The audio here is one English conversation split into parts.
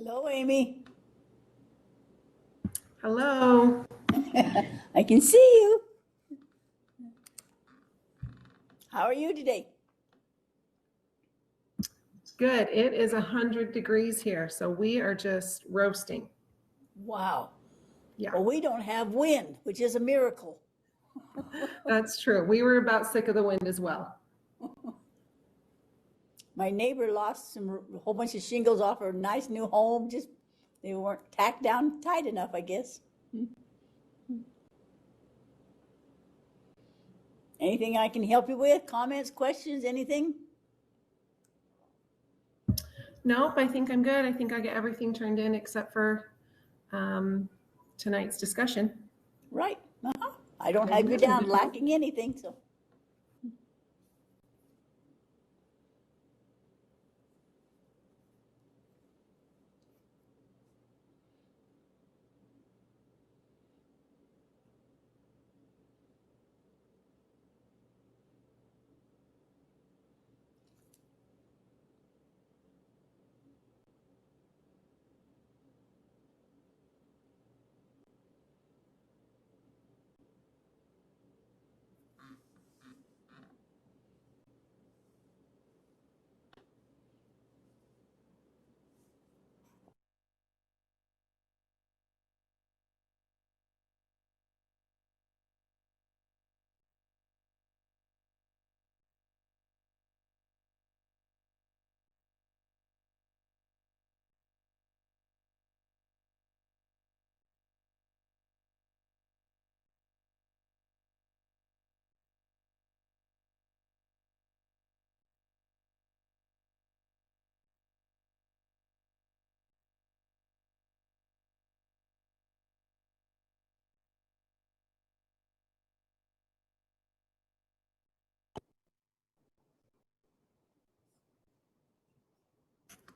Hello, Amy. Hello. I can see you. How are you today? Good. It is 100 degrees here, so we are just roasting. Wow. Yeah, Well, we don't have wind, which is a miracle. that's true. We were about sick of the wind as well. My neighbor lost a whole bunch of shingles off her nice new home. Just they weren't tacked down tight enough, I guess. Anything I can help you with? Comments, questions, anything? Nope, I think I'm good. I think I get everything turned in except for tonight's discussion. Right. I don't have you down lacking anything, so.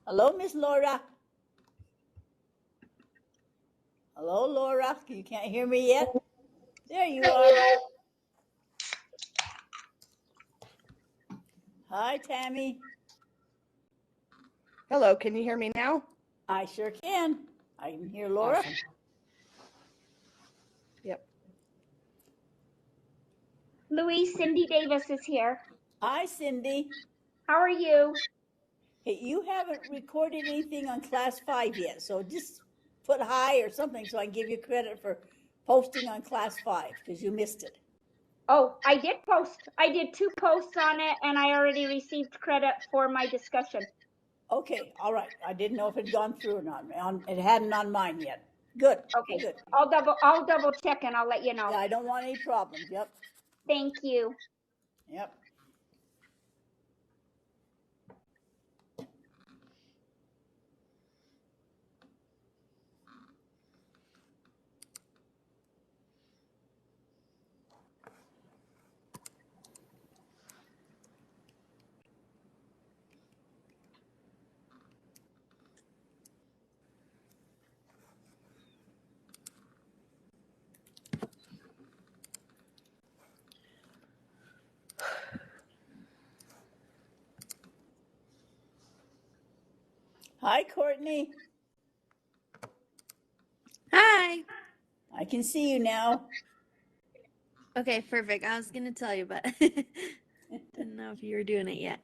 Hello, Miss Laura. Hello, Laura. You can't hear me yet? There you are. Hi, Tammy. Hello, can you hear me now? I sure can. I can hear Laura. Awesome. Yep. Louise, Cindy Davis is here. Hi, Cindy. How are you? Hey, you haven't recorded anything on class 5 yet, so just put hi or something so I can give you credit for posting on class 5 because you missed it. Oh, I did post. I did 2 posts on it and I already received credit for my discussion. Okay, all right. I didn't know if it had gone through or not. It hadn't on mine yet. Good. Okay, Good. I'll double check and I'll let you know. Yeah, I don't want any problems. Yep. Thank you. Yep. Hi, Courtney. Hi. I can see you now. Okay, perfect. I was gonna tell you, but didn't know if you were doing it yet.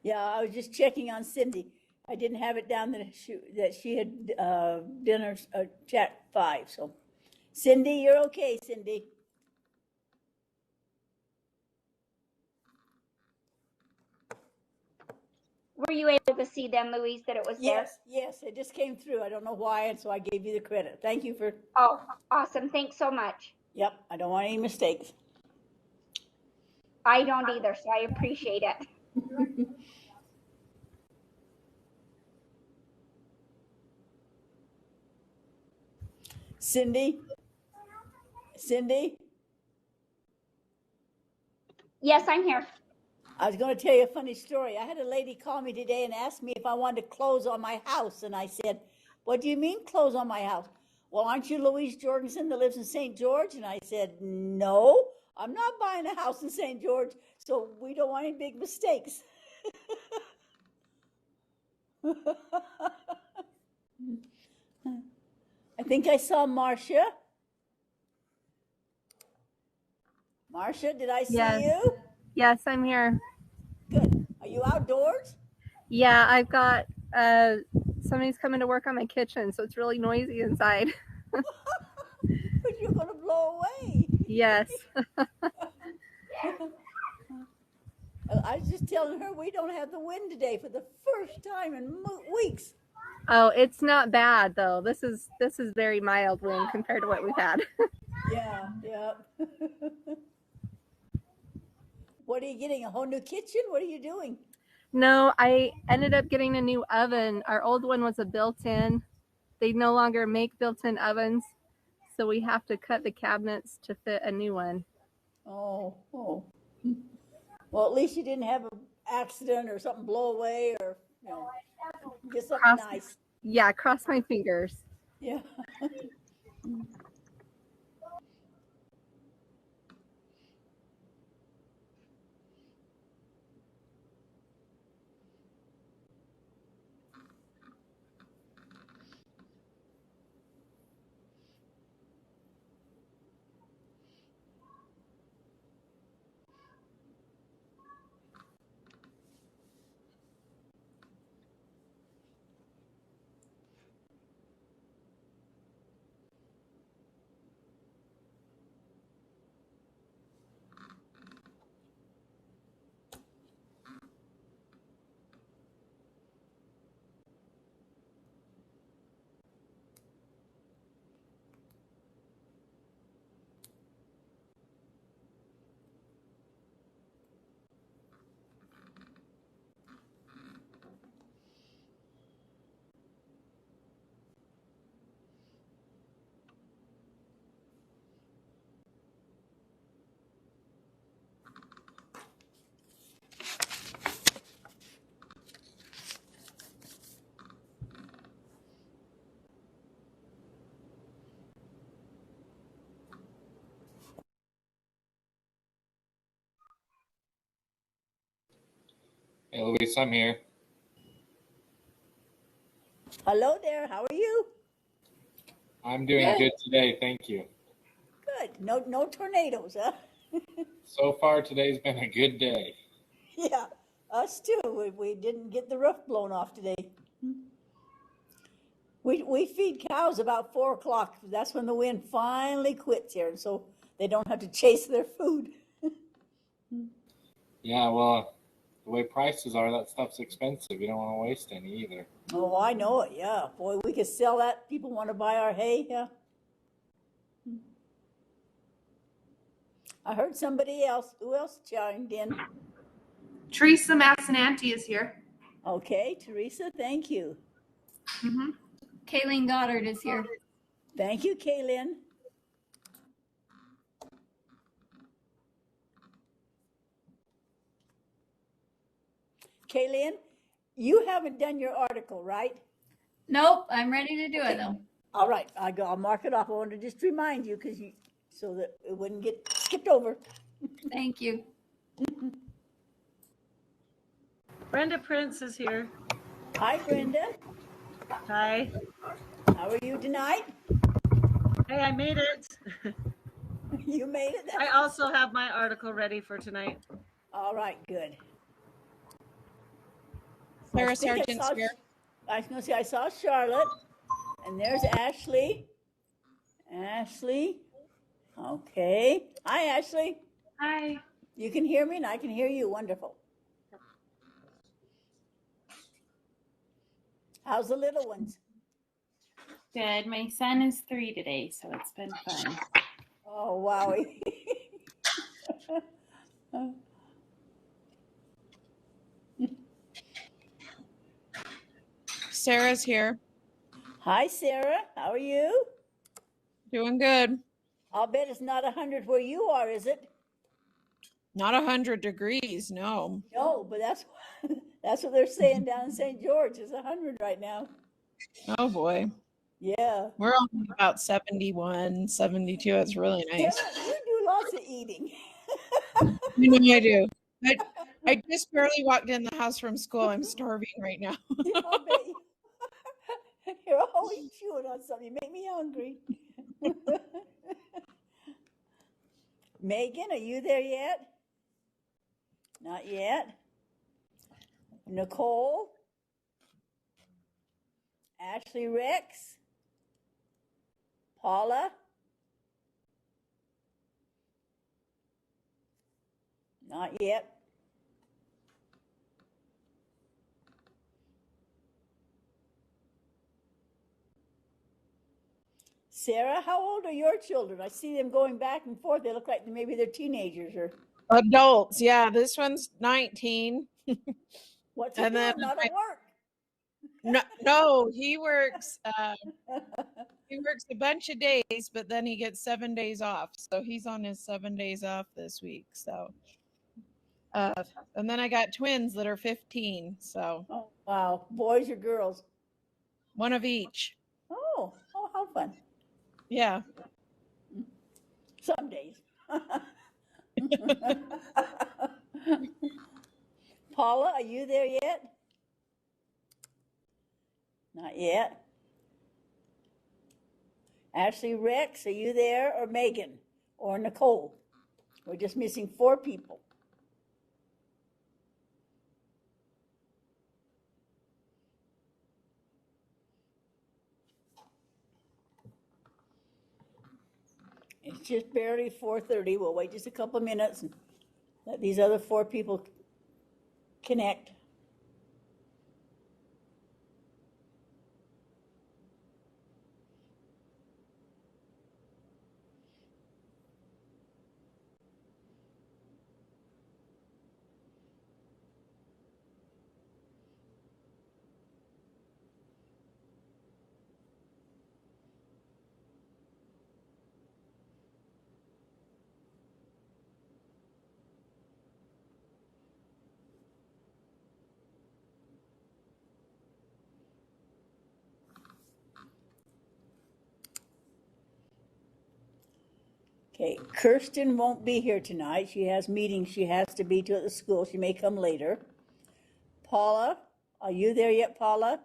Yeah, I was just checking on Cindy. I didn't have it down that she had done her chat 5. So, Cindy, you're okay, Cindy. Were you able to see then, Louise, that it was there? Yes, it just came through. I don't know why, and so I gave you the credit. Thank you for. Oh, awesome. Thanks so much. Yep, I don't want any mistakes. I don't either, so I appreciate it. Cindy? Yes, I'm here. I was going to tell you a funny story. I had a lady call me today and ask me if I wanted to close on my house. And I said, what do you mean close on my house? Well, aren't you Louise Jorgensen that lives in St. George? And I said, no, I'm not buying a house in St. George. So we don't want any big mistakes. I think I saw Marcia. Marcia, did I see Yes. you? Yes, I'm here. Good. Are you outdoors? Yeah, I've got somebody's coming to work on my kitchen, so it's really noisy inside. But you're going to blow away. Yes. I was just telling her we don't have the wind today for the first time in weeks. Oh, it's not bad though. This is very mild wind compared to what we've had. Yeah, yeah. What are you getting? A whole new kitchen? What are you doing? No, I ended up getting a new oven. Our old one was a built-in. They no longer make built-in ovens, so we have to cut the cabinets to fit a new one. Oh. Well, at least you didn't have an accident or something blow away or, get something nice. Yeah, cross my fingers. Yeah. Hey, Luis, I'm here. Hello there. How are you? I'm doing good today, thank you. Good. No tornadoes, huh? So far, today's been a good day. Yeah, us too. We didn't get the roof blown off today. We feed cows about 4 o'clock. That's when the wind finally quits here, and so they don't have to chase their food. Yeah, well, the way prices are, that stuff's expensive. You don't want to waste any either. Oh, I know it. Yeah, boy, we could sell that. People want to buy our hay. Yeah. I heard somebody else. Who else chimed in? Teresa Massananti is here. Okay, Teresa, thank you. Mm-hmm. Kayleen Goddard is here. Thank you, Kaylin. Kaylin, you haven't done your article, right? Nope, I'm ready to do it though. All right, I'll mark it off. I wanted to just remind you so that it wouldn't get skipped over. Thank you. Brenda Prince is here. Hi, Brenda. Hi. How are you tonight? Hey, I made it. You made it? I also have my article ready for tonight. All right, good. Sarah Sargent's here. I was going to say, I saw Charlotte, and there's Ashley. Ashley. Okay. Hi, Ashley. Hi. You can hear me, and I can hear you. Wonderful. How's the little ones? Good. My son is 3 today, so it's been fun. Oh, wowie. Sarah's here. Hi, Sarah. How are you? Doing good. I'll bet it's not 100 where you are, is it? Not 100 degrees, no. No, but that's what they're saying down in St. George. It's 100 right now. Oh boy. Yeah. We're on about 71, 72. It's really nice. Sarah, you do lots of eating. You know I do. I just barely walked in the house from school. I'm starving right now. Yeah, I'll bet You're always chewing on something. You make me hungry. Megan, are you there yet? Not yet. Nicole? Ashley Rex? Paula? Not yet. Sarah, how old are your children? I see them going back and forth. They look like maybe they're teenagers or Adults. Yeah, this one's 19. what's he And doing? then Not at work. no, he works a bunch of days, but then he gets 7 days off. So he's on his 7 days off this week. So and then I got twins that are 15. So Oh, wow. Boys or girls? one of each. Oh, how fun. Yeah. Some days. Paula, are you there yet? Not yet. Ashley Rex, are you there? Or Megan? Or Nicole? We're just missing 4 people. It's just barely 4:30. We'll wait just a couple minutes and let these other 4 people connect. Okay, Kirsten won't be here tonight. She has meetings she has to be to at the school. She may come later. Paula, are you there yet, Paula?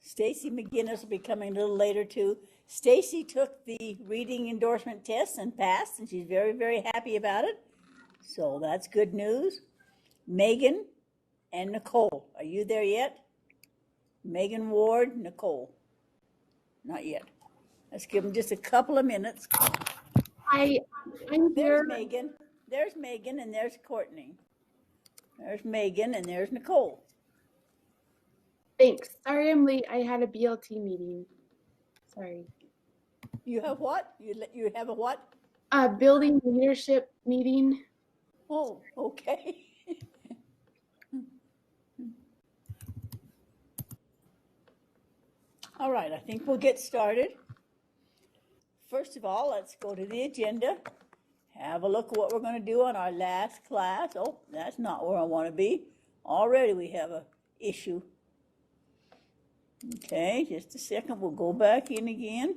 Stacy McGinnis will be coming a little later too. Stacy took the reading endorsement test and passed, and she's very, very happy about it. So that's good news. Megan and Nicole, are you there yet? Megan Ward, Nicole. Not yet. Let's give them just a couple of minutes. I'm There's here. Megan. There's Megan and there's Courtney. There's Megan and there's Nicole. Thanks. Sorry I'm late. I had a BLT meeting. Sorry. You have what? You have a what? A building leadership meeting. Oh, okay. All right, I think we'll get started. First of all, let's go to the agenda. Have a look at what we're going to do on our last class. Oh, that's not where I want to be. Already we have a issue. Okay, just a second. We'll go back in again.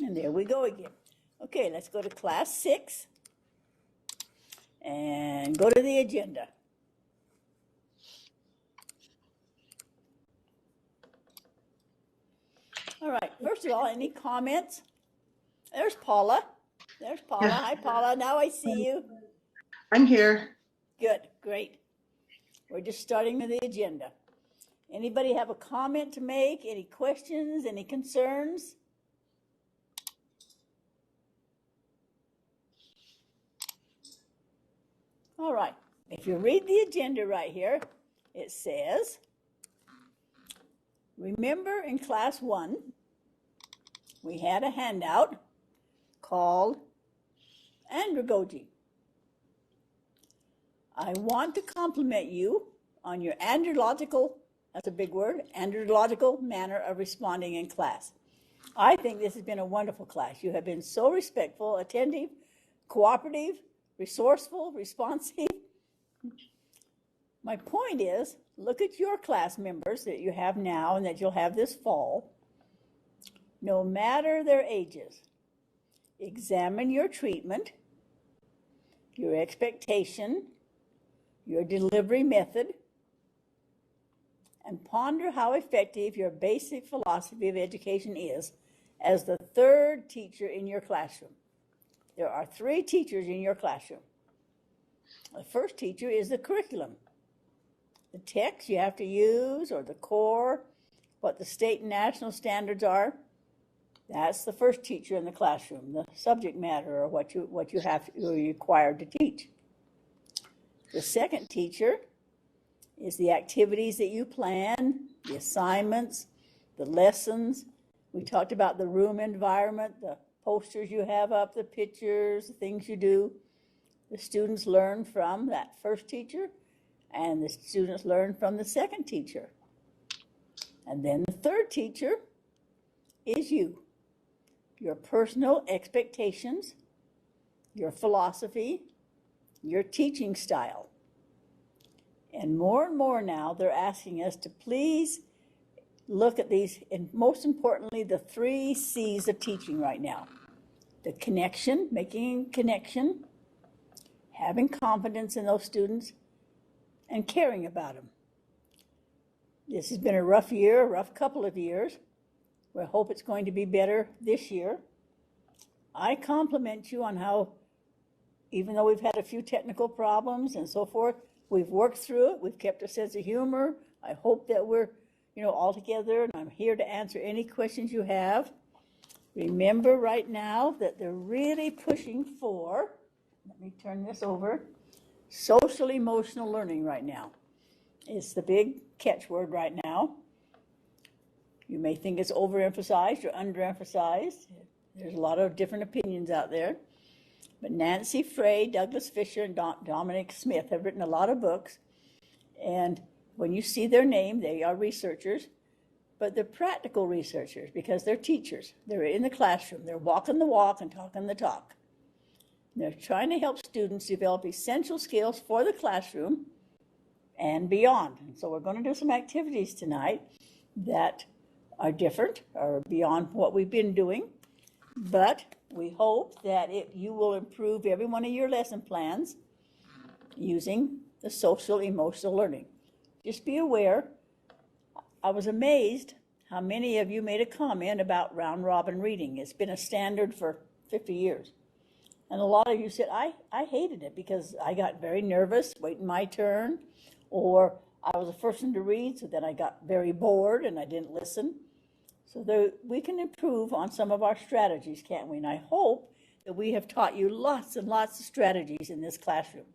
And there we go again. Okay, let's go to class 6 and go to the agenda. All right, first of all, any comments? There's Paula. There's Paula. Hi, Paula. Now I see you. I'm here. Good, great. We're just starting with the agenda. Anybody have a comment to make? Any questions? Any concerns? All right. If you read the agenda right here, it says, remember in class 1, we had a handout called andragogy. I want to compliment you on your andrological, that's a big word, andrological manner of responding in class. I think this has been a wonderful class. You have been so respectful, attentive, cooperative, resourceful, responsive. My point is, look at your class members that you have now and that you'll have this fall. No matter their ages, examine your treatment, your expectation, your delivery method, and ponder how effective your basic philosophy of education is as the third teacher in your classroom. There are 3 teachers in your classroom. The first teacher is the curriculum. The text you have to use, or the core, what the state and national standards are. That's the first teacher in the classroom, the subject matter, or what you're required to teach. The second teacher is the activities that you plan, the assignments, the lessons. We talked about the room environment, the posters you have up, the pictures, the things you do. The students learn from that first teacher, and the students learn from the second teacher. And then the third teacher is you. Your personal expectations, your philosophy, your teaching style. And more now, they're asking us to please look at these, and most importantly, the 3 C's of teaching right now. The connection, making a connection, having confidence in those students, and caring about them. This has been a rough year, a rough couple of years. We hope it's going to be better this year. I compliment you on how, even though we've had a few technical problems and so forth, we've worked through it. We've kept a sense of humor. I hope that we're, all together, and I'm here to answer any questions you have. Remember right now that they're really pushing for, let me turn this over, social emotional learning right now. It's the big catchword right now. You may think it's overemphasized or underemphasized. There's a lot of different opinions out there. But Nancy Frey, Douglas Fisher, and Dominic Smith have written a lot of books. And when you see their name, they are researchers, but they're practical researchers because they're teachers. They're in the classroom. They're walking the walk and talking the talk. And they're trying to help students develop essential skills for the classroom and beyond. And so we're going to do some activities tonight that are different or beyond what we've been doing. But we hope that you will improve every one of your lesson plans using the social emotional learning. Just be aware, I was amazed how many of you made a comment about round robin reading. It's been a standard for 50 years. And a lot of you said, I hated it because I got very nervous waiting my turn, or I was the first one to read, so then I got very bored and I didn't listen. So we can improve on some of our strategies, can't we? And I hope that we have taught you lots and lots of strategies in this classroom,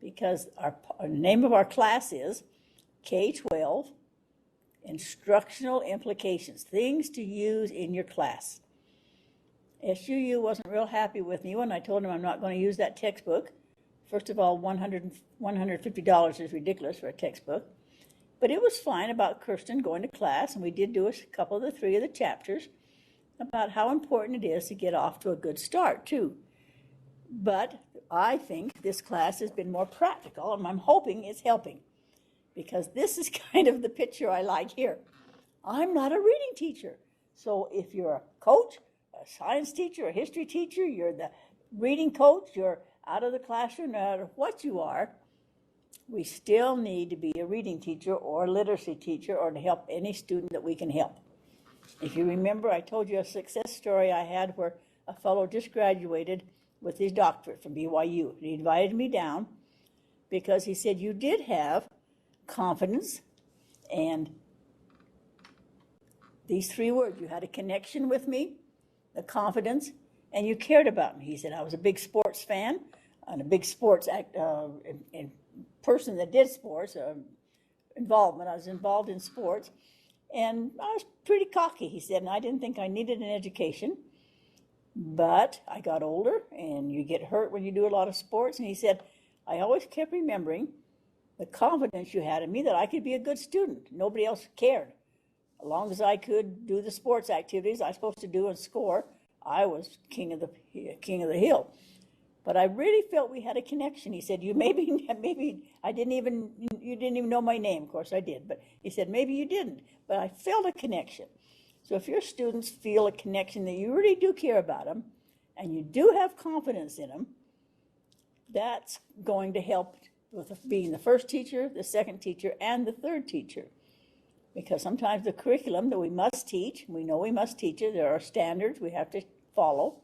because our name of our class is K-12 Instructional Implications, things to use in your class. SUU wasn't real happy with me when I told him I'm not going to use that textbook. First of all, $150 is ridiculous for a textbook. But it was fine about Kirsten going to class, and we did do a couple of the 3 of the chapters about how important it is to get off to a good start, too. But I think this class has been more practical, and I'm hoping it's helping, because this is kind of the picture I like here. I'm not a reading teacher. So if you're a coach, a science teacher, a history teacher, you're the reading coach, you're out of the classroom, no matter what you are, we still need to be a reading teacher or a literacy teacher, or to help any student that we can help. If you remember, I told you a success story I had where a fellow just graduated with his doctorate from BYU. He invited me down because he said, you did have confidence and these 3 words. You had a connection with me, the confidence, and you cared about me. He said, I was a big sports fan and a big sports person that did sports, involvement. I was involved in sports, and I was pretty cocky, he said, and I didn't think I needed an education. But I got older, and you get hurt when you do a lot of sports, and he said, I always kept remembering the confidence you had in me that I could be a good student. Nobody else cared. As long as I could do the sports activities I was supposed to do and score, I was king of the hill. But I really felt we had a connection. He said, you maybe you didn't even know my name. Of course I did, but he said, maybe you didn't, but I felt a connection. So if your students feel a connection that you really do care about them and you do have confidence in them, that's going to help with being the first teacher, the second teacher, and the third teacher. Because sometimes the curriculum that we must teach, we know we must teach it, there are standards we have to follow,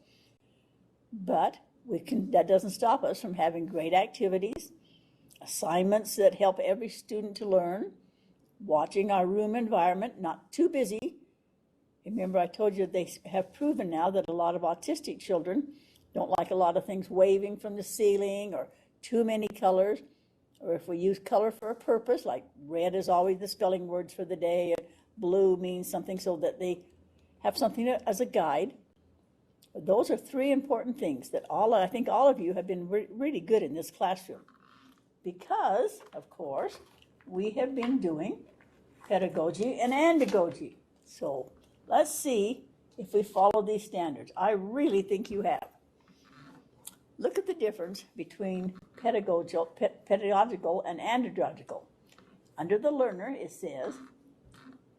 but that doesn't stop us from having great activities, assignments that help every student to learn, watching our room environment, not too busy. Remember, I told you they have proven now that a lot of autistic children don't like a lot of things waving from the ceiling or too many colors, or if we use color for a purpose, like red is always the spelling words for the day, and blue means something, so that they have something as a guide. Those are three important things that I think all of you have been really good in this classroom, because, of course, we have been doing pedagogy and andragogy. So let's see if we follow these standards. I really think you have. Look at the difference between pedagogical and andragogical. Under the learner, it says,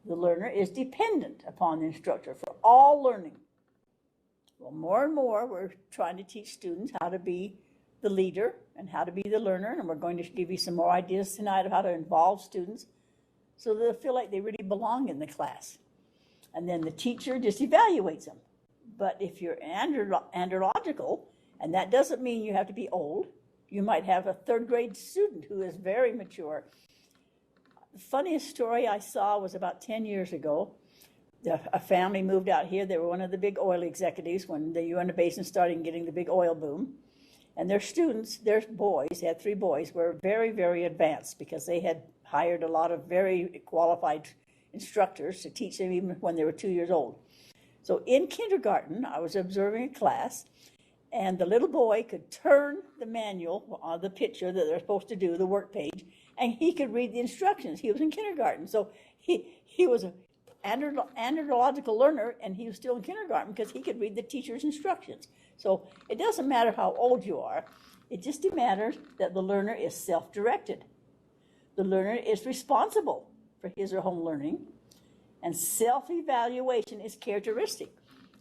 the learner is dependent upon the instructor for all learning. Well, more and more, we're trying to teach students how to be the leader and how to be the learner, and we're going to give you some more ideas tonight of how to involve students so they'll feel like they really belong in the class. And then the teacher just evaluates them. But if you're andragogical, and that doesn't mean you have to be old, you might have a third grade student who is very mature. The funniest story I saw was about 10 years ago. A family moved out here. They were one of the big oil executives when the Uinta Basin started getting the big oil boom. And their students, their boys, they had 3 boys, were very, very advanced because they had hired a lot of very qualified instructors to teach them even when they were 2 years old. So in kindergarten, I was observing a class, and the little boy could turn the manual on the picture that they're supposed to do, the work page, and he could read the instructions. He was in kindergarten. So he was an andragogical learner, and he was still in kindergarten because he could read the teacher's instructions. So it doesn't matter how old you are. It just matters that the learner is self-directed. The learner is responsible for his or her own learning, and self-evaluation is characteristic.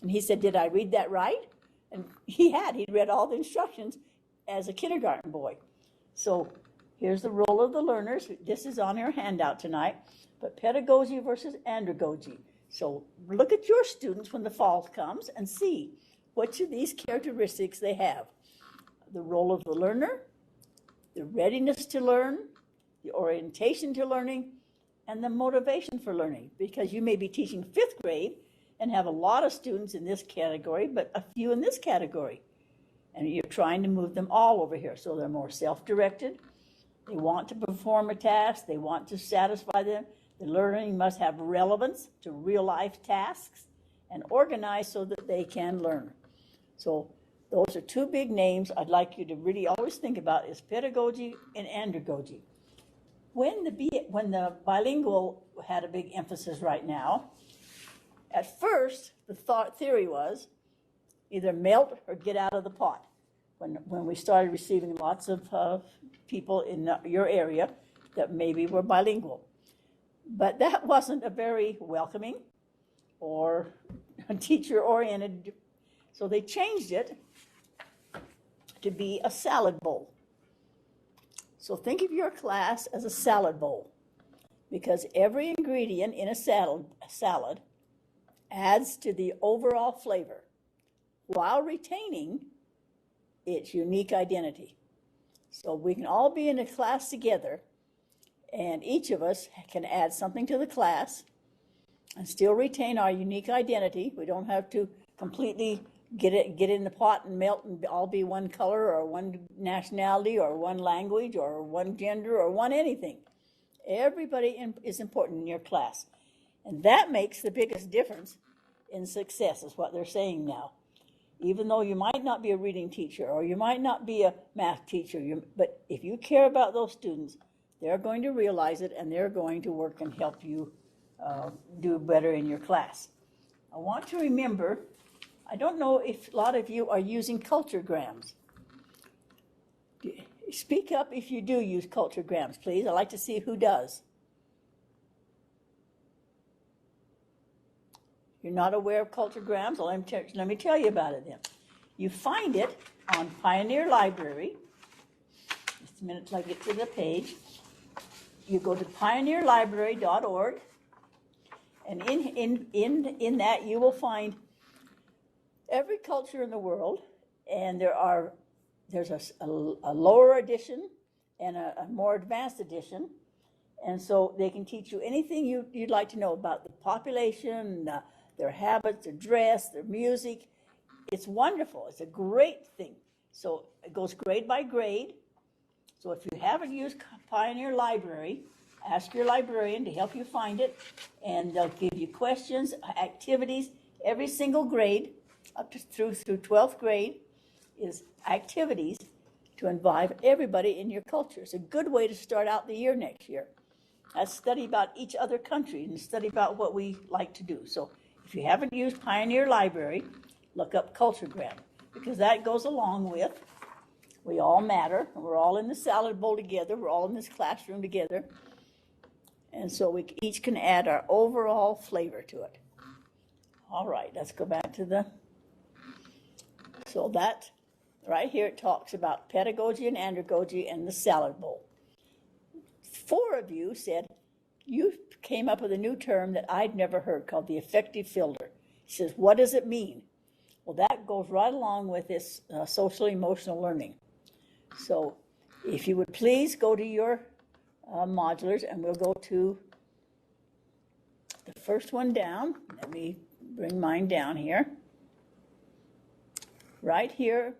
And he said, did I read that right? And he'd read all the instructions as a kindergarten boy. So here's the role of the learners. This is on your handout tonight, but pedagogy versus andragogy. So look at your students when the fall comes and see which of these characteristics they have. The role of the learner, the readiness to learn, the orientation to learning, and the motivation for learning. Because you may be teaching 5th grade and have a lot of students in this category, but a few in this category. And you're trying to move them all over here. So they're more self-directed. They want to perform a task. They want to satisfy them. The learning must have relevance to real-life tasks and organized so that they can learn. So those are 2 big names I'd like you to really always think about, is pedagogy and andragogy. When the bilingual had a big emphasis right now, at first, the theory was either melt or get out of the pot. When we started receiving lots of people in your area that maybe were bilingual. But that wasn't a very welcoming or teacher-oriented, so they changed it to be a salad bowl. So think of your class as a salad bowl, because every ingredient in a salad adds to the overall flavor while retaining its unique identity. So we can all be in a class together, and each of us can add something to the class and still retain our unique identity. We don't have to completely get in the pot and melt and all be one color or one nationality or one language or one gender or one anything. Everybody is important in your class. And that makes the biggest difference in success, is what they're saying now. Even though you might not be a reading teacher or you might not be a math teacher, but if you care about those students, they're going to realize it and they're going to work and help you do better in your class. I want to remember, I don't know if a lot of you are using culturegrams. Speak up if you do use culturegrams, please. I'd like to see who does. You're not aware of culturegrams? Well, let me tell you about it then. You find it on Pioneer Library. Just a minute till I get to the page. You go to pioneerlibrary.org, and in that you will find every culture in the world, and there's a lower edition and a more advanced edition, and so they can teach you anything you'd like to know about the population, their habits, their dress, their music. It's wonderful. It's a great thing. So it goes grade by grade. So if you haven't used Pioneer Library, ask your librarian to help you find it, and they'll give you questions, activities. Every single grade, up to through 12th grade, is activities to involve everybody in your culture. It's a good way to start out the year next year. Let's study about each other country and study about what we like to do. So if you haven't used Pioneer Library, look up Culturegram, because that goes along with we all matter. We're all in the salad bowl together. We're all in this classroom together. And so we each can add our overall flavor to it. All right, let's go back to so that right here it talks about pedagogy and andragogy and the salad bowl. 4 of you said you came up with a new term that I'd never heard called the affective filter. He says, what does it mean? Well, that goes right along with this social emotional learning. So if you would please go to your modulars, and we'll go to the first one down. Let me bring mine down here. Right here,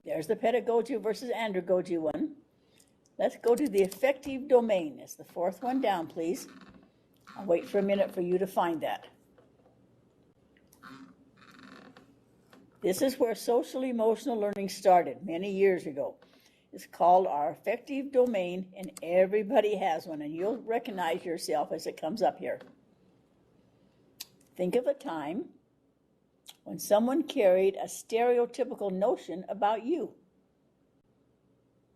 there's the pedagogy versus andragogy one. Let's go to the affective domain. It's the 4th one down, please. I'll wait for a minute for you to find that. This is where social emotional learning started many years ago. It's called our affective domain, and everybody has one, and you'll recognize yourself as it comes up here. Think of a time when someone carried a stereotypical notion about you.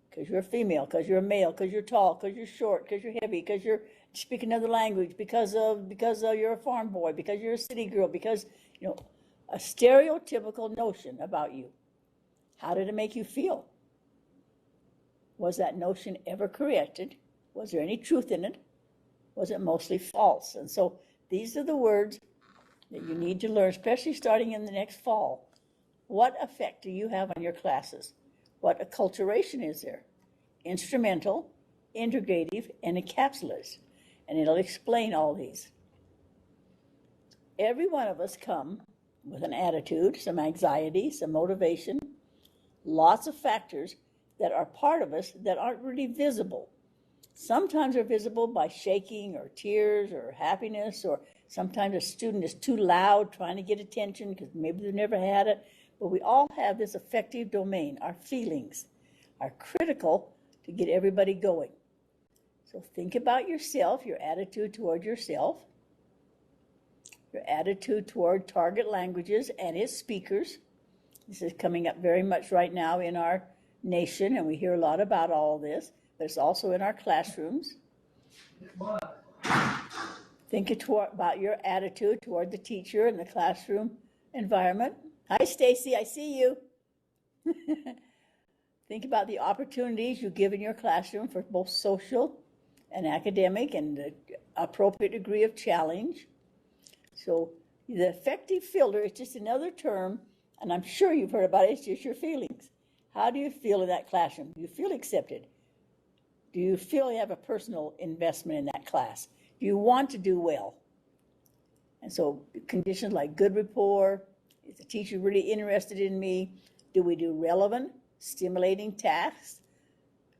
Because you're female, because you're a male, because you're tall, because you're short, because you're heavy, because you're speaking another language, because you're a farm boy, because you're a city girl, because, a stereotypical notion about you. How did it make you feel? Was that notion ever corrected? Was there any truth in it? Was it mostly false? And so these are the words that you need to learn, especially starting in the next fall. What effect do you have on your classes? What acculturation is there? Instrumental, integrative, and encapsulative. And it'll explain all these. Every one of us come with an attitude, some anxiety, some motivation, lots of factors that are part of us that aren't really visible. Sometimes they're visible by shaking or tears or happiness, or sometimes a student is too loud trying to get attention because maybe they've never had it. But we all have this affective domain. Our feelings are critical to get everybody going. So think about yourself, your attitude toward yourself, your attitude toward target languages and its speakers. This is coming up very much right now in our nation, and we hear a lot about all of this, but it's also in our classrooms. Think about your attitude toward the teacher and the classroom environment. Hi, Stacy, I see you. Think about the opportunities you give in your classroom for both social and academic and the appropriate degree of challenge. So the affective filter is just another term, and I'm sure you've heard about it. It's just your feelings. How do you feel in that classroom? Do you feel accepted? Do you feel you have a personal investment in that class? Do you want to do well? And so conditions like good rapport, is the teacher really interested in me? Do we do relevant, stimulating tasks?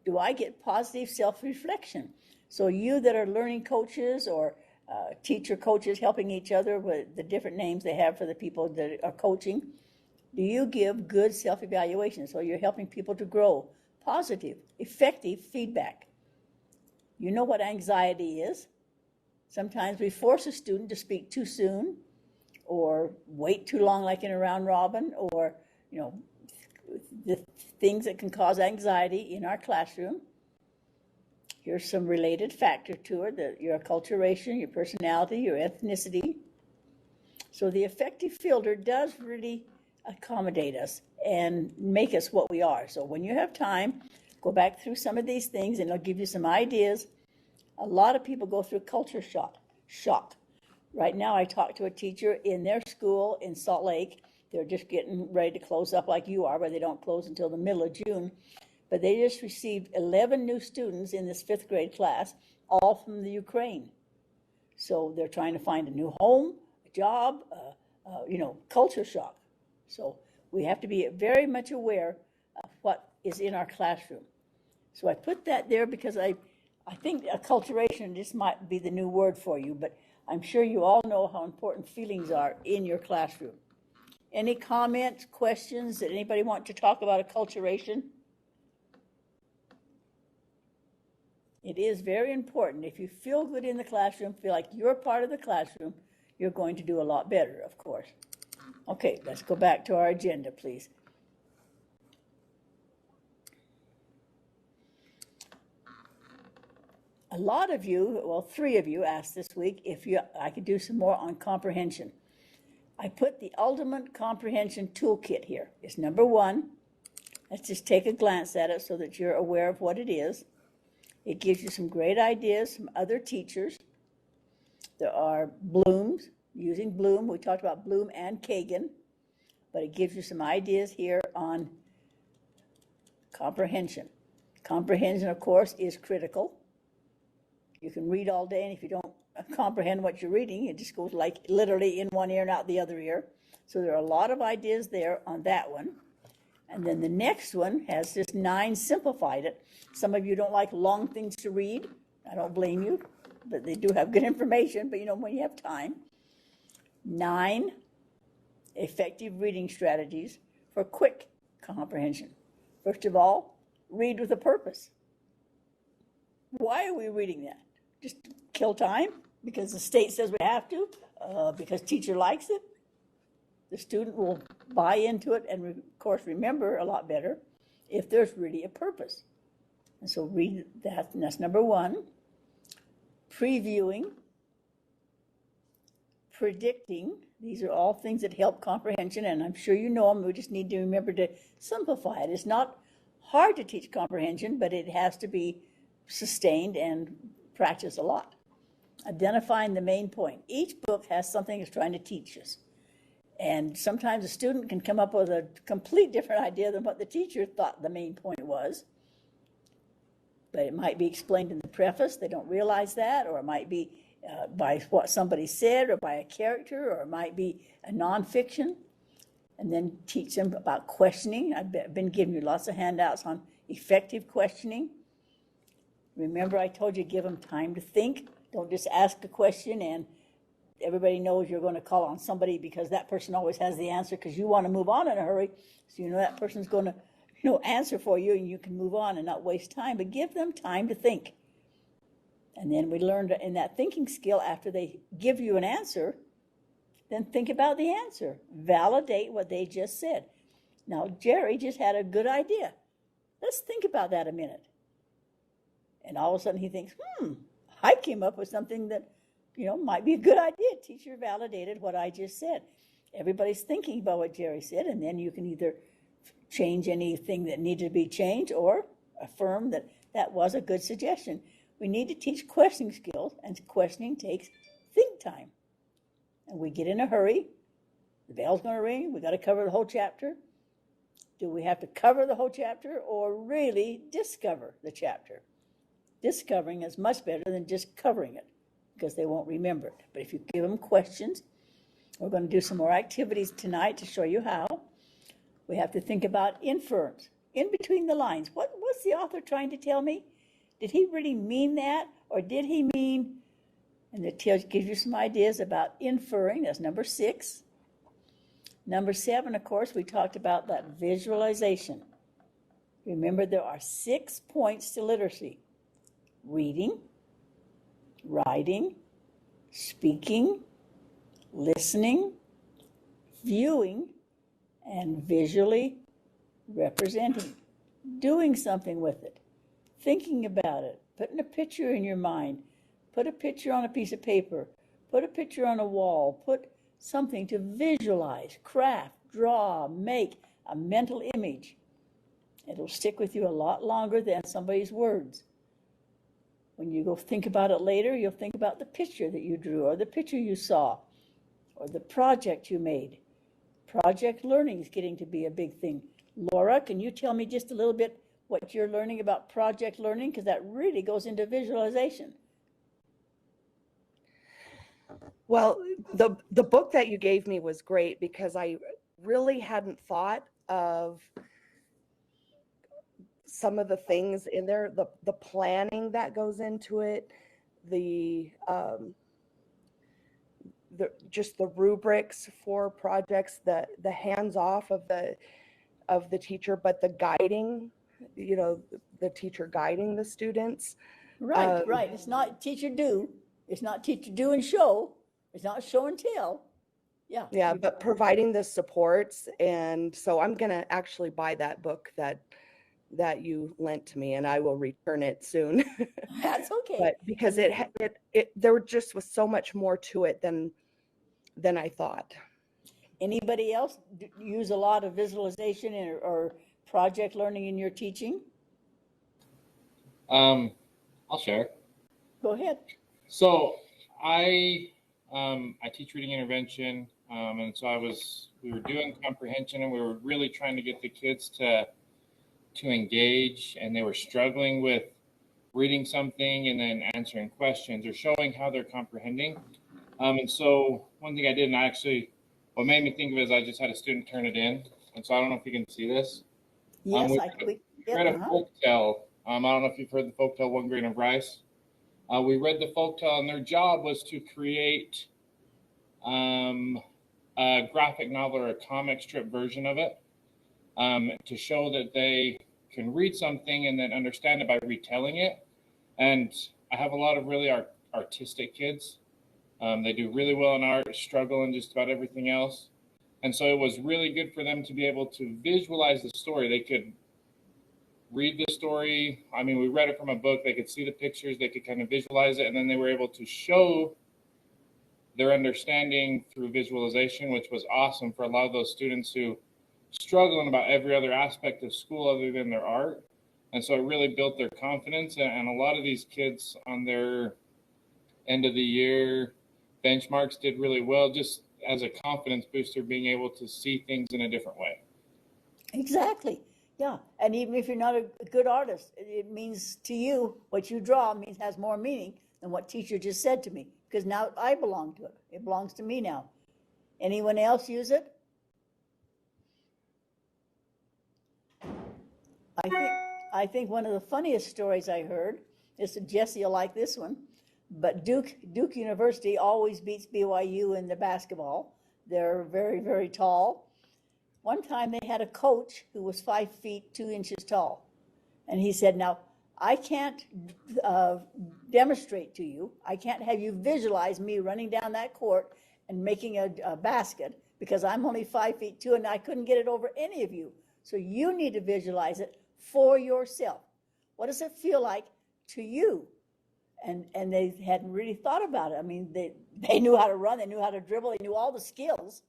Do I get positive self-reflection? So you that are learning coaches or teacher coaches helping each other with the different names they have for the people that are coaching, do you give good self-evaluation? So you're helping people to grow. Positive, effective feedback. You know what anxiety is. Sometimes we force a student to speak too soon or wait too long, like in a round robin, or, the things that can cause anxiety in our classroom. Here's some related factor to it, your acculturation, your personality, your ethnicity. So the affective filter does really accommodate us and make us what we are. So when you have time, Go back through some of these things and it'll give you some ideas. A lot of people go through culture shock. Right now, I talked to a teacher in their school in Salt Lake. They're just getting ready to close up like you are, but they don't close until the middle of June. But they just received 11 new students in this 5th grade class, all from the Ukraine. So they're trying to find a new home, a job, culture shock. So we have to be very much aware of what is in our classroom. So I put that there because I think acculturation just might be the new word for you, but I'm sure you all know how important feelings are in your classroom. Any comments, questions that anybody want to talk about acculturation? It is very important. If you feel good in the classroom, feel like you're part of the classroom, you're going to do a lot better, of course. Okay, let's go back to our agenda, please. A lot of you, well, 3 of you asked this week if I could do some more on comprehension. I put the Ultimate Comprehension Toolkit here. It's number 1. Let's just take a glance at it so that you're aware of what it is. It gives you some great ideas from other teachers. There are Bloom's, using Bloom. We talked about Bloom and Kagan, but it gives you some ideas here on comprehension. Comprehension, of course, is critical. You can read all day, and if you don't comprehend what you're reading, it just goes like literally in one ear and out the other ear. So there are a lot of ideas there on that one. And then the next one has just 9 simplified it. Some of you don't like long things to read. I don't blame you, but they do have good information. But when you have time, 9 effective reading strategies for quick comprehension. First of all, read with a purpose. Why are we reading that? Just to kill time? Because the state says we have to? Because teacher likes it? The student will buy into it and, of course, remember a lot better if there's really a purpose. And so read that, and that's number 1. Previewing, predicting, these are all things that help comprehension, and I'm sure you know them. We just need to remember to simplify it. It's not hard to teach comprehension, but it has to be sustained and practiced a lot. Identifying the main point. Each book has something it's trying to teach us. And sometimes a student can come up with a complete different idea than what the teacher thought the main point was. But it might be explained in the preface. They don't realize that, or it might be by what somebody said, or by a character, or it might be a nonfiction. And then teach them about questioning. I've been giving you lots of handouts on effective questioning. Remember, I told you give them time to think. Don't just ask a question and everybody knows you're going to call on somebody because that person always has the answer because you want to move on in a hurry. So that person's going to answer for you, and you can move on and not waste time. But give them time to think. And then we learned in that thinking skill, after they give you an answer, then think about the answer. Validate what they just said. Now, Jerry just had a good idea. Let's think about that a minute. And all of a sudden he thinks, I came up with something that might be a good idea. Teacher validated what I just said. Everybody's thinking about what Jerry said, and then you can either change anything that needed to be changed or affirm that that was a good suggestion. We need to teach questioning skills, and questioning takes think time. And we get in a hurry. The bell's going to ring. We got to cover the whole chapter. Do we have to cover the whole chapter or really discover the chapter? Discovering is much better than just covering it, because they won't remember it. But if you give them questions, we're going to do some more activities tonight to show you how. We have to think about inference, in between the lines. What's the author trying to tell me? Did he really mean that? Or did he mean, and it gives you some ideas about inferring. That's number 6. Number 7, of course, we talked about that visualization. Remember, there are 6 points to literacy. Reading, writing, speaking, listening, viewing, and visually representing. Doing something with it, thinking about it, putting a picture in your mind, put a picture on a piece of paper, put a picture on a wall, put something to visualize, craft, draw, make a mental image. It'll stick with you a lot longer than somebody's words. When you go think about it later, you'll think about the picture that you drew, or the picture you saw, or the project you made. Project learning is getting to be a big thing. Laura, can you tell me just a little bit what you're learning about project learning? Because that really goes into visualization. Well, the book that you gave me was great because I really hadn't thought of some of the things in there, the planning that goes into it, just the rubrics for projects, the hands-off of the teacher, but the guiding, the teacher guiding the students. Right, right. It's not teacher do. It's not teacher do and show. It's not show and tell. Yeah. Yeah, but providing the supports. And so I'm going to actually buy that book that you lent to me, and I will return it soon. That's okay. But because there just was so much more to it than I thought. Anybody else use a lot of visualization or project learning in your teaching? I'll share. Go ahead. So I teach reading intervention, and so we were doing comprehension, and we were really trying to get the kids to engage, and they were struggling with reading something and then answering questions or showing how they're comprehending. And so one thing I did, and what made me think of it is I just had a student turn it in. And so I don't know if you can see this. Yes, we read a folk tale. I don't know if you've heard the folk tale, One Grain of Rice. We read the folk tale, and their job was to create a graphic novel or a comic strip version of it, to show that they can read something and then understand it by retelling it. And I have a lot of really artistic kids. They do really well in art, struggle in just about everything else. And so it was really good for them to be able to visualize the story. They could read the story. I mean, we read it from a book. They could see the pictures. They could kind of visualize it. And then they were able to show their understanding through visualization, which was awesome for a lot of those students who struggle in about every other aspect of school other than their art. And so it really built their confidence. And a lot of these kids on their end of the year benchmarks did really well, just as a confidence booster, being able to see things in a different way. Exactly. Yeah. And even if you're not a good artist, it means to you, what you draw has more meaning than what teacher just said to me, because now I belong to it. It belongs to me now. Anyone else use it? I think one of the funniest stories I heard is that Jesse will like this one, but Duke University always beats BYU in the basketball. They're very, very tall. One time they had a coach who was 5 feet 2 inches tall. And he said, now, I can't demonstrate to you. I can't have you visualize me running down that court and making a basket, because I'm only 5 feet 2 and I couldn't get it over any of you. So you need to visualize it for yourself. What does it feel like to you? And they hadn't really thought about it. I mean, they knew how to run, they knew how to dribble, they knew all the skills.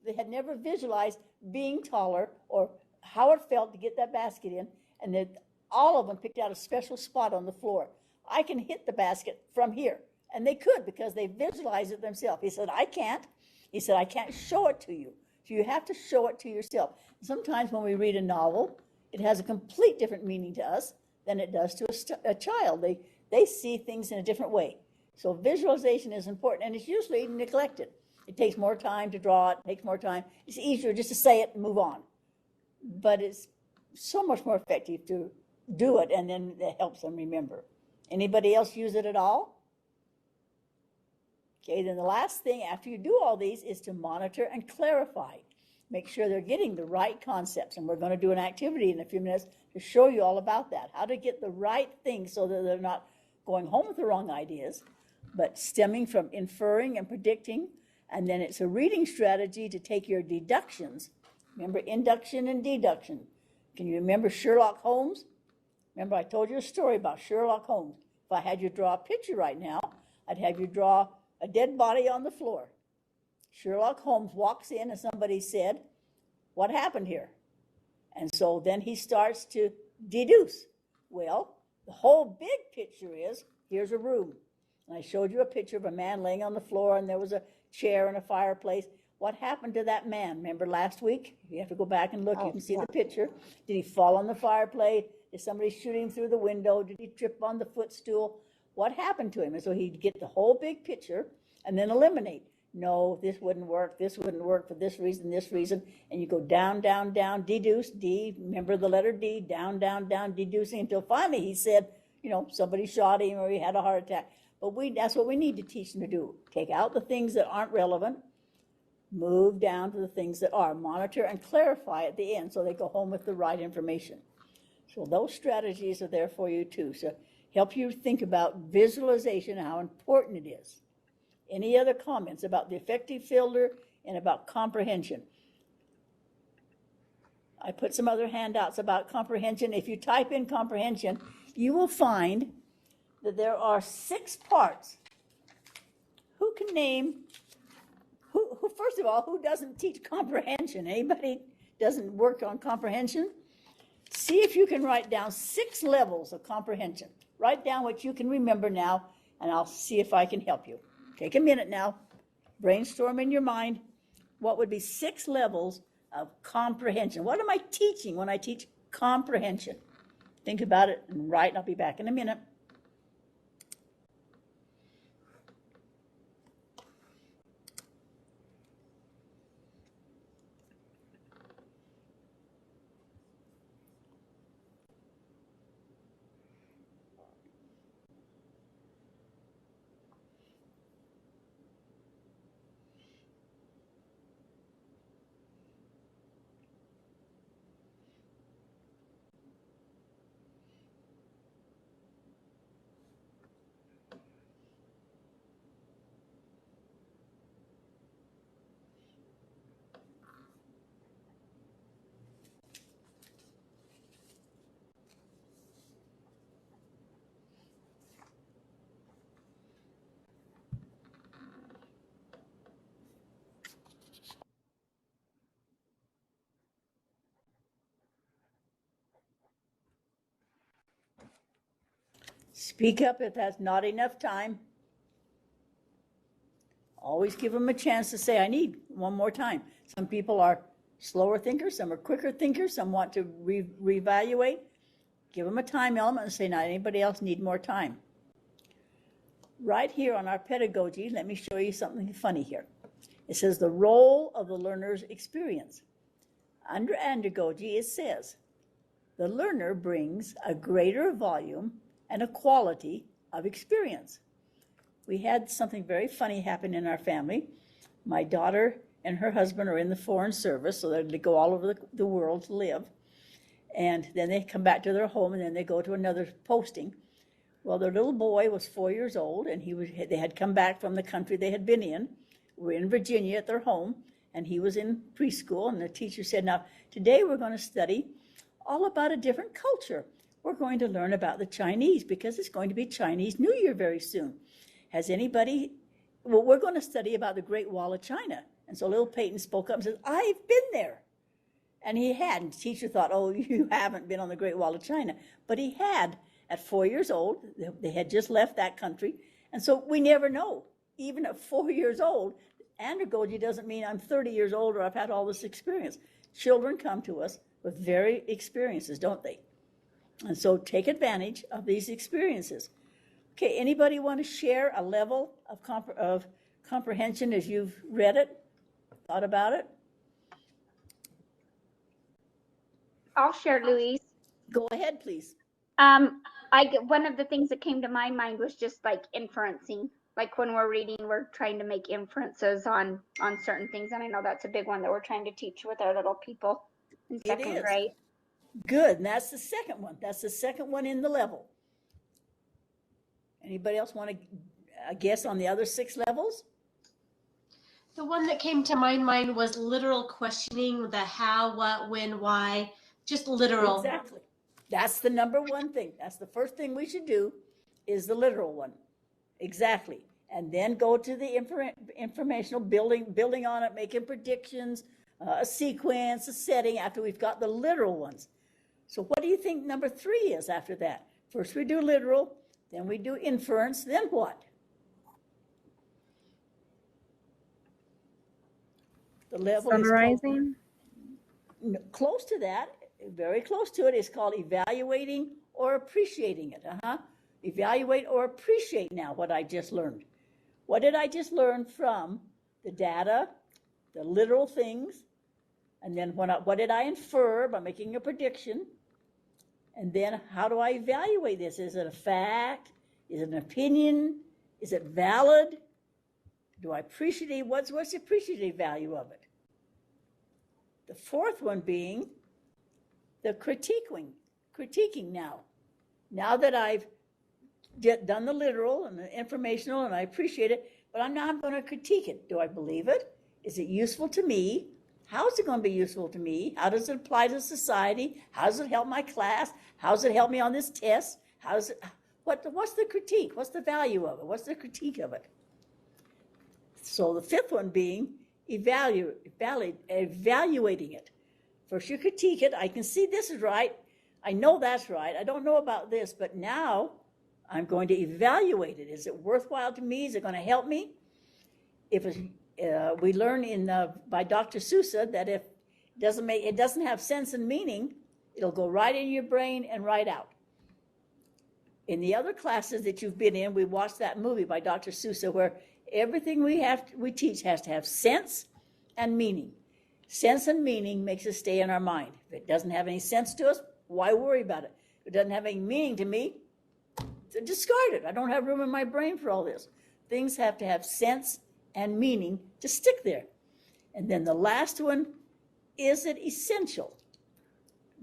They had never visualized being taller or how it felt to get that basket in. And that all of them picked out a special spot on the floor. I can hit the basket from here. And they could, because they visualized it themselves. He said, I can't. He said, I can't show it to you. So you have to show it to yourself. Sometimes when we read a novel, it has a complete different meaning to us than it does to a child. They see things in a different way. So visualization is important, and it's usually neglected. It takes more time to draw it, takes more time. It's easier just to say it and move on. But it's so much more effective to do it, and then it helps them remember. Anybody else use it at all? Okay, then the last thing after you do all these is to monitor and clarify. Make sure they're getting the right concepts. And we're going to do an activity in a few minutes to show you all about that, how to get the right things so that they're not going home with the wrong ideas, but stemming from inferring and predicting. And then it's a reading strategy to take your deductions. Remember induction and deduction. Can you remember Sherlock Holmes? Remember I told you a story about Sherlock Holmes. If I had you draw a picture right now, I'd have you draw a dead body on the floor. Sherlock Holmes walks in and somebody said, what happened here? And so then he starts to deduce. Well, the whole big picture is, here's a room. And I showed you a picture of a man laying on the floor, and there was a chair and a fireplace. What happened to that man? Remember last week? You have to go back and look. You can see the picture. Did he fall on the fireplace? Did somebody shoot him through the window? Did he trip on the footstool? What happened to him? And so he'd get the whole big picture and then eliminate. No, this wouldn't work. This wouldn't work for this reason, and you go down, down, down, deduce, D, remember the letter D, down, down, down, deducing, until finally he said, somebody shot him or he had a heart attack. But that's what we need to teach them to do. Take out the things that aren't relevant, move down to the things that are, monitor and clarify at the end so they go home with the right information. So those strategies are there for you too. So help you think about visualization and how important it is. Any other comments about the affective filter and about comprehension? I put some other handouts about comprehension. If you type in comprehension, you will find that there are 6 parts. Who can name, who first of all, who doesn't teach comprehension? Anybody doesn't work on comprehension? See if you can write down 6 levels of comprehension. Write down what you can remember now, and I'll see if I can help you. Take a minute now, brainstorm in your mind. What would be 6 levels of comprehension? What am I teaching when I teach comprehension? Think about it and write, and I'll be back in a minute. Speak up if that's not enough time. Always give them a chance to say, I need one more time. Some people are slower thinkers, some are quicker thinkers, some want to reevaluate. Give them a time element and say, now anybody else need more time? Right here on our pedagogy, let me show you something funny here. It says the role of the learner's experience. Under andragogy, it says, the learner brings a greater volume and a quality of experience. We had something very funny happen in our family. My daughter and her husband are in the foreign service, so they go all over the world to live. And then they come back to their home, and then they go to another posting. Well, their little boy was 4 years old, and they had come back from the country they had been in. We're in Virginia at their home, and he was in preschool, and the teacher said, now, today we're going to study all about a different culture. We're going to learn about the Chinese, because it's going to be Chinese New Year very soon. Has anybody, well, we're going to study about the Great Wall of China. And so little Peyton spoke up and said, I've been there. And he had, and the teacher thought, oh, you haven't been on the Great Wall of China. But he had. At 4 years old, they had just left that country. And so we never know. Even at 4 years old, andragogy doesn't mean I'm 30 years old or I've had all this experience. Children come to us with varied experiences, don't they? And so take advantage of these experiences. Okay, anybody want to share a level of comprehension as you've read it, thought about it? I'll share, Louise. Go ahead, please. One of the things that came to my mind was just like inferencing. Like when we're reading, we're trying to make inferences on certain things, and I know that's a big one that we're trying to teach with our little people in second grade. Good, and that's the second one. That's the second one in the level. Anybody else want to guess on the other 6 levels? The one that came to my mind was literal questioning, the how, what, when, why, just literal. Exactly. That's the number one thing. That's the first thing we should do, is the literal one. Exactly. And then go to the informational building on it, making predictions, a sequence, a setting, after we've got the literal ones. So what do you think number 3 is after that? First we do literal, then we do inference, then what? The level Summarizing? is close to that, very close to it. It's called evaluating or appreciating it. Evaluate or appreciate now what I just learned. What did I just learn from the data, the literal things, and then what did I infer by making a prediction? And then how do I evaluate this? Is it a fact? Is it an opinion? Is it valid? Do I appreciate what's the appreciative value of it? The 4th one being the critiquing now. Now that I've done the literal and the informational and I appreciate it, but I'm going to critique it. Do I believe it? Is it useful to me? How is it going to be useful to me? How does it apply to society? How does it help my class? How does it help me on this test? What's the critique? What's the value of it? What's the critique of it? So the 5th one being evaluating it. First you critique it. I can see this is right. I know that's right. I don't know about this, but now I'm going to evaluate it. Is it worthwhile to me? Is it going to help me? If we learn by Dr. Sousa that if it doesn't have sense and meaning, it'll go right in your brain and right out. In the other classes that you've been in, we watched that movie by Dr. Sousa where everything we teach has to have sense and meaning. Sense and meaning makes it stay in our mind. If it doesn't have any sense to us, why worry about it? If it doesn't have any meaning to me, discard it. I don't have room in my brain for all this. Things have to have sense and meaning to stick there. And then the last one, is it essential?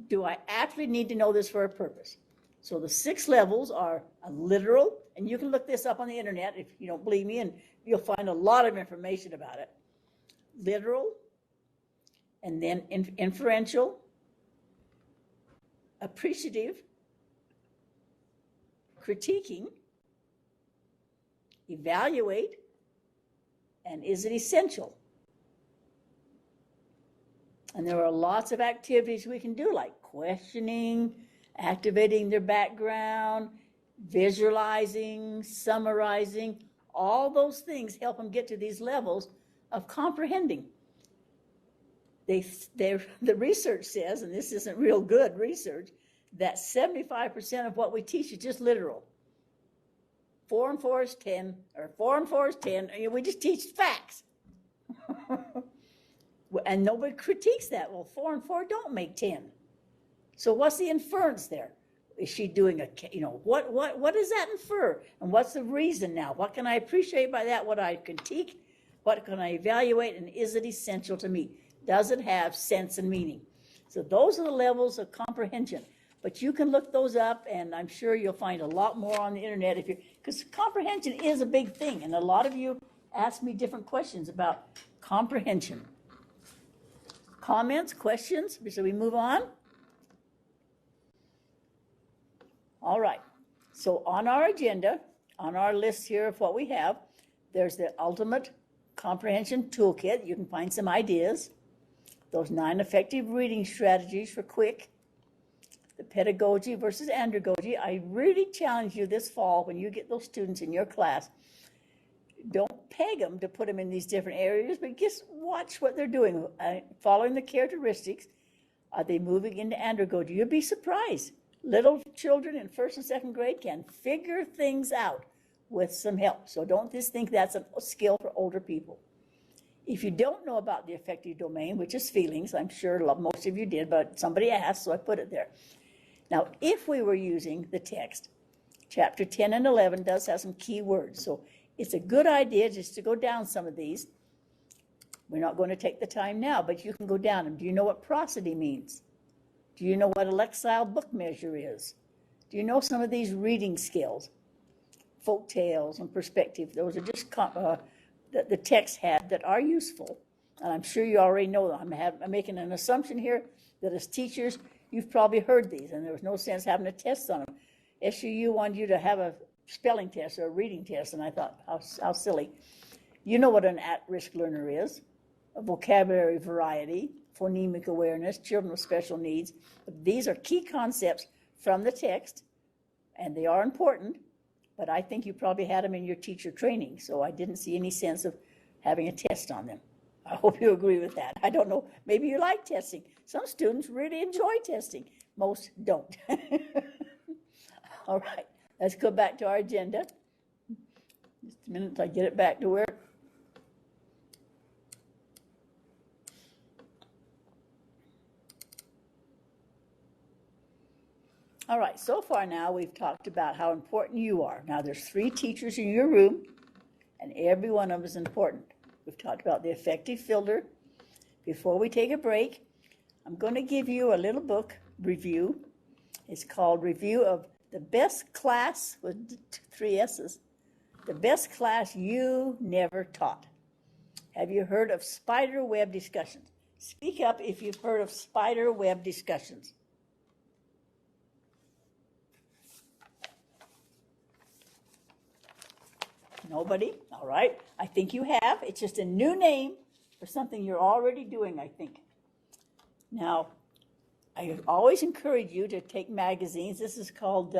Do I actually need to know this for a purpose? So the 6 levels are a literal, and you can look this up on the internet if you don't believe me, and you'll find a lot of information about it. Literal, and then inferential, appreciative, critiquing, evaluate, and is it essential? And there are lots of activities we can do, like questioning, activating their background, visualizing, summarizing. All those things help them get to these levels of comprehending. The research says, and this isn't real good research, that 75% of what we teach is just literal. 4 and 4 is 10, or 4 and 4 is 10. We just teach facts. And nobody critiques that. Well, 4 and 4 don't make 10. So what's the inference there? Is she doing what does that infer? And what's the reason now? What can I appreciate by that? What I critique? What can I evaluate? And is it essential to me? Does it have sense and meaning? So those are the levels of comprehension. But you can look those up, and I'm sure you'll find a lot more on the internet because comprehension is a big thing. And a lot of you ask me different questions about comprehension. Comments, questions? So we move on. All right. So on our agenda, on our list here of what we have, there's the ultimate comprehension toolkit. You can find some ideas. Those 9 effective reading strategies for quick. The pedagogy versus andragogy. I really challenge you this fall when you get those students in your class. Don't peg them to put them in these different areas, but just watch what they're doing. Following the characteristics, are they moving into andragogy? You'll be surprised. Little children in 1st and 2nd grade can figure things out with some help. So don't just think that's a skill for older people. If you don't know about the affective domain, which is feelings, I'm sure most of you did, but somebody asked, so I put it there. Now, if we were using the text, chapter 10 and 11 does have some key words. So it's a good idea just to go down some of these. We're not going to take the time now, but you can go down them. Do you know what prosody means? Do you know what a Lexile book measure is? Do you know some of these reading skills? Folk tales and perspective. Those are just that the text had that are useful. And I'm sure you already know them. I'm making an assumption here that as teachers, you've probably heard these, and there was no sense having a test on them. SUU wanted you to have a spelling test or a reading test, and I thought, how silly. You know what an at-risk learner is. vocabulary variety, phonemic awareness, children with special needs. These are key concepts from the text, and they are important, but I think you probably had them in your teacher training, so I didn't see any sense of having a test on them. I hope you agree with that. I don't know, maybe you like testing. Some students really enjoy testing. Most don't. All right, let's go back to our agenda. Just a minute till I get it back to where. All right, so far now we've talked about how important you are. Now there's 3 teachers in your room, and every one of them is important. We've talked about the effective filter. Before we take a break, I'm going to give you a little book review. It's called Review of the Best Class, with 3 S's, the best class you never taught. Have you heard of spider web discussions? Speak up if you've heard of spider web discussions. Nobody? All right. I think you have. It's just a new name for something you're already doing, I think. Now, I always encourage you to take magazines. This is called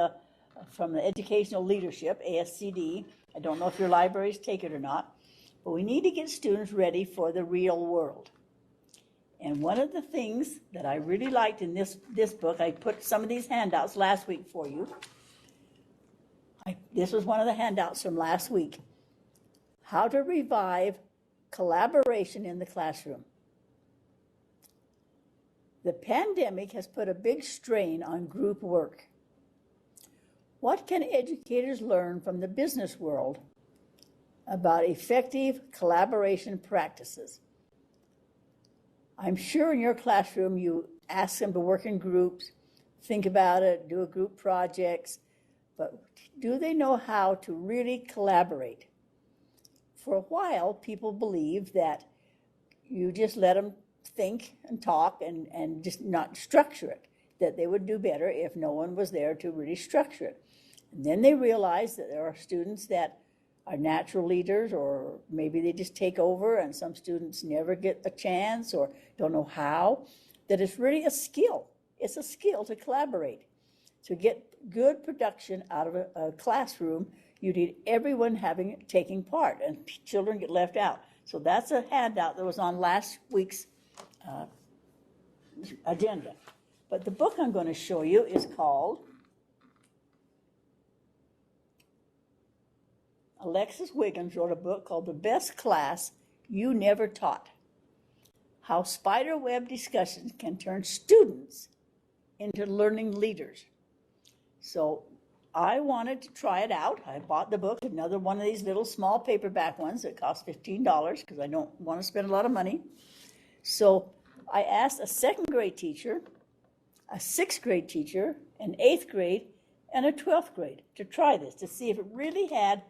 from the Educational Leadership, ASCD. I don't know if your libraries take it or not, but we need to get students ready for the real world. And one of the things that I really liked in this book, I put some of these handouts last week for you. This was one of the handouts from last week. How to revive collaboration in the classroom. The pandemic has put a big strain on group work. What can educators learn from the business world about effective collaboration practices? I'm sure in your classroom you ask them to work in groups, think about it, do a group projects, but do they know how to really collaborate? For a while, people believed that you just let them think and talk and just not structure it, that they would do better if no one was there to really structure it. And then they realized that there are students that are natural leaders, or maybe they just take over, and some students never get a chance or don't know how, that it's really a skill. It's a skill to collaborate. To get good production out of a classroom, you need everyone taking part, and children get left out. So that's a handout that was on last week's agenda. But the book I'm going to show you is called Alexis Wiggins wrote a book called The Best Class You Never Taught. How Spiderweb Discussions Can Turn Students into Learning Leaders. So I wanted to try it out. I bought the book, another one of these little small paperback ones that cost $15 because I don't want to spend a lot of money. So I asked a 2nd grade teacher, a 6th grade teacher, an 8th grade, and a 12th grade to try this, to see if it really had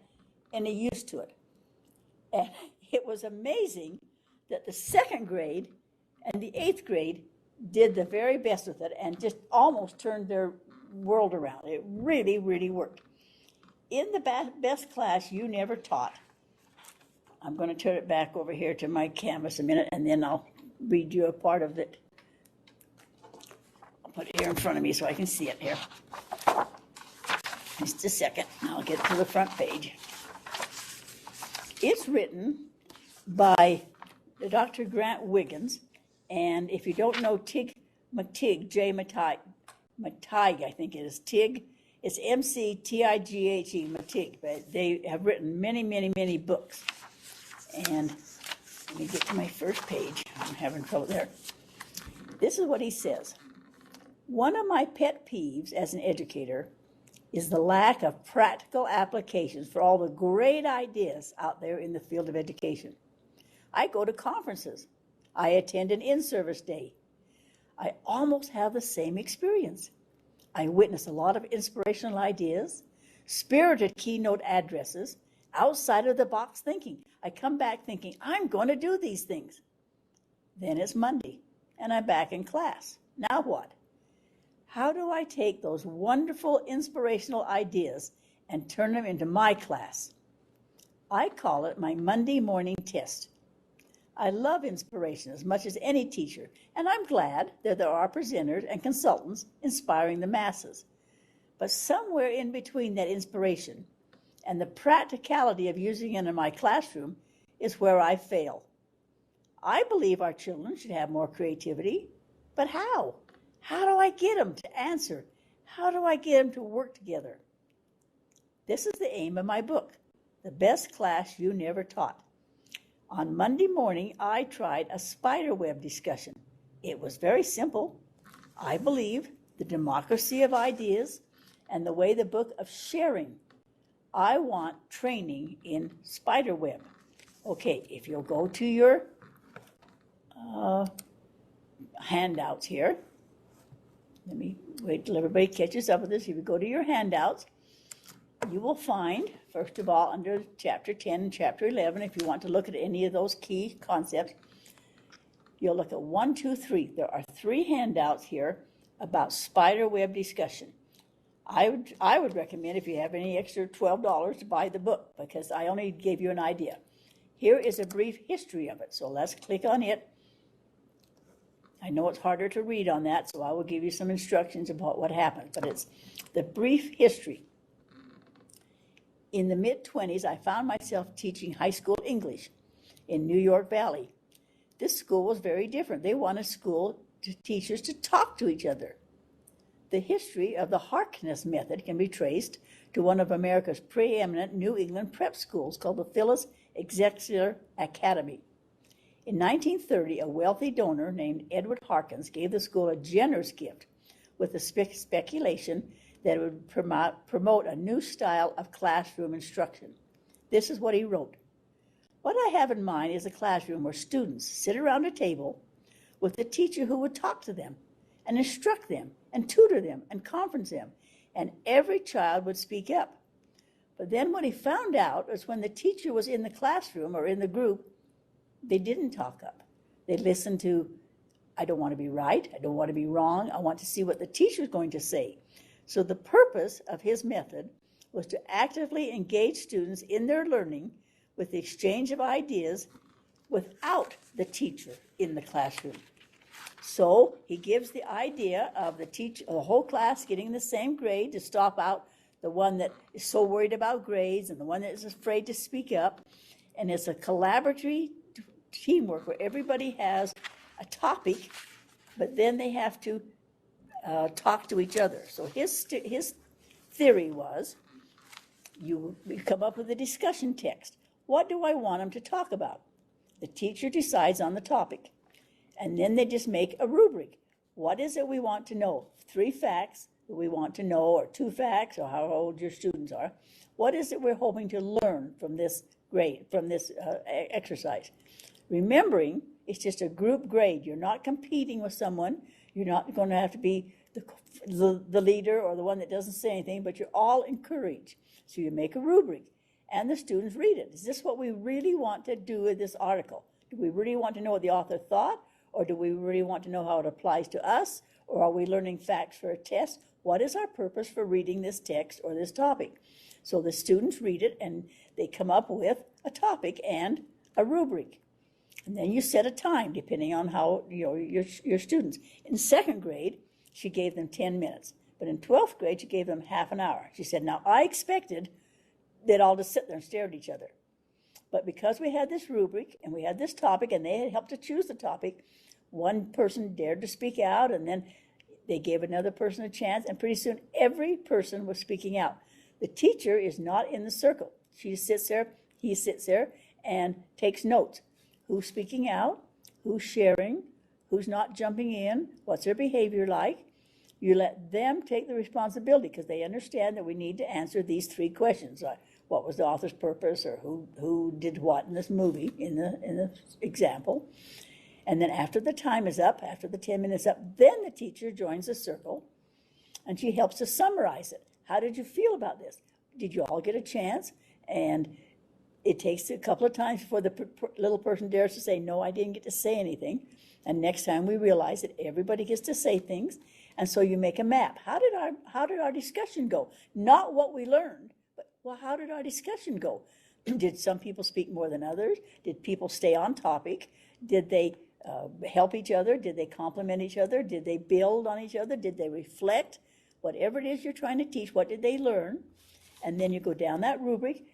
any use to it. And it was amazing that the 2nd grade and the 8th grade did the very best with it and just almost turned their world around. It really, really worked. In the best class you never taught, I'm going to turn it back over here to my canvas a minute, and then I'll read you a part of it. I'll put it here in front of me so I can see it here. Just a second, I'll get to the front page. It's written by Dr. Grant Wiggins, and if you don't know Tig McTighe, J. McTighe, I think it is, Tig, it's M-C-T-I-G-H-E, McTighe, but they have written many, many, many books. And let me get to my first page. I'm having trouble there. This is what he says. One of my pet peeves as an educator is the lack of practical applications for all the great ideas out there in the field of education. I go to conferences. I attend an in-service day. I almost have the same experience. I witness a lot of inspirational ideas, spirited keynote addresses, outside of the box thinking. I come back thinking, I'm going to do these things. Then it's Monday, and I'm back in class. Now what? How do I take those wonderful inspirational ideas and turn them into my class? I call it my Monday morning test. I love inspiration as much as any teacher, and I'm glad that there are presenters and consultants inspiring the masses. But somewhere in between that inspiration and the practicality of using it in my classroom is where I fail. I believe our children should have more creativity, but how? How do I get them to answer? How do I get them to work together? This is the aim of my book, The Best Class You Never Taught. On Monday morning, I tried a spiderweb discussion. It was very simple. I believe the democracy of ideas and the way the book of sharing. I want training in spiderweb. Okay, if you'll go to your handouts here. Let me wait till everybody catches up with this. If you go to your handouts, you will find, first of all, under chapter 10 and chapter 11, if you want to look at any of those key concepts, you'll look at 1, 2, 3. There are 3 handouts here about spiderweb discussion. I would recommend, if you have any extra $12, to buy the book, because I only gave you an idea. Here is a brief history of it, so let's click on it. I know it's harder to read on that, so I will give you some instructions about what happened, but it's the brief history. In the mid-20s, I found myself teaching high school English in New York Valley. This school was very different. They wanted teachers to talk to each other. The history of the Harkness method can be traced to one of America's preeminent New England prep schools called the Phyllis Exeter Academy. In 1930, a wealthy donor named Edward Harkins gave the school a generous gift with the speculation that it would promote a new style of classroom instruction. This is what he wrote. What I have in mind is a classroom where students sit around a table with a teacher who would talk to them and instruct them and tutor them and conference them, and every child would speak up. But then what he found out was when the teacher was in the classroom or in the group, they didn't talk up. They listened to, I don't want to be right, I don't want to be wrong, I want to see what the teacher is going to say. So the purpose of his method was to actively engage students in their learning with the exchange of ideas without the teacher in the classroom. So he gives the idea of the whole class getting the same grade to stop out the one that is so worried about grades and the one that is afraid to speak up. And it's a collaborative teamwork where everybody has a topic, but then they have to talk to each other. So his theory was, you come up with a discussion text. What do I want them to talk about? The teacher decides on the topic, and then they just make a rubric. What is it we want to know? 3 facts that we want to know, or 2 facts, or how old your students are. What is it we're hoping to learn from this grade, from this exercise? Remembering, it's just a group grade. You're not competing with someone. You're not going to have to be the leader or the one that doesn't say anything, but you're all encouraged. So you make a rubric, and the students read it. Is this what we really want to do with this article? Do we really want to know what the author thought, or do we really want to know how it applies to us, or are we learning facts for a test? What is our purpose for reading this text or this topic? So the students read it, and they come up with a topic and a rubric. And then you set a time, depending on how, your students. In 2nd grade, she gave them 10 minutes. But in 12th grade, she gave them half an hour. She said, now I expected they'd all just sit there and stare at each other. But because we had this rubric and we had this topic and they had helped to choose the topic, one person dared to speak out, and then they gave another person a chance, and pretty soon every person was speaking out. The teacher is not in the circle. She sits there, he sits there, and takes notes. Who's speaking out? Who's sharing? Who's not jumping in? What's their behavior like? You let them take the responsibility, because they understand that we need to answer these 3 questions. What was the author's purpose, or who did what in this movie, in the example. And then after the time is up, after the 10 minutes up, then the teacher joins the circle, and she helps to summarize it. How did you feel about this? Did you all get a chance? And it takes a couple of times before the little person dares to say, no, I didn't get to say anything. And next time we realize that everybody gets to say things. And so you make a map. How did our discussion go? Not what we learned, but how did our discussion go? Did some people speak more than others? Did people stay on topic? Did they help each other? Did they compliment each other? Did they build on each other? Did they reflect? Whatever it is you're trying to teach, what did they learn? And then you go down that rubric.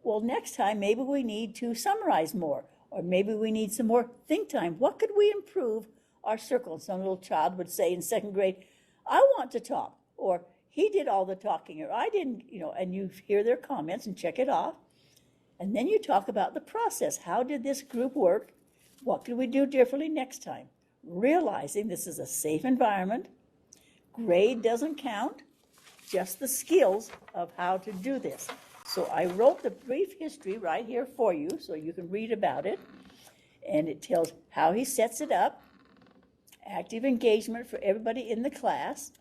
Well, next time, maybe we need to summarize more, or maybe we need some more think time. What could we improve our circle? Some little child would say in second grade, I want to talk, or he did all the talking, or I didn't, and you hear their comments and check it off. And then you talk about the process. How did this group work? What could we do differently next time? Realizing this is a safe environment. Grade doesn't count, just the skills of how to do this. So I wrote the brief history right here for you so you can read about it. And it tells how he sets it up, active engagement for everybody in the class.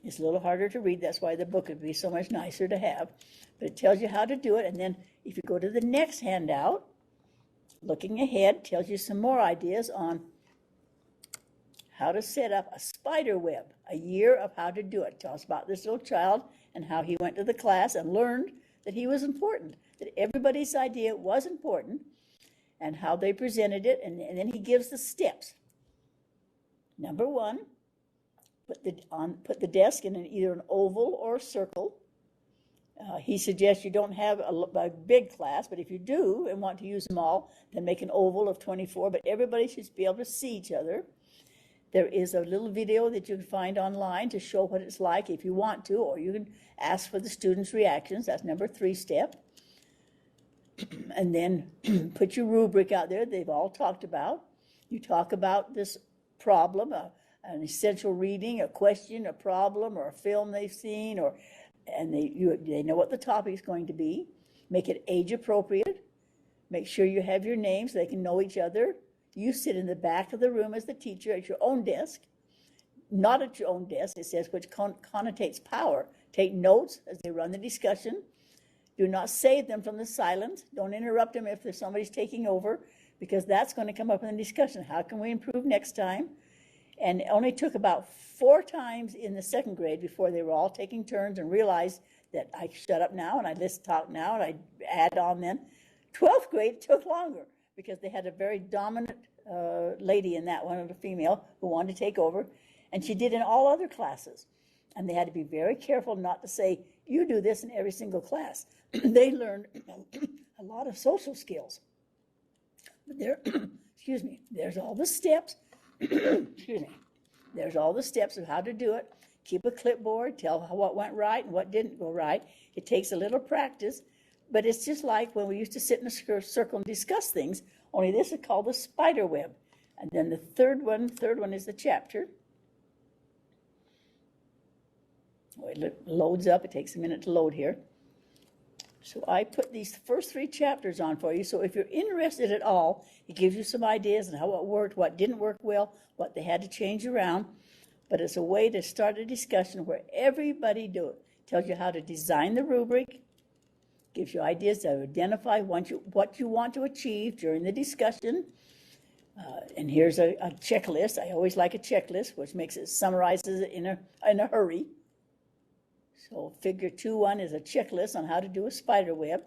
It's a little harder to read, that's why the book would be so much nicer to have. But it tells you how to do it, and then if you go to the next handout, looking ahead, tells you some more ideas on how to set up a spider web, a year of how to do it. Tell us about this little child and how he went to the class and learned that he was important, that everybody's idea was important, and how they presented it, and then he gives the steps. Number one, put the desk in either an oval or a circle. He suggests you don't have a big class, but if you do and want to use them all, then make an oval of 24, but everybody should be able to see each other. There is a little video that you can find online to show what it's like if you want to, or you can ask for the students' reactions. That's number 3 step. And then put your rubric out there they've all talked about. You talk about this problem, an essential reading, a question, a problem, or a film they've seen, and they know what the topic is going to be. Make it age appropriate. Make sure you have your names so they can know each other. You sit in the back of the room as the teacher at your own desk, not at your own desk, it says, which connotates power. Take notes as they run the discussion. Do not save them from the silence. Don't interrupt them if there's somebody's taking over, because that's going to come up in the discussion. How can we improve next time? And it only took about 4 times in the second grade before they were all taking turns and realized that I shut up now and I talk now and I add on then. 12th grade took longer because they had a very dominant lady in that one, a female, who wanted to take over. And she did in all other classes. And they had to be very careful not to say, you do this in every single class. They learned a lot of social skills. But there, excuse me, there's all the steps. Excuse me. There's all the steps of how to do it. Keep a clipboard, tell what went right and what didn't go right. It takes a little practice, but it's just like when we used to sit in a circle and discuss things, only this is called the spider web. And then the third one is the chapter. Oh, it loads up. It takes a minute to load here. So I put these first 3 chapters on for you. So if you're interested at all, it gives you some ideas on how it worked, what didn't work well, what they had to change around. But it's a way to start a discussion where everybody do it. Tells you how to design the rubric, gives you ideas to identify what you want to achieve during the discussion. And here's a checklist. I always like a checklist, which makes it summarizes it in a hurry. So figure 2.1 is a checklist on how to do a spider web.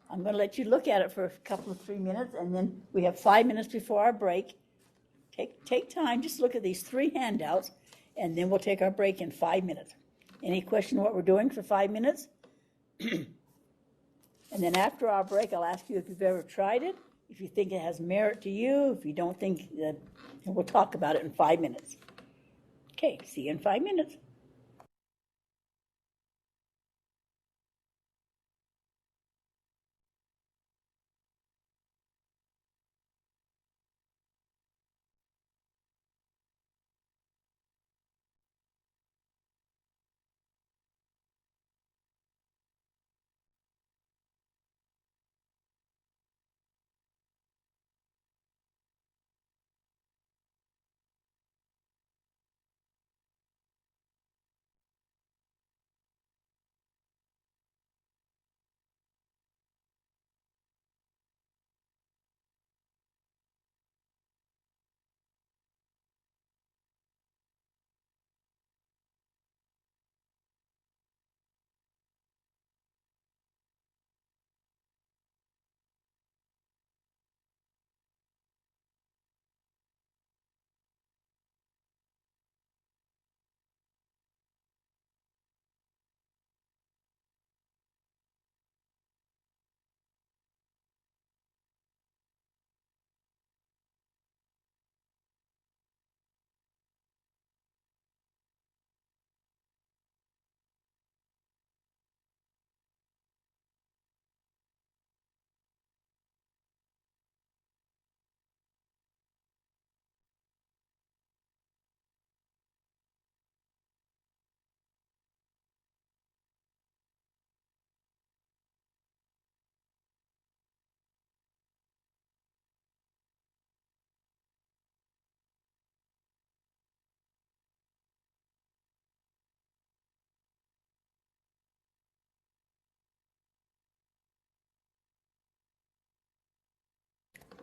I'm going to let you look at it for a couple of 3 minutes, and then we have 5 minutes before our break. Take time, just look at these 3 handouts, and then we'll take our break in 5 minutes. Any question what we're doing for 5 minutes? And then after our break, I'll ask you if you've ever tried it, if you think it has merit to you, if you don't think that, and we'll talk about it in 5 minutes. Okay, see you in 5 minutes.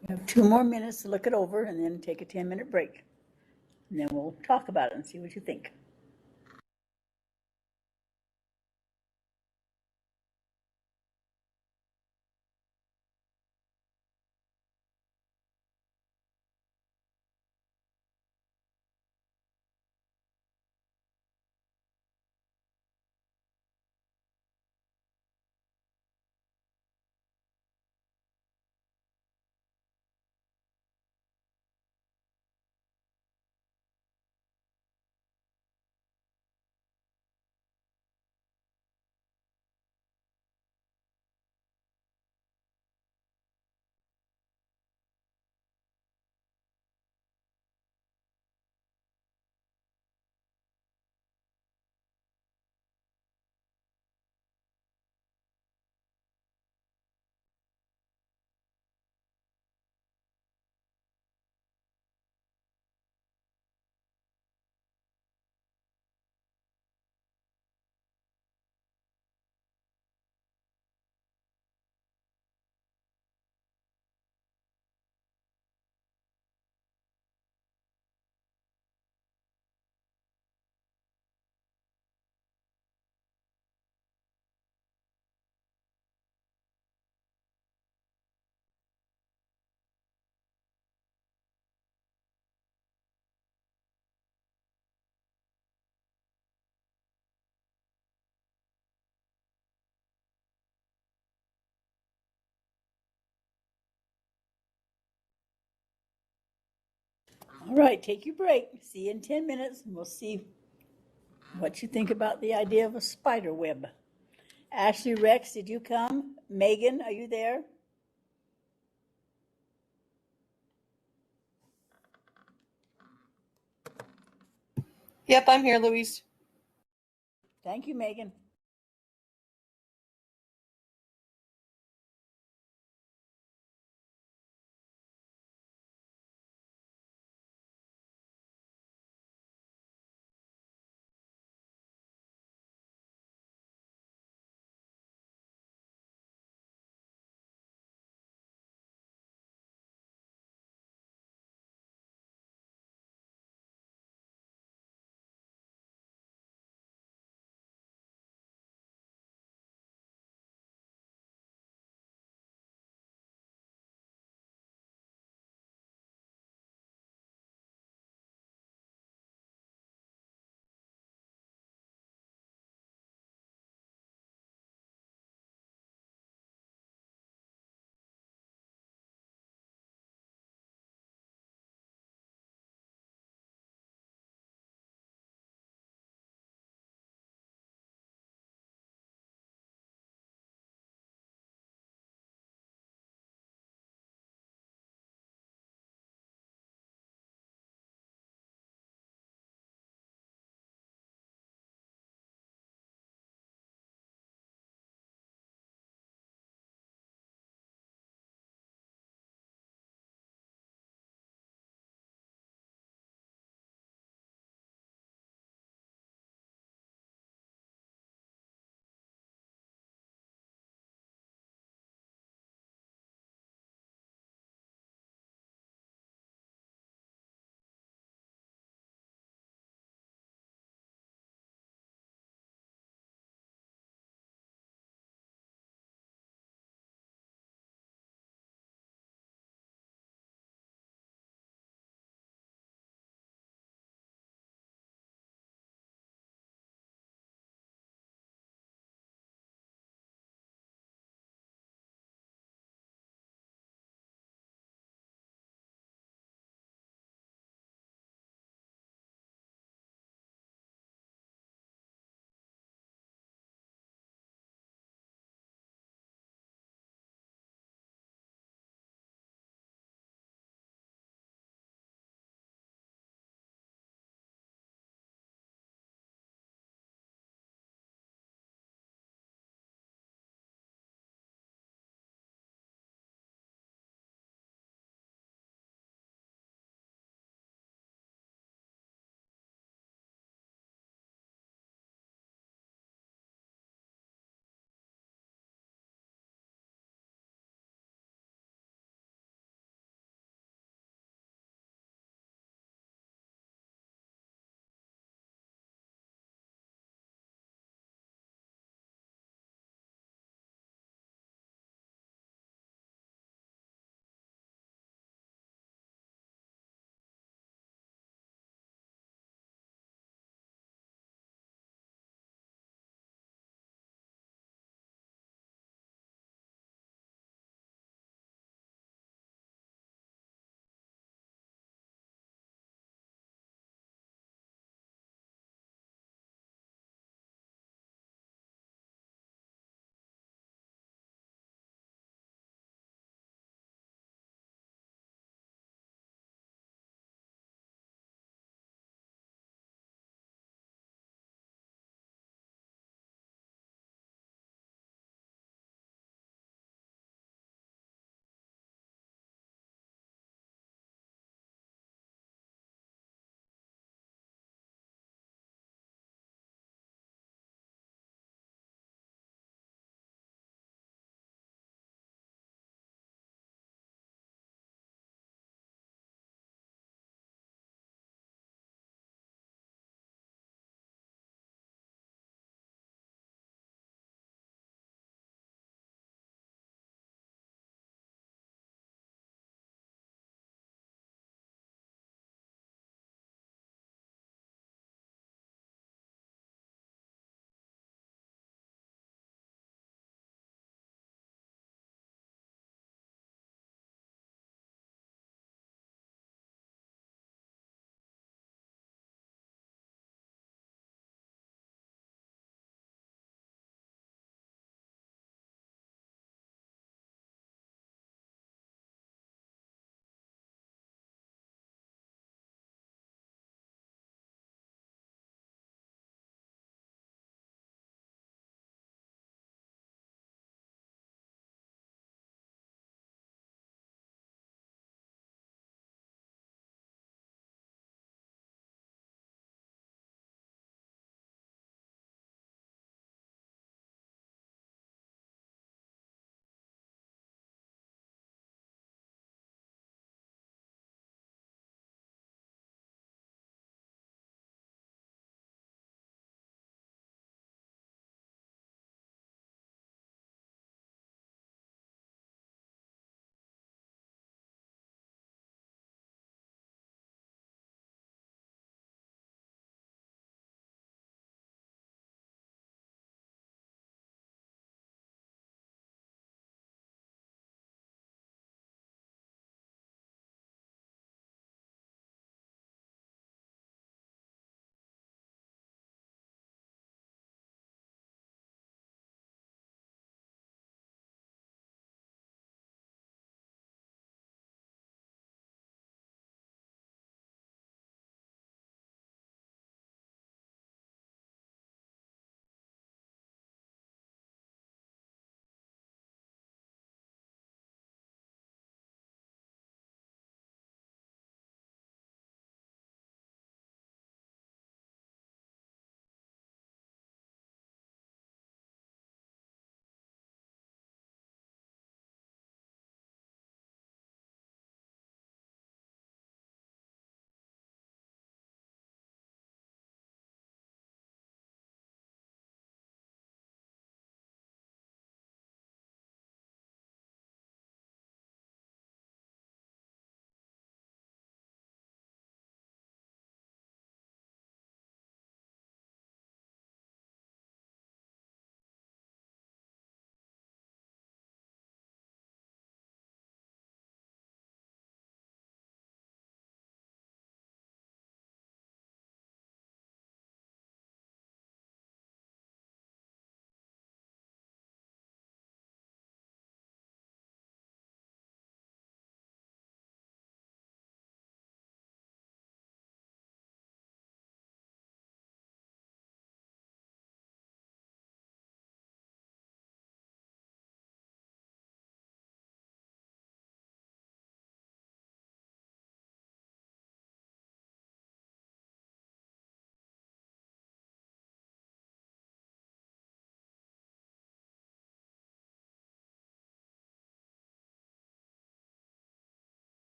We have 2 more minutes to look it over and then take a 10-minute break. And then we'll talk about it and see what you think. All right, take your break. See you in 10 minutes, and we'll see what you think about the idea of a spider web. Ashley, Rex, did you come? Megan, are you there? Yep, I'm here, Louise. Thank you, Megan.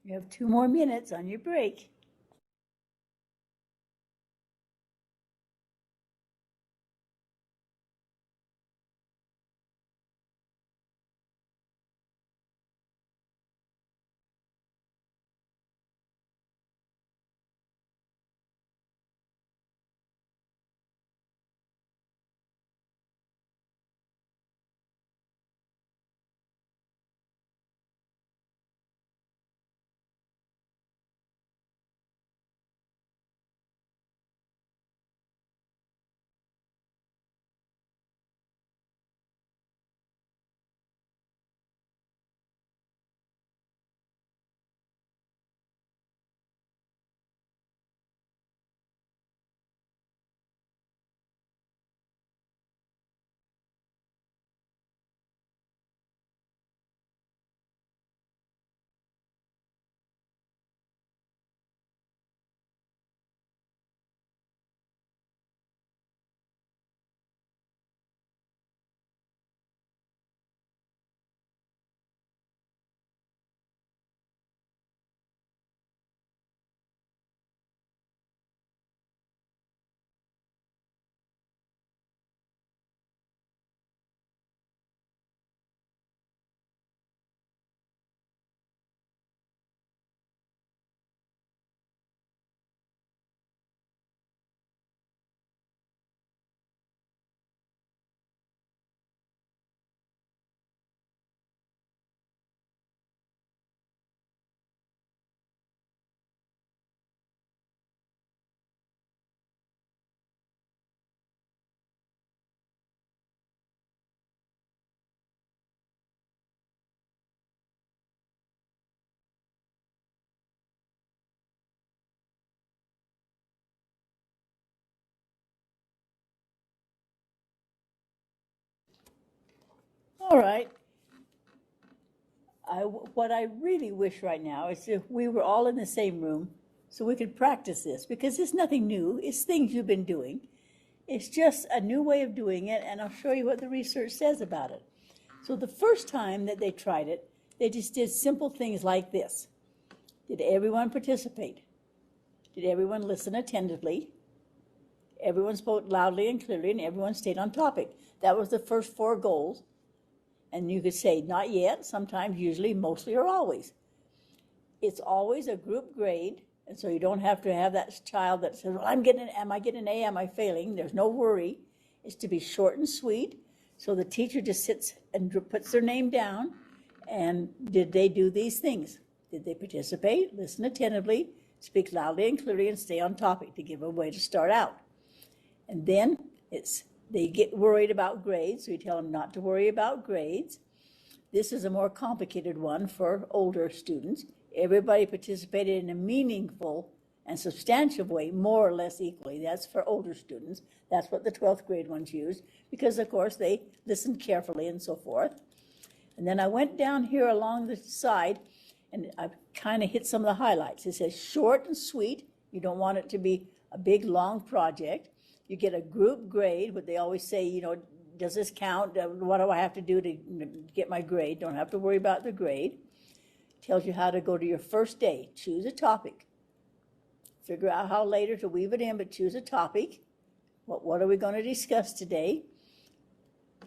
You have 2 more minutes on your break. All right. What I really wish right now is if we were all in the same room so we could practice this, because it's nothing new. It's things you've been doing. It's just a new way of doing it, and I'll show you what the research says about it. So the first time that they tried it, they just did simple things like this. Did everyone participate? Did everyone listen attentively? Everyone spoke loudly and clearly, and everyone stayed on topic. That was the first 4 goals. And you could say, not yet, sometimes, usually, mostly, or always. It's always a group grade, and so you don't have to have that child that says, well, am I getting an A, am I failing? There's no worry. It's to be short and sweet. So the teacher just sits and puts their name down, and did they do these things? Did they participate, listen attentively, speak loudly and clearly, and stay on topic to give a way to start out? And then they get worried about grades, so you tell them not to worry about grades. This is a more complicated one for older students. Everybody participated in a meaningful and substantive way, more or less equally. That's for older students. That's what the 12th grade ones used, because of course they listened carefully and so forth. And then I went down here along the side, and I kind of hit some of the highlights. It says short and sweet. You don't want it to be a big, long project. You get a group grade, but they always say, does this count? What do I have to do to get my grade? Don't have to worry about the grade. Tells you how to go to your first day. Choose a topic. Figure out how later to weave it in, but choose a topic. What are we going to discuss today?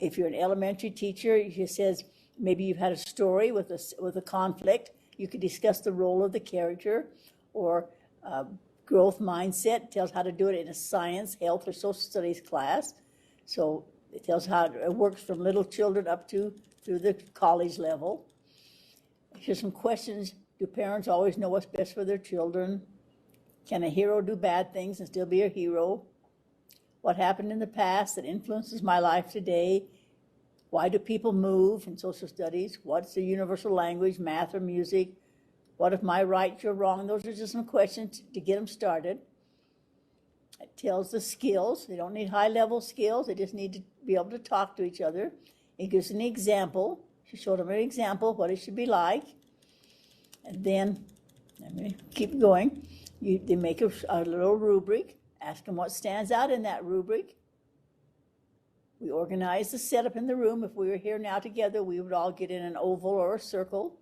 If you're an elementary teacher, it says maybe you've had a story with a conflict. You could discuss the role of the character, or growth mindset. Tells how to do it in a science, health, or social studies class. So it tells how it works from little children up to through the college level. Here's some questions. Do parents always know what's best for their children? Can a hero do bad things and still be a hero? What happened in the past that influences my life today? Why do people move in social studies? What's the universal language, math or music? What if my right, you're wrong? Those are just some questions to get them started. It tells the skills. They don't need high-level skills. They just need to be able to talk to each other. It gives an example. She showed them an example of what it should be like. And then, let me keep going. They make a little rubric. Ask them what stands out in that rubric. We organize the setup in the room. If we were here now together, we would all get in an oval or a circle.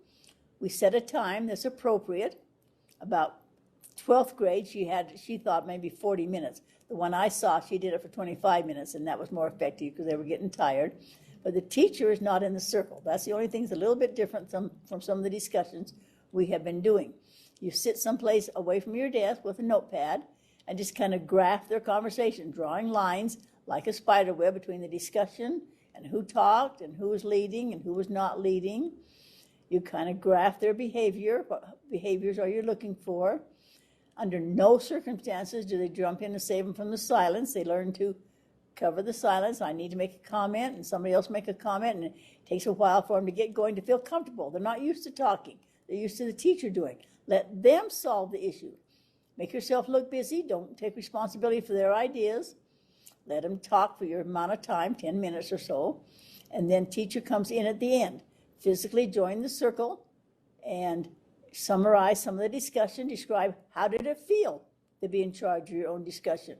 We set a time that's appropriate. About 12th grade, she thought maybe 40 minutes. The one I saw, she did it for 25 minutes, and that was more effective because they were getting tired. But the teacher is not in the circle. That's the only thing that's a little bit different from some of the discussions we have been doing. You sit someplace away from your desk with a notepad and just kind of graph their conversation, drawing lines like a spider web between the discussion and who talked and who was leading and who was not leading. You kind of graph their behavior. What behaviors are you looking for? Under no circumstances do they jump in and save them from the silence. They learn to cover the silence. I need to make a comment and somebody else make a comment, and it takes a while for them to get going, to feel comfortable. They're not used to talking. They're used to the teacher doing. Let them solve the issue. Make yourself look busy. Don't take responsibility for their ideas. Let them talk for your amount of time, 10 minutes or so, and then teacher comes in at the end. Physically join the circle and summarize some of the discussion. Describe how did it feel to be in charge of your own discussion.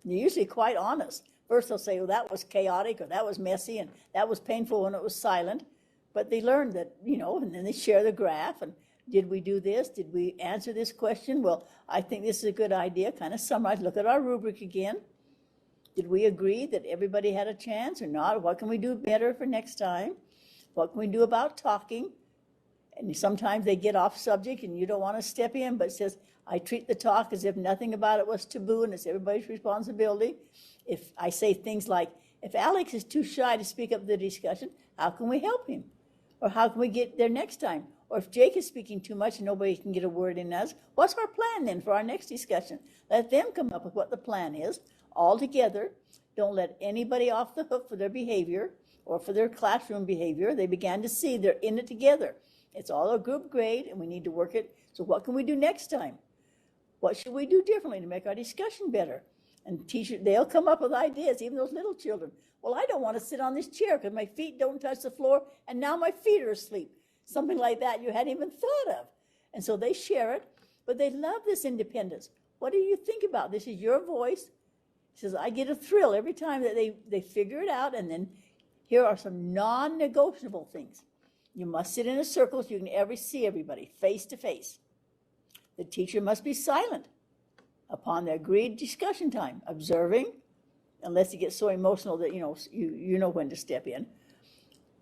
And they're usually quite honest. First they'll say, well, that was chaotic, or that was messy, and that was painful when it was silent. But they learn that, and then they share the graph. And did we do this? Did we answer this question? Well, I think this is a good idea. Kind of summarize. Look at our rubric again. Did we agree that everybody had a chance or not? What can we do better for next time? What can we do about talking? And sometimes they get off subject and you don't want to step in, but it says, I treat the talk as if nothing about it was taboo and it's everybody's responsibility. If I say things like, if Alex is too shy to speak up the discussion, how can we help him? Or how can we get there next time? Or if Jake is speaking too much and nobody can get a word in us, what's our plan then for our next discussion? Let them come up with what the plan is all together. Don't let anybody off the hook for their behavior or for their classroom behavior. They began to see they're in it together. It's all a group grade and we need to work it. So what can we do next time? What should we do differently to make our discussion better? And they'll come up with ideas, even those little children. Well, I don't want to sit on this chair because my feet don't touch the floor and now my feet are asleep. Something like that you hadn't even thought of. And so they share it, but they love this independence. What do you think about? This is your voice. He says, I get a thrill every time that they figure it out. And then here are some non-negotiable things. You must sit in a circle so you can see everybody face to face. The teacher must be silent upon the agreed discussion time, observing, unless you get so emotional that you know when to step in.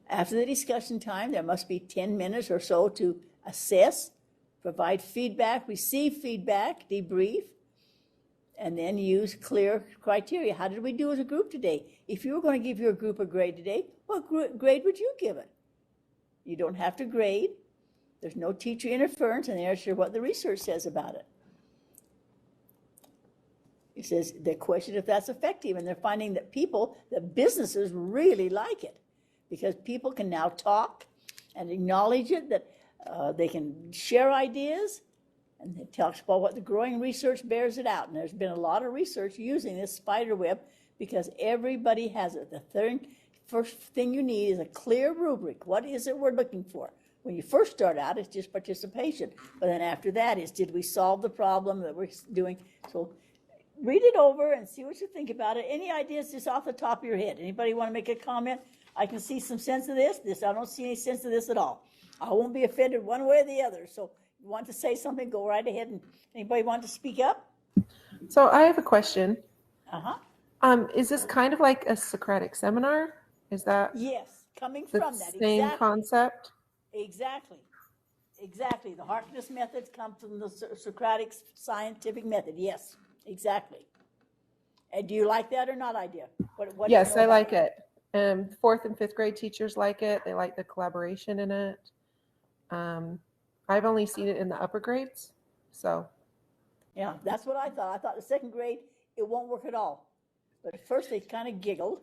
After the discussion time, there must be 10 minutes or so to assess, provide feedback, receive feedback, debrief, and then use clear criteria. How did we do as a group today? If you were going to give your group a grade today, what grade would you give it? You don't have to grade. There's no teacher interference, and they're not sure what the research says about it. It says they question if that's effective, and they're finding that businesses really like it because people can now talk and acknowledge it, that they can share ideas, and it talks about what the growing research bears it out. And there's been a lot of research using this spider web because everybody has it. The first thing you need is a clear rubric. What is it we're looking for? When you first start out, it's just participation. But then after that is, did we solve the problem that we're doing? So read it over and see what you think about it. Any ideas just off the top of your head? Anybody want to make a comment? I can see some sense of this. I don't see any sense of this at all. I won't be offended one way or the other. So if you want to say something, go right ahead. And anybody want to speak up? So I have a question. Uh-huh. Is this kind of like a Socratic seminar? Is that Yes, coming the from that. same Exactly. concept? Exactly. The Harkness methods come from the Socratic scientific method. Yes, exactly. And do you like that or not, idea? What Yes, I like it. 4th and 5th grade teachers like it. They like the collaboration in it. I've only seen it in the upper grades. So Yeah, that's what I thought. I thought the 2nd grade, it won't work at all. But at first they kind of giggled,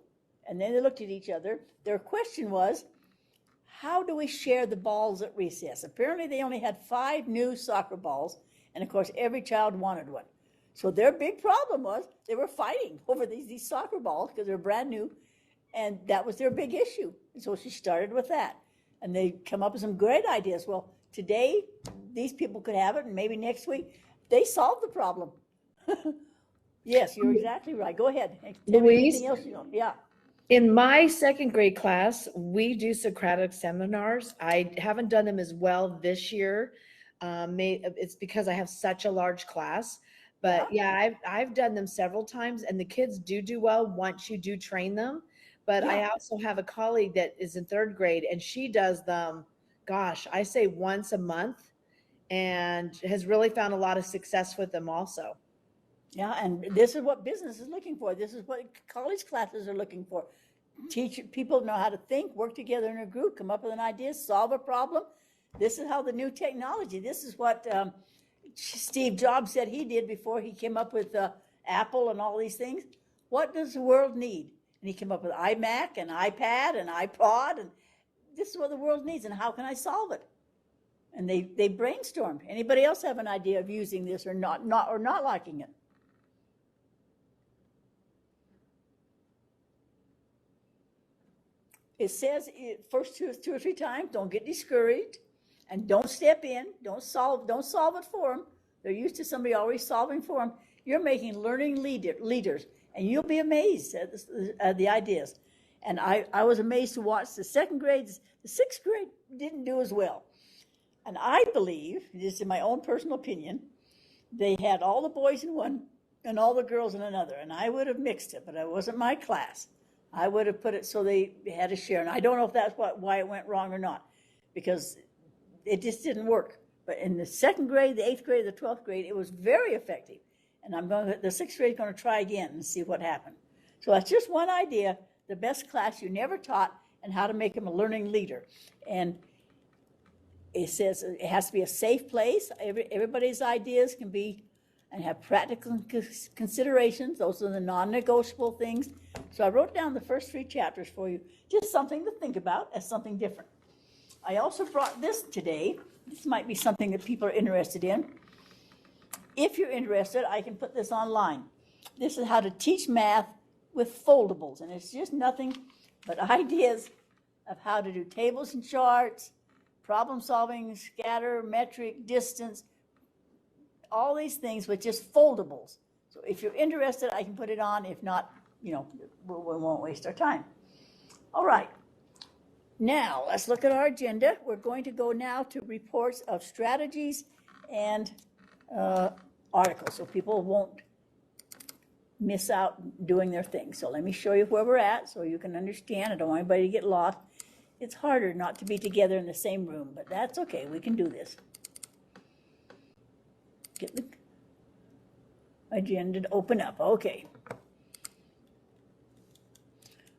and then they looked at each other. Their question was, how do we share the balls at recess? Apparently they only had 5 new soccer balls, and of course every child wanted one. So their big problem was they were fighting over these soccer balls because they're brand new, and that was their big issue. And so she started with that, and they come up with some great ideas. Well, today these people could have it, and maybe next week they solved the problem. Yes, you're exactly right. Go ahead. Tell me Louise? anything else you know. Yeah. In my second grade class, we do Socratic seminars. I haven't done them as well this year. It's because I have such a large class. But yeah, I've done them several times, and the kids do well once you do train them. But I also have a colleague that is in third grade, and she does them, gosh, I say once a month, and has really found a lot of success with them also. Yeah, and this is what business is looking for. This is what college classes are looking for. Teach people know how to think, work together in a group, come up with an idea, solve a problem. This is how the new technology, this is what Steve Jobs said he did before he came up with Apple and all these things. What does the world need? And he came up with iMac and iPad and iPod, and this is what the world needs, and how can I solve it? And they brainstormed. Anybody else have an idea of using this or not liking it? It says first two or three times, don't get discouraged, and don't step in, don't solve it for them. They're used to somebody always solving for them. You're making learning leaders, and you'll be amazed at the ideas. And I was amazed to watch the second grades. The sixth grade didn't do as well. And I believe, just in my own personal opinion, they had all the boys in one and all the girls in another. And I would have mixed it, but it wasn't my class. I would have put it so they had a share. And I don't know if that's why it went wrong or not, because it just didn't work. But in the second grade, the eighth grade, the 12th grade, it was very effective. And the sixth grade is going to try again and see what happened. So that's just one idea, the best class you never taught, and how to make them a learning leader. And it says it has to be a safe place. Everybody's ideas can be and have practical considerations. Those are the non-negotiable things. So I wrote down the first 3 chapters for you, just something to think about as something different. I also brought this today. This might be something that people are interested in. If you're interested, I can put this online. This is how to teach math with foldables, and it's just nothing but ideas of how to do tables and charts, problem solving, scatter, metric, distance, all these things with just foldables. So if you're interested, I can put it on. If not, we won't waste our time. All right. Now, let's look at our agenda. We're going to go now to reports of strategies and articles, so people won't miss out doing their thing. So let me show you where we're at so you can understand. I don't want anybody to get lost. It's harder not to be together in the same room, but that's okay. We can do this. Get the agenda to open up. Okay.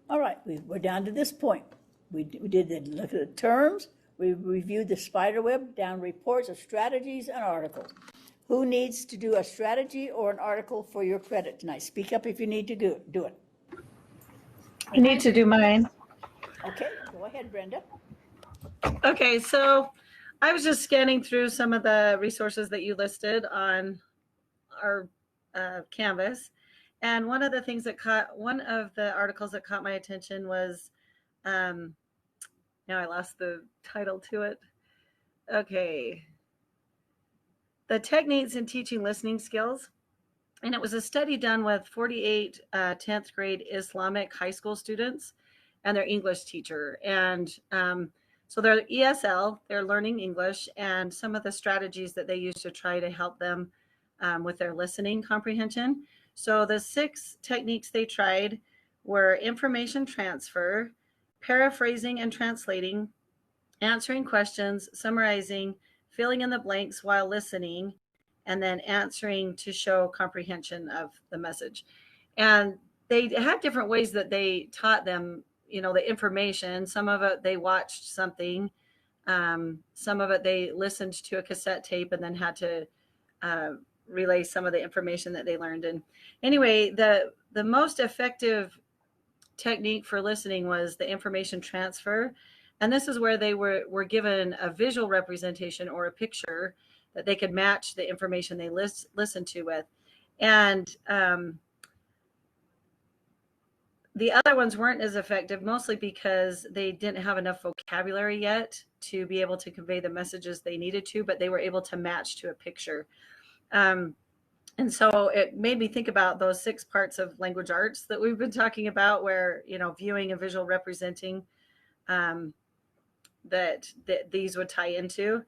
All right, we're down to this point. We did look at the terms. We reviewed the spider web, down reports of strategies and articles. Who needs to do a strategy or an article for your credit tonight? Speak up if you need to do it. I need to do mine. Okay, go ahead, Brenda. Okay, so I was just scanning through some of the resources that you listed on our Canvas. And one of the articles that caught my attention was, now I lost the title to it. Okay. The techniques in teaching listening skills. And it was a study done with 48 10th grade Islamic high school students and their English teacher. And so they're ESL, they're learning English, and some of the strategies that they use to try to help them with their listening comprehension. So the 6 techniques they tried were information transfer, paraphrasing and translating, answering questions, summarizing, filling in the blanks while listening, and then answering to show comprehension of the message. And they had different ways that they taught them, the information. Some of it they watched something. Some of it they listened to a cassette tape and then had to relay some of the information that they learned. And anyway, the most effective technique for listening was the information transfer. And this is where they were given a visual representation or a picture that they could match the information they listened to with. And the other ones weren't as effective, mostly because they didn't have enough vocabulary yet to be able to convey the messages they needed to, but they were able to match to a picture. And so it made me think about those 6 parts of language arts that we've been talking about, where, you know, viewing and visual representing, that these would tie into.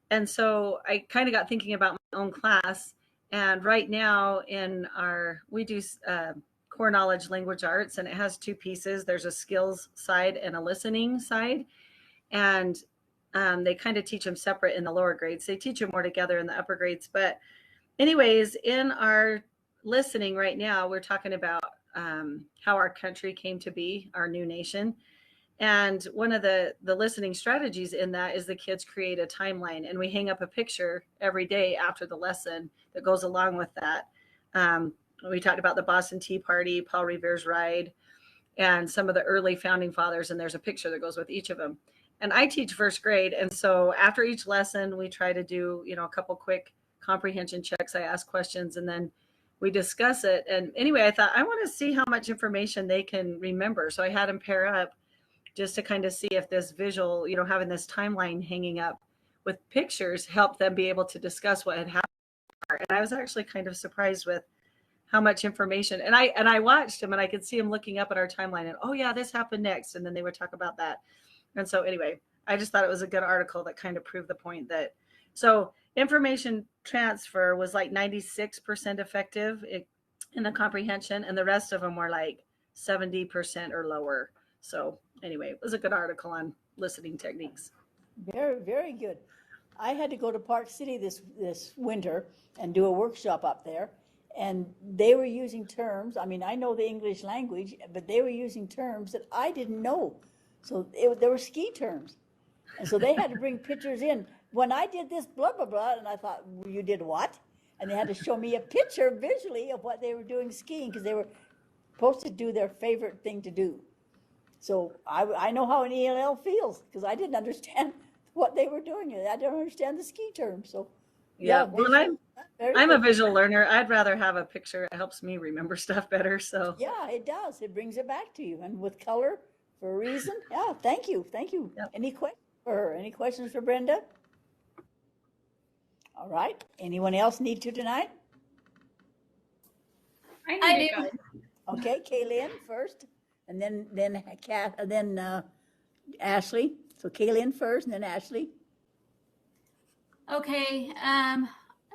And so I kind of got thinking about my own class. And right now we do core knowledge language arts, and it has 2 pieces. There's a skills side and a listening side. And they kind of teach them separate in the lower grades. They teach them more together in the upper grades. But anyways, in our listening right now, we're talking about how our country came to be, our new nation. And one of the listening strategies in that is the kids create a timeline, and we hang up a picture every day after the lesson that goes along with that. We talked about the Boston Tea Party, Paul Revere's Ride, and some of the early founding fathers, and there's a picture that goes with each of them. And I teach first grade, and so after each lesson, we try to do, you know, a couple quick comprehension checks. I ask questions, and then we discuss it. And anyway, I thought I want to see how much information they can remember. So I had them pair up just to kind of see if this visual, you know, having this timeline hanging up with pictures helped them be able to discuss what had happened. And I was actually kind of surprised with how much information. And I watched them, and I could see them looking up at our timeline, and, oh yeah, this happened next. And then they would talk about that. And so anyway, I just thought it was a good article that kind of proved the point that, so information transfer was like 96% effective in the comprehension, and the rest of them were like 70% or lower. So anyway, it was a good article on listening techniques. Very, very good. I had to go to Park City this winter and do a workshop up there, and they were using terms. I mean, I know the English language, but they were using terms that I didn't know. So there were ski terms, and so they had to bring pictures in. When I did this, blah, blah, blah, and I thought, well, you did what? And they had to show me a picture visually of what they were doing skiing, because they were supposed to do their favorite thing to do. So I know how an ELL feels, because I didn't understand what they were doing. I don't understand the ski terms. So yeah, well, I'm a good. visual learner. I'd rather have a picture. It helps me remember stuff better. So yeah, it does. It brings it back to you, and with color for a reason. Yeah, thank you. Yep. Any questions for her? Any questions for Brenda? All right. Anyone else need to tonight? I do. Okay, Kaylin first, and then Kath, then Ashley. So Kaylin first, and then Ashley. Okay, I'm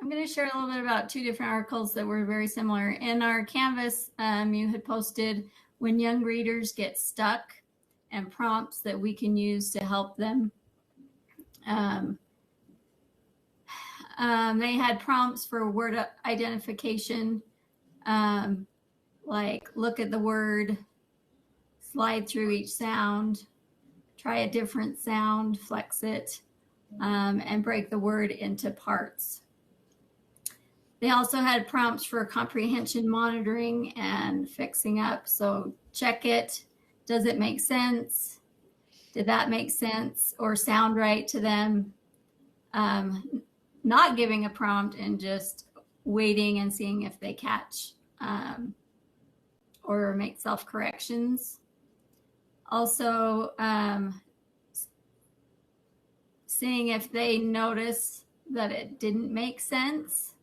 going to share a little bit about 2 different articles that were very similar. In our Canvas, you had posted when young readers get stuck, and prompts that we can use to help them. They had prompts for word identification, like look at the word, slide through each sound, try a different sound, flex it, and break the word into parts. They also had prompts for comprehension monitoring and fixing up. So check it. Does it make sense? Did that make sense or sound right to them? Not giving a prompt and just waiting and seeing if they catch or make self-corrections. Also, seeing if they notice that it didn't make sense,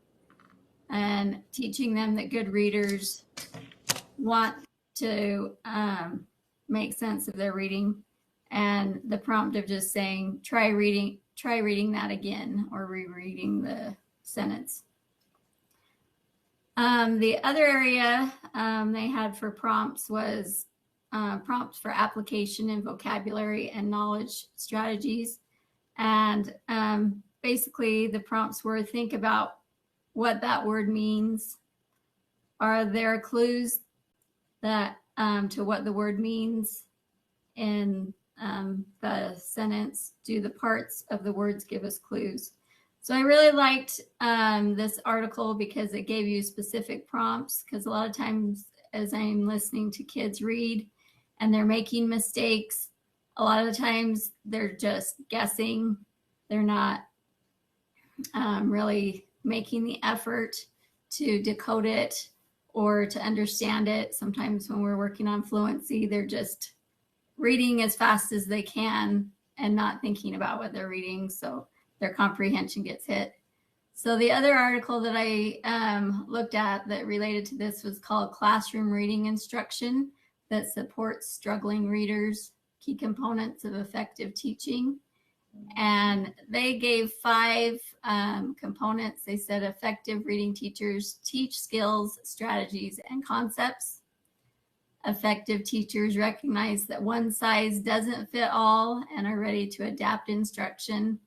and teaching them that good readers want to make sense of their reading, and the prompt of just saying, try reading that again, or rereading the sentence. The other area they had for prompts was prompts for application and vocabulary and knowledge strategies. And basically the prompts were, think about what that word means. Are there clues that to what the word means in the sentence? Do the parts of the words give us clues? So I really liked this article because it gave you specific prompts, because a lot of times as I'm listening to kids read and they're making mistakes, a lot of times they're just guessing. They're not really making the effort to decode it or to understand it. Sometimes when we're working on fluency, they're just reading as fast as they can and not thinking about what they're reading. So their comprehension gets hit. So the other article that I looked at that related to this was called Classroom Reading Instruction that Supports Struggling Readers, Key Components of Effective Teaching. And they gave 5 components. They said effective reading teachers teach skills, strategies, and concepts. Effective teachers recognize that one size doesn't fit all and are ready to adapt instruction,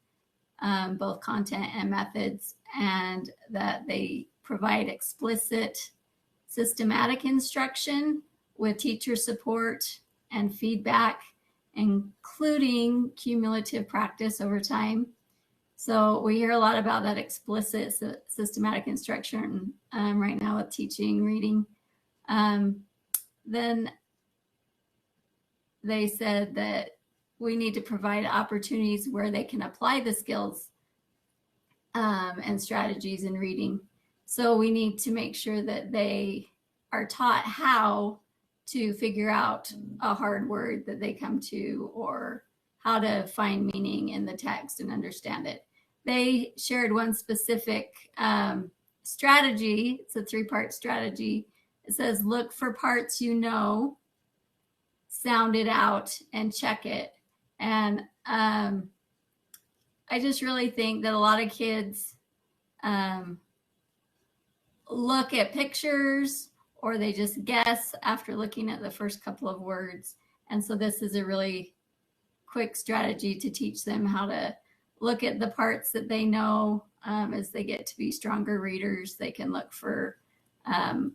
both content and methods, and that they provide explicit, systematic instruction with teacher support and feedback, including cumulative practice over time. So we hear a lot about that explicit systematic instruction right now with teaching reading. Then they said that we need to provide opportunities where they can apply the skills and strategies in reading. So we need to make sure that they are taught how to figure out a hard word that they come to, or how to find meaning in the text and understand it. They shared one specific strategy. It's a 3-part strategy. It says, look for parts you know, sound it out, and check it. And I just really think that a lot of kids look at pictures, or they just guess after looking at the first couple of words. And so this is a really quick strategy to teach them how to look at the parts that they know. As they get to be stronger readers, they can look for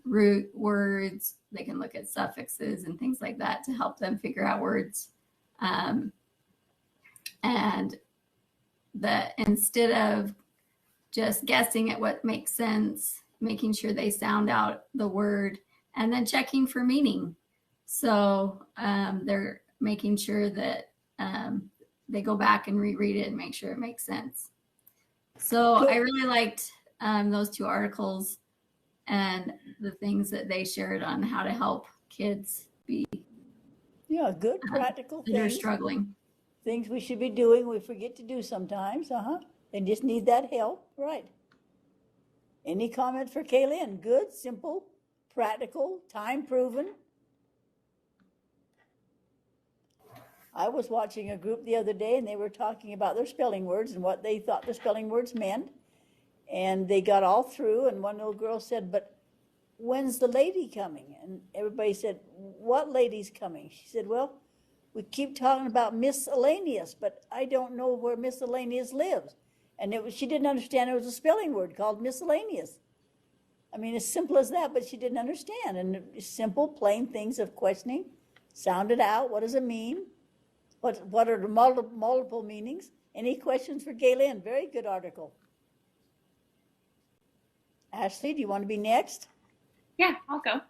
root words, they can look at suffixes and things like that to help them figure out words. And that instead of just guessing at what makes sense, making sure they sound out the word and then checking for meaning. So they're making sure that they go back and reread it and make sure it makes sense. So I really liked those 2 articles and the things that they shared on how to help kids be good practical that are things. struggling. Things we should be doing, we forget to do sometimes. They just need that help, right? Any comment for Kaylin? Good, simple, practical, time proven. I was watching a group the other day, and they were talking about their spelling words and what they thought the spelling words meant. And they got all through, and one little girl said, but when's the lady coming? And everybody said, what lady's coming? She said, well, we keep talking about miscellaneous, but I don't know where miscellaneous lives. And she didn't understand it was a spelling word called miscellaneous. I mean, as simple as that, but she didn't understand. And simple, plain things of questioning, sound it out. What does it mean? What are the multiple meanings? Any questions for Galen? Very good article. Ashley, do you want to be next? Yeah, I'll go.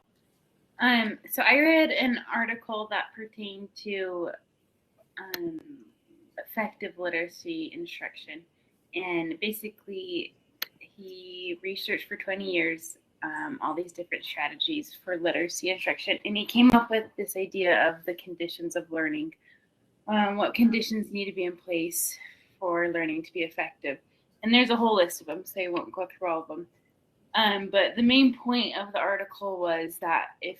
So I read an article that pertained to effective literacy instruction. And basically, he researched for 20 years all these different strategies for literacy instruction. And he came up with this idea of the conditions of learning. What conditions need to be in place for learning to be effective. And there's a whole list of them, so I won't go through all of them. But the main point of the article was that if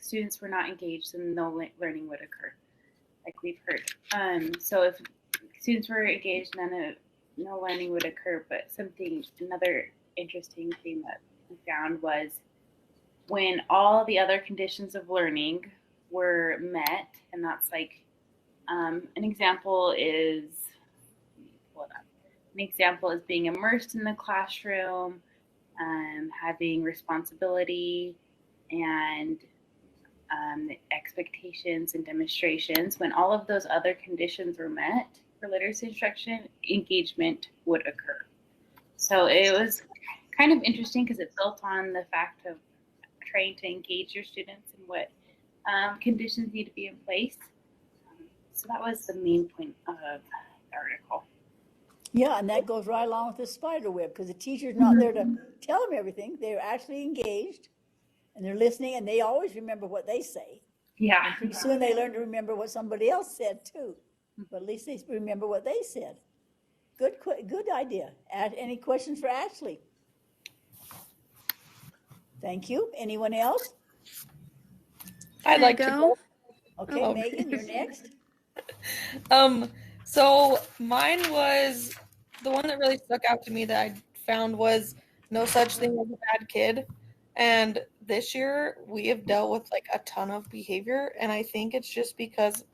students were not engaged, then no learning would occur, like we've heard. So if students were engaged, no learning would occur. But another interesting thing that we found was when all the other conditions of learning were met, and that's like, an example is, being immersed in the classroom, having responsibility, and expectations and demonstrations. When all of those other conditions were met for literacy instruction, engagement would occur. So it was kind of interesting because it built on the fact of trying to engage your students and what conditions need to be in place. So that was the main point of the article. Yeah, and that goes right along with the spider web, because the teacher's not there to tell them everything. They're actually engaged, and they're listening, and they always remember what they say. Yeah. And pretty soon they learn to remember what somebody else said too. But at least they remember what they said. Good idea. Any questions for Ashley? Thank you. Anyone else? I'd like to go. Okay, Oh. Megan, you're next. So mine was the one that really stuck out to me that I found was no such thing as a bad kid. And this year we have dealt with like a ton of behavior, and I think it's just because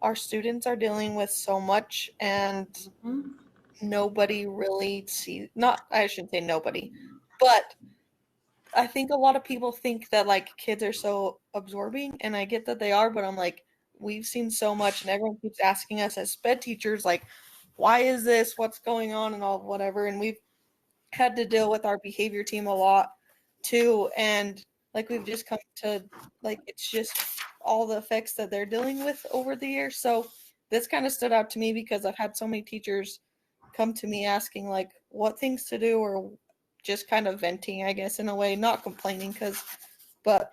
our students are dealing with so much and nobody really sees, not, I shouldn't say nobody, but I think a lot of people think that like kids are so absorbing, and I get that they are, but I'm like, we've seen so much, and everyone keeps asking us as sped teachers, like, why is this? What's going on? And all whatever. And we've had to deal with our behavior team a lot too. And like we've just come to like it's just all the effects that they're dealing with over the years. So this kind of stood out to me because I've had so many teachers come to me asking like what things to do or just kind of venting, I guess, in a way, not complaining but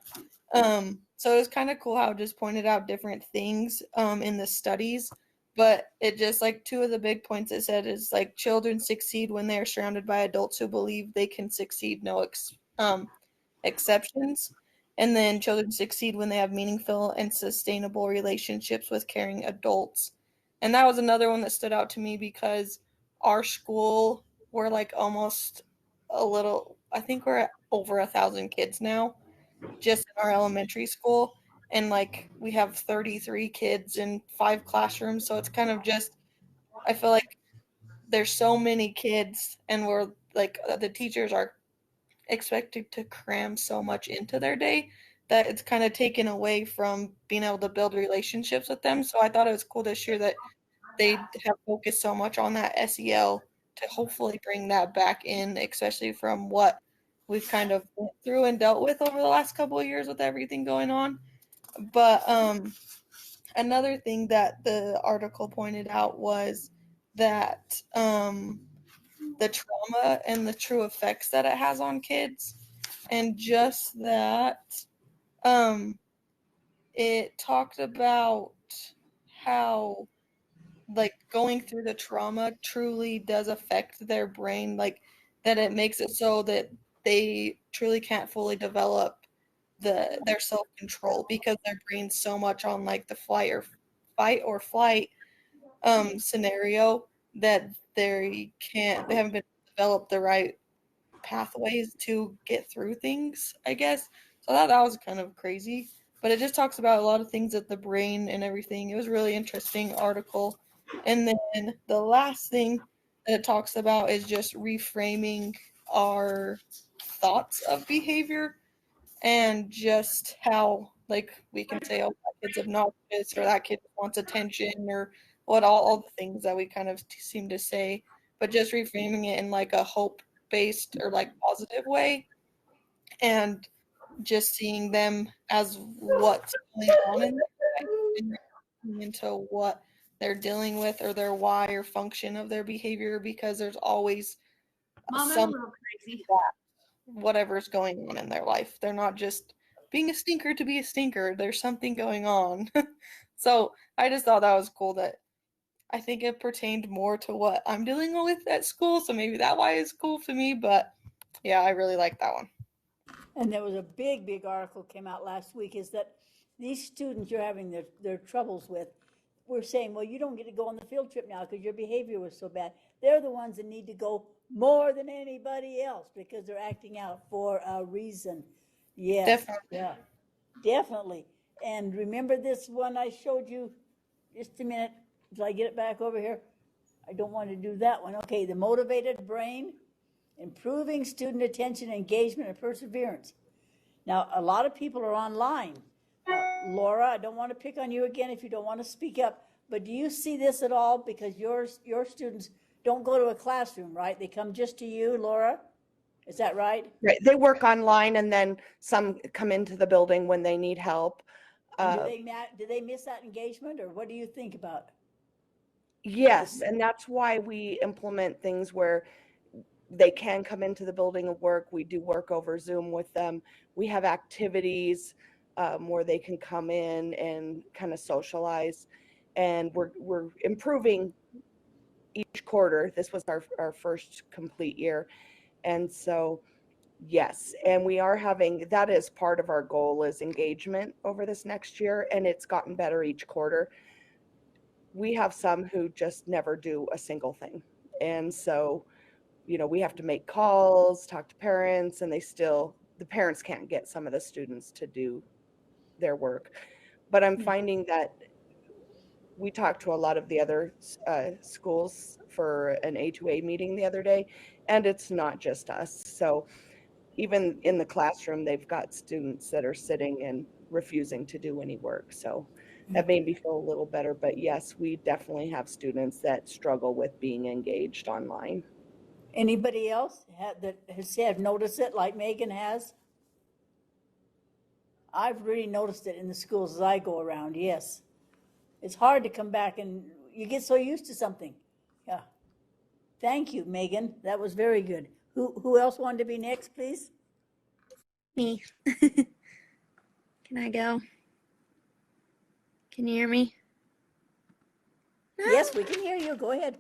so it was kind of cool how it just pointed out different things in the studies, but it just like two of the big points it said is like children succeed when they are surrounded by adults who believe they can succeed, no exceptions. And then children succeed when they have meaningful and sustainable relationships with caring adults. And that was another one that stood out to me because our school, we're like almost a little, I think we're at over 1,000 kids now just in our elementary school. And like we have 33 kids in 5 classrooms. So it's kind of just, I feel like there's so many kids and we're like, the teachers are expected to cram so much into their day that it's kind of taken away from being able to build relationships with them. So I thought it was cool this year that they have focused so much on that SEL to hopefully bring that back in, especially from what we've kind of went through and dealt with over the last couple of years with everything going on. But another thing that the article pointed out was that the trauma and the true effects that it has on kids, and just that it talked about how like going through the trauma truly does affect their brain, like that it makes it so that they truly can't fully develop their self-control because their brain's so much on like the fight or flight scenario that they haven't been developed the right pathways to get through things, I guess. So that was kind of crazy, but it just talks about a lot of things at the brain and everything. It was a really interesting article. And then the last thing that it talks about is just reframing our thoughts of behavior and just how like we can say, oh, that kid's obnoxious or that kid wants attention or what all the things that we kind of seem to say, but just reframing it in like a hope based or like positive way and just seeing them as what's going on in their life and into what they're dealing with or their why or function of their behavior, because there's always Mom, I'm a some little crazy. whatever's going on in their life. They're not just being a stinker to be a stinker. There's something going on. So I just thought that was cool that I think it pertained more to what I'm dealing with at school. So maybe that why it's cool to me. But yeah, I really like that one. And there was a big article came out last week is that these students you're having their troubles with, we're saying, well, you don't get to go on the field trip now because your behavior was so bad. They're the ones that need to go more than anybody else because they're acting out for a reason. Yes. Definitely. Yeah. Definitely. And remember this one I showed you? Just a minute. Did I get it back over here? I don't want to do that one. Okay, the motivated brain, improving student attention, engagement, and perseverance. Now, a lot of people are online. Laura, I don't want to pick on you again if you don't want to speak up, but do you see this at all? Because your students don't go to a classroom, right? They come just to you, Laura? Is that right? Right. They work online and then some come into the building when they need help. And do they miss that engagement, or what do you think about? Yes, and that's why we implement things where they can come into the building and work. We do work over Zoom with them. We have activities where they can come in and kind of socialize, and we're improving each quarter. This was our first complete year. And so, yes, and we are having, that is part of our goal is engagement over this next year, and it's gotten better each quarter. We have some who just never do a single thing. And so, we have to make calls, talk to parents, and the parents can't get some of the students to do their work. But I'm finding that we talked to a lot of the other schools for an A2A meeting the other day, and it's not just us. So even in the classroom, they've got students that are sitting and refusing to do any work. So that made me feel a little better. But yes, we definitely have students that struggle with being engaged online. Anybody else that have noticed it like Megan has? I've really noticed it in the schools as I go around, yes. It's hard to come back and you get so used to something. Yeah. Thank you, Megan. That was very good. Who else wanted to be next, please? Me. Can I go? Can you hear me? Yes, we can hear you. Go ahead.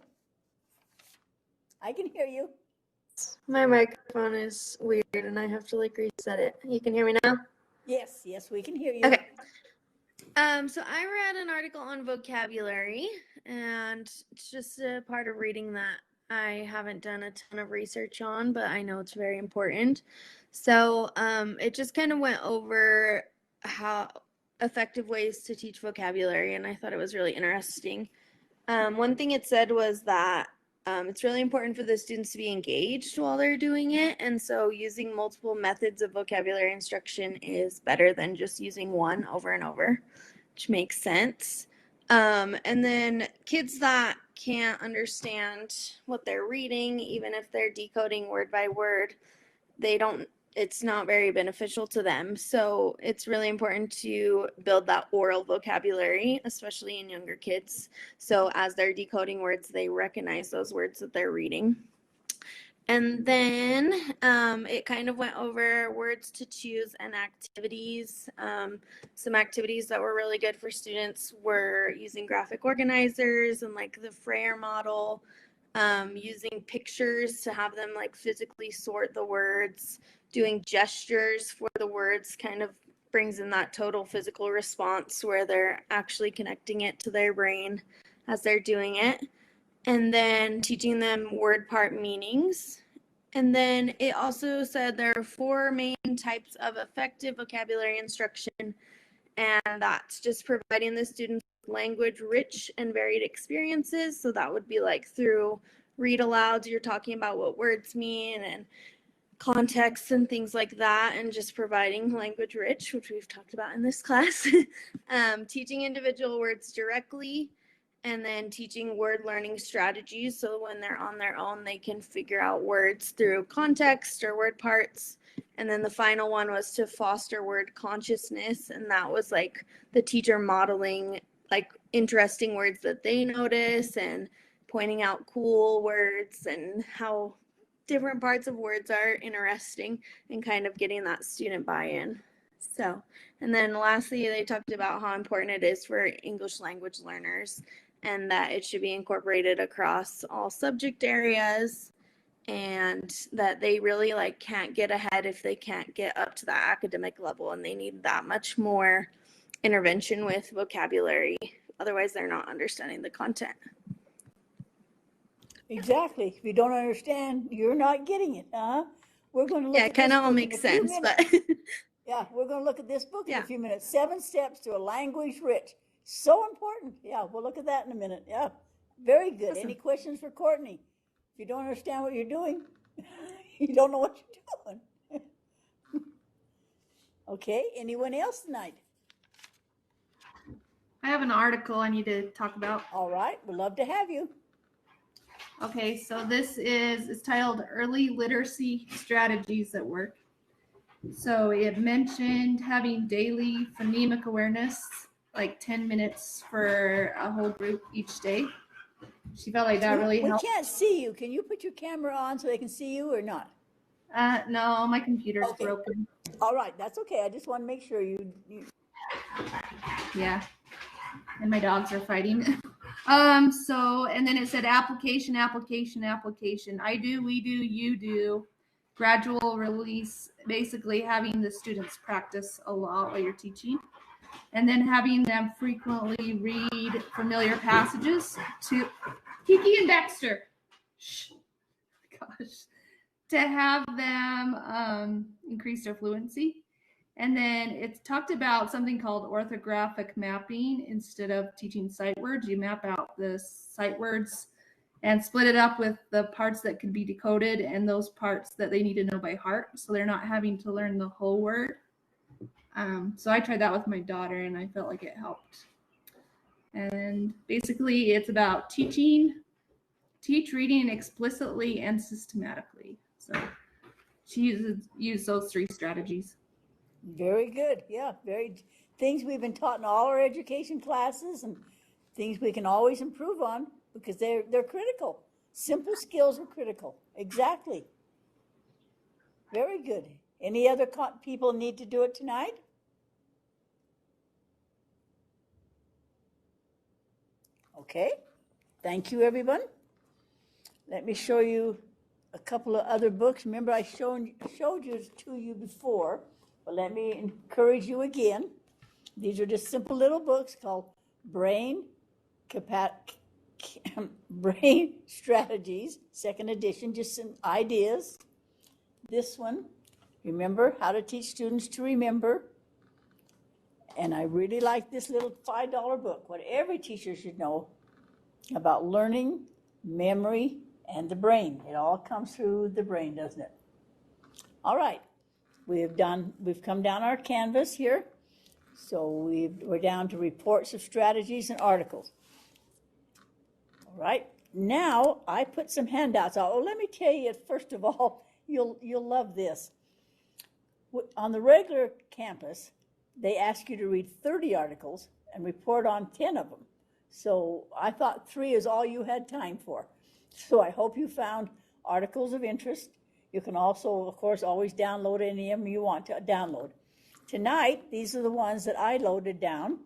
I can hear you. My microphone is weird and I have to reset it. You can hear me now? Yes, we can hear you. Okay. So I read an article on vocabulary, and it's just a part of reading that I haven't done a ton of research on, but I know it's very important. So it just kind of went over how effective ways to teach vocabulary, and I thought it was really interesting. One thing it said was that it's really important for the students to be engaged while they're doing it, and so using multiple methods of vocabulary instruction is better than just using one over and over, which makes sense. And then kids that can't understand what they're reading, even if they're decoding word by word, it's not very beneficial to them. So it's really important to build that oral vocabulary, especially in younger kids. So as they're decoding words, they recognize those words that they're reading. And then it kind of went over words to choose and activities. Some activities that were really good for students were using graphic organizers and like the Freyer model, using pictures to have them like physically sort the words, doing gestures for the words kind of brings in that total physical response where they're actually connecting it to their brain as they're doing it. And then teaching them word part meanings. And then it also said there are 4 main types of effective vocabulary instruction, and that's just providing the students language rich and varied experiences. So that would be like through read alouds, you're talking about what words mean and context and things like that, and just providing language rich, which we've talked about in this class. Teaching individual words directly, and then teaching word learning strategies. So when they're on their own, they can figure out words through context or word parts. And then the final one was to foster word consciousness. And that was like the teacher modeling like interesting words that they notice and pointing out cool words and how different parts of words are interesting and kind of getting that student buy-in. So, and then lastly, they talked about how important it is for English language learners and that it should be incorporated across all subject areas, and that they really like can't get ahead if they can't get up to that academic level, and they need that much more intervention with vocabulary. Otherwise, they're not understanding the content. Exactly. If you don't understand, you're not getting it. We're going to look at it kind this of all book makes in a few sense, minutes. but yeah, we're going to look at this book in a few minutes. 7 steps to a language rich. So important. Yeah, we'll look at that in a minute. Yeah, very good. Awesome. Any questions for Courtney? If you don't understand what you're doing, you don't know what you're doing. Okay, anyone else tonight? I have an article I need to talk about. All right, we'd love to have you. Okay, so it's titled Early Literacy Strategies at Work. So it mentioned having daily phonemic awareness, like 10 minutes for a whole group each day. She felt like that really helped. We can't see you. Can you put your camera on so they can see you or not? No, my computer's broken. All right, that's okay. I just want to make sure you... Yeah, and my dogs are fighting. So, and then it said application, application, application. I do, we do, you do. Gradual release, basically having the students practice a lot while you're teaching. And then having them frequently read familiar passages to Kiki and Dexter. Shh. Gosh. To have them increase their fluency. And then it's talked about something called orthographic mapping. Instead of teaching sight words, you map out the sight words and split it up with the parts that can be decoded and those parts that they need to know by heart. So they're not having to learn the whole word. So I tried that with my daughter and I felt like it helped. And basically it's about teach reading explicitly and systematically. So she used those 3 strategies. Very good. Yeah, very things we've been taught in all our education classes and things we can always improve on because they're critical. Simple skills are critical. Exactly. Very good. Any other people need to do it tonight? Okay. Thank you, everyone. Let me show you a couple of other books. Remember, I showed you to you before, but let me encourage you again. These are just simple little books called Brain Strategies, 2nd edition, just some ideas. This one, remember how to teach students to remember. And I really like this little $5 book, what every teacher should know about learning, memory, and the brain. It all comes through the brain, doesn't it? All right, we've come down our canvas here. So we're down to reports of strategies and articles. All right, now I put some handouts out. Oh, let me tell you, first of all, you'll love this. On the regular campus, they ask you to read 30 articles and report on 10 of them. So I thought 3 is all you had time for. So I hope you found articles of interest. You can also, of course, always download any of them you want to download. Tonight, these are the ones that I loaded down,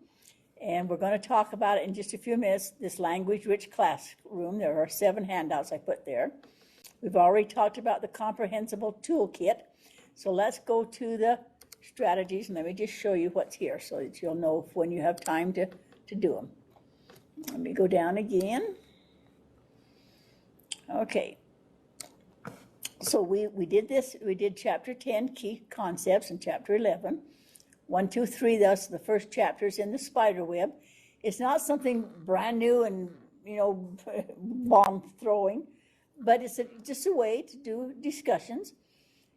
and we're going to talk about it in just a few minutes, this language-rich classroom. There are 7 handouts I put there. We've already talked about the comprehensible toolkit. So let's go to the strategies, and let me just show you what's here so that you'll know when you have time to do them. Let me go down again. Okay. So we did this. We did chapter 10, key concepts, and chapter 11. 1, 2, 3, that's the first chapters in the spider web. It's not something brand new and, bomb throwing, but it's just a way to do discussions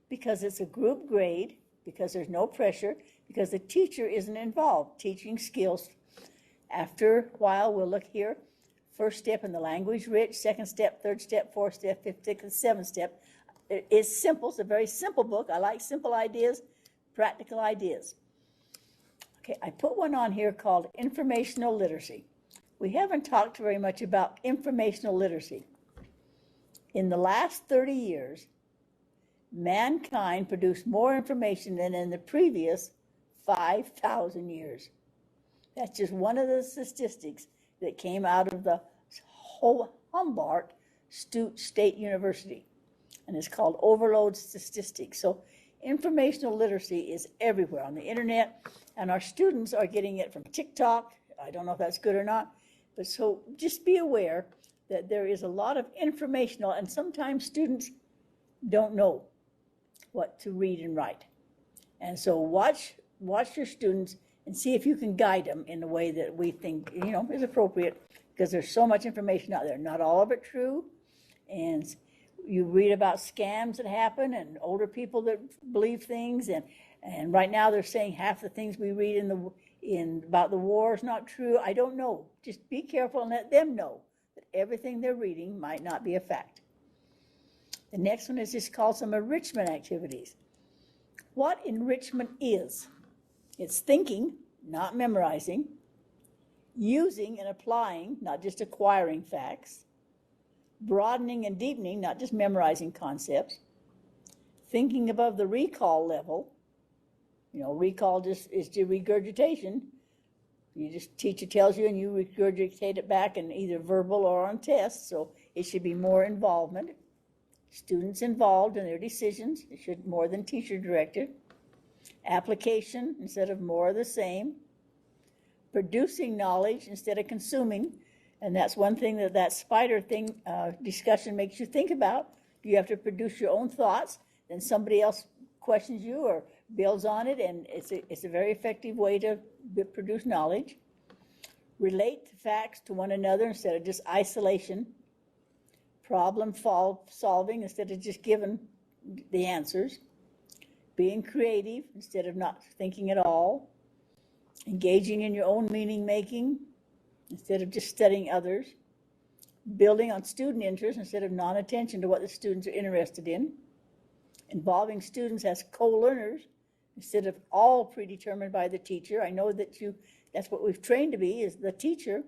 because it's a group grade, because there's no pressure, because the teacher isn't involved, teaching skills. After a while, we'll look here. First step in the language rich, 2nd step, 3rd step, 4th step, 5th step, 7th step. It's simple. It's a very simple book. I like simple ideas, practical ideas. Okay, I put one on here called Informational Literacy. We haven't talked very much about informational literacy. In the last 30 years, mankind produced more information than in the previous 5,000 years. That's just one of the statistics that came out of the Humboldt State University, and it's called overload statistics. So informational literacy is everywhere on the internet, and our students are getting it from TikTok. I don't know if that's good or not, but so just be aware that there is a lot of informational, and sometimes students don't know what to read and write. And so watch your students and see if you can guide them in a way that we think, is appropriate, because there's so much information out there. Not all of it true, and you read about scams that happen and older people that believe things, and right now they're saying half the things we read in about the war is not true. I don't know. Just be careful and let them know that everything they're reading might not be a fact. The next one is just called some enrichment activities. What enrichment is? It's thinking, not memorizing, using and applying, not just acquiring facts, broadening and deepening, not just memorizing concepts, thinking above the recall level. Recall just is regurgitation. You just, teacher tells you and you regurgitate it back in either verbal or on tests, so it should be more involvement. Students involved in their decisions, it should more than teacher directed. Application instead of more of the same. Producing knowledge instead of consuming, and that's one thing that spider thing discussion makes you think about. You have to produce your own thoughts, then somebody else questions you or builds on it, and it's a very effective way to produce knowledge. Relate facts to one another instead of just isolation. Problem solving instead of just giving the answers. Being creative instead of not thinking at all. Engaging in your own meaning making instead of just studying others. Building on student interest instead of non-attention to what the students are interested in. Involving students as co-learners instead of all predetermined by the teacher. I know that that's what we've trained to be, is the teacher.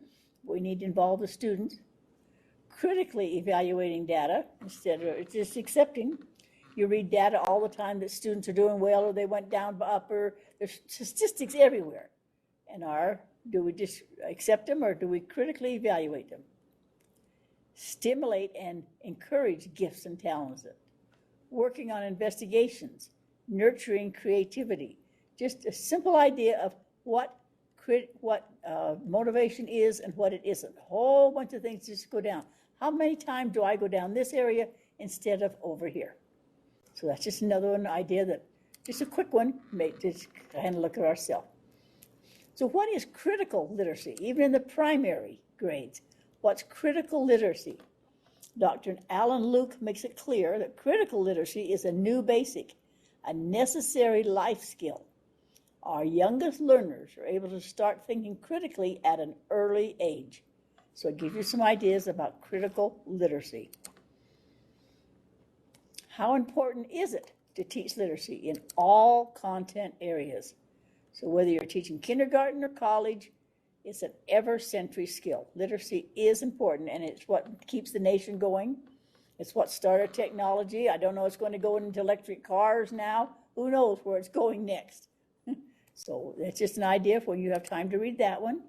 We need to involve the students. Critically evaluating data instead of just accepting. You read data all the time that students are doing well or they went down up, or there's statistics everywhere. And do we just accept them or do we critically evaluate them? Stimulate and encourage gifts and talents. Working on investigations, nurturing creativity. Just a simple idea of what motivation is and what it isn't. A whole bunch of things just go down. How many times do I go down this area instead of over here? So that's just another one idea that, just a quick one, just kind of look at ourselves. So what is critical literacy, even in the primary grades? What's critical literacy? Dr. Alan Luke makes it clear that critical literacy is a new basic, a necessary life skill. Our youngest learners are able to start thinking critically at an early age. So it gives you some ideas about critical literacy. How important is it to teach literacy in all content areas? So whether you're teaching kindergarten or college, it's an ever-century skill. Literacy is important, and it's what keeps the nation going. It's what started technology. I don't know, it's going to go into electric cars now. Who knows where it's going next? So it's just an idea for when you have time to read that one.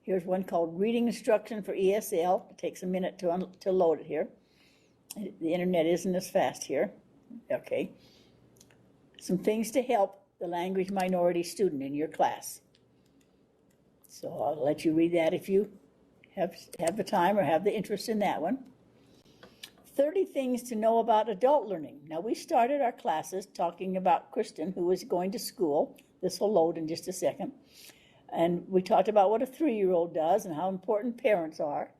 Here's one called Reading Instruction for ESL. It takes a minute to load it here. The internet isn't as fast here. Okay. Some things to help the language minority student in your class. So I'll let you read that if you have the time or have the interest in that one. 30 things to know about adult learning. Now, we started our classes talking about Kristen, who was going to school. This will load in just a second. And we talked about what a 3-year-old does and how important parents are.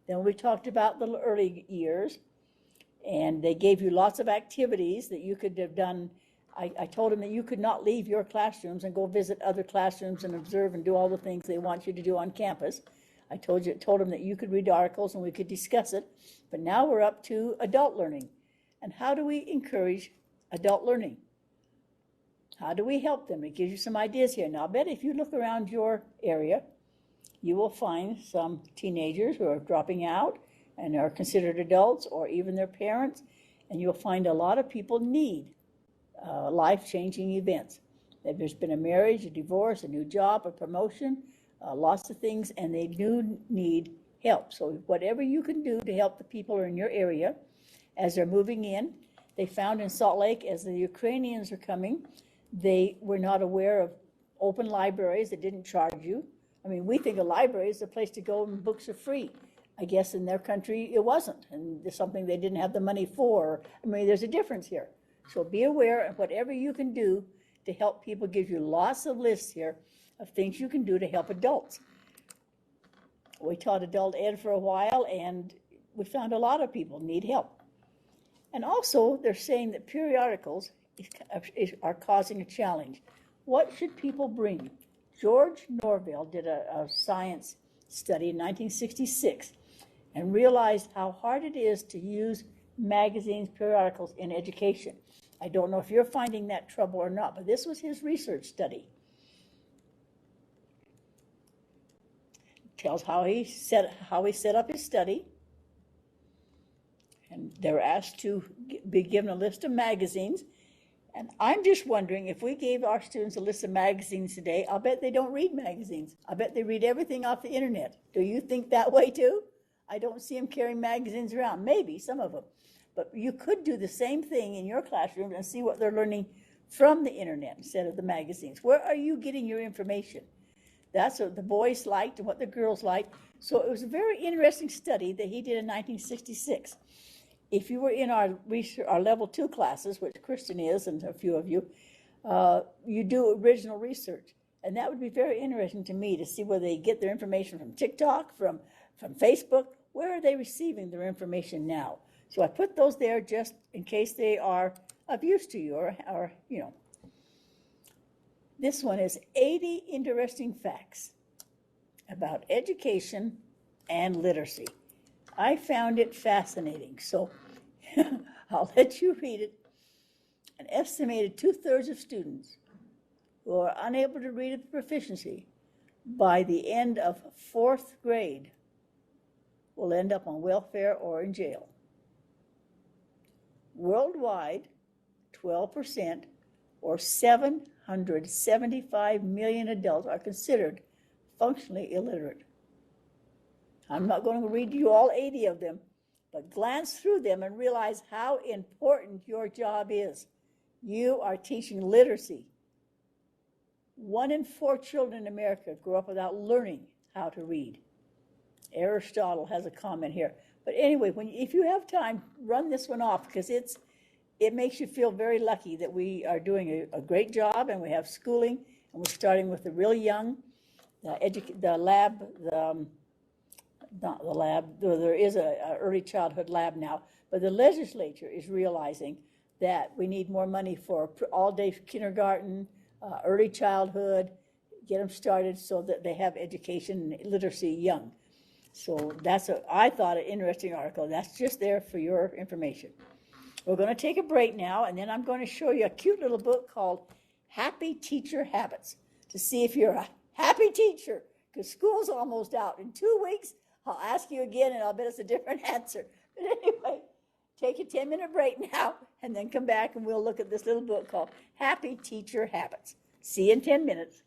Then we talked about the early years, and they gave you lots of activities that you could have done. I told them that you could not leave your classrooms and go visit other classrooms and observe and do all the things they want you to do on campus. I told them that you could read articles and we could discuss it. But now we're up to adult learning. And how do we encourage adult learning? How do we help them? It gives you some ideas here. Now, I bet if you look around your area, you will find some teenagers who are dropping out and are considered adults, or even their parents. And you'll find a lot of people need life-changing events. There's been a marriage, a divorce, a new job, a promotion, lots of things, and they do need help. So whatever you can do to help the people in your area as they're moving in. They found in Salt Lake, as the Ukrainians are coming, they were not aware of open libraries that didn't charge you. I mean, we think a library is a place to go and books are free. I guess in their country it wasn't, and it's something they didn't have the money for. I mean, there's a difference here. So be aware of whatever you can do to help people. Gives you lots of lists here of things you can do to help adults. We taught adult ed for a while, and we found a lot of people need help. And also, they're saying that periodicals are causing a challenge. What should people bring? George Norville did a science study in 1966 and realized how hard it is to use magazines, periodicals in education. I don't know if you're finding that trouble or not, but this was his research study. Tells how he set up his study. And they were asked to be given a list of magazines, And I'm just wondering if we gave our students a list of magazines today, I'll bet they don't read magazines. I bet they read everything off the internet. Do you think that way too? I don't see them carrying magazines around. Maybe some of them. But you could do the same thing in your classroom and see what they're learning from the internet instead of the magazines. Where are you getting your information? That's what the boys liked and what the girls liked. So it was a very interesting study that he did in 1966. If you were in our level 2 classes, which Kristen is and a few of you, you do original research. And that would be very interesting to me to see where they get their information from TikTok, from Facebook. Where are they receiving their information now? So I put those there just in case they are of use to you or you know. This one is 80 interesting facts about education and literacy. I found it fascinating, so I'll let you read it. An estimated 2/3 of students who are unable to read at proficiency by the end of 4th grade will end up on welfare or in jail. Worldwide, 12% or 775 million adults are considered functionally illiterate. I'm not going to read you all 80 of them, but glance through them and realize how important your job is. You are teaching literacy. 1 in 4 children in America grow up without learning how to read. Aristotle has a comment here. But anyway, if you have time, run this one off because it makes you feel very lucky that we are doing a great job and we have schooling and we're starting with the really young, there is an early childhood lab now, but the legislature is realizing that we need more money for all-day kindergarten, early childhood, get them started so that they have education and literacy young. So I thought an interesting article. That's just there for your information. We're going to take a break now, and then I'm going to show you a cute little book called Happy Teacher Habits to see if you're a happy teacher, because school's almost out. In 2 weeks, I'll ask you again, and I'll bet it's a different answer. But anyway, take a 10-minute break now, and then come back, and we'll look at this little book called Happy Teacher Habits. See you in 10 minutes.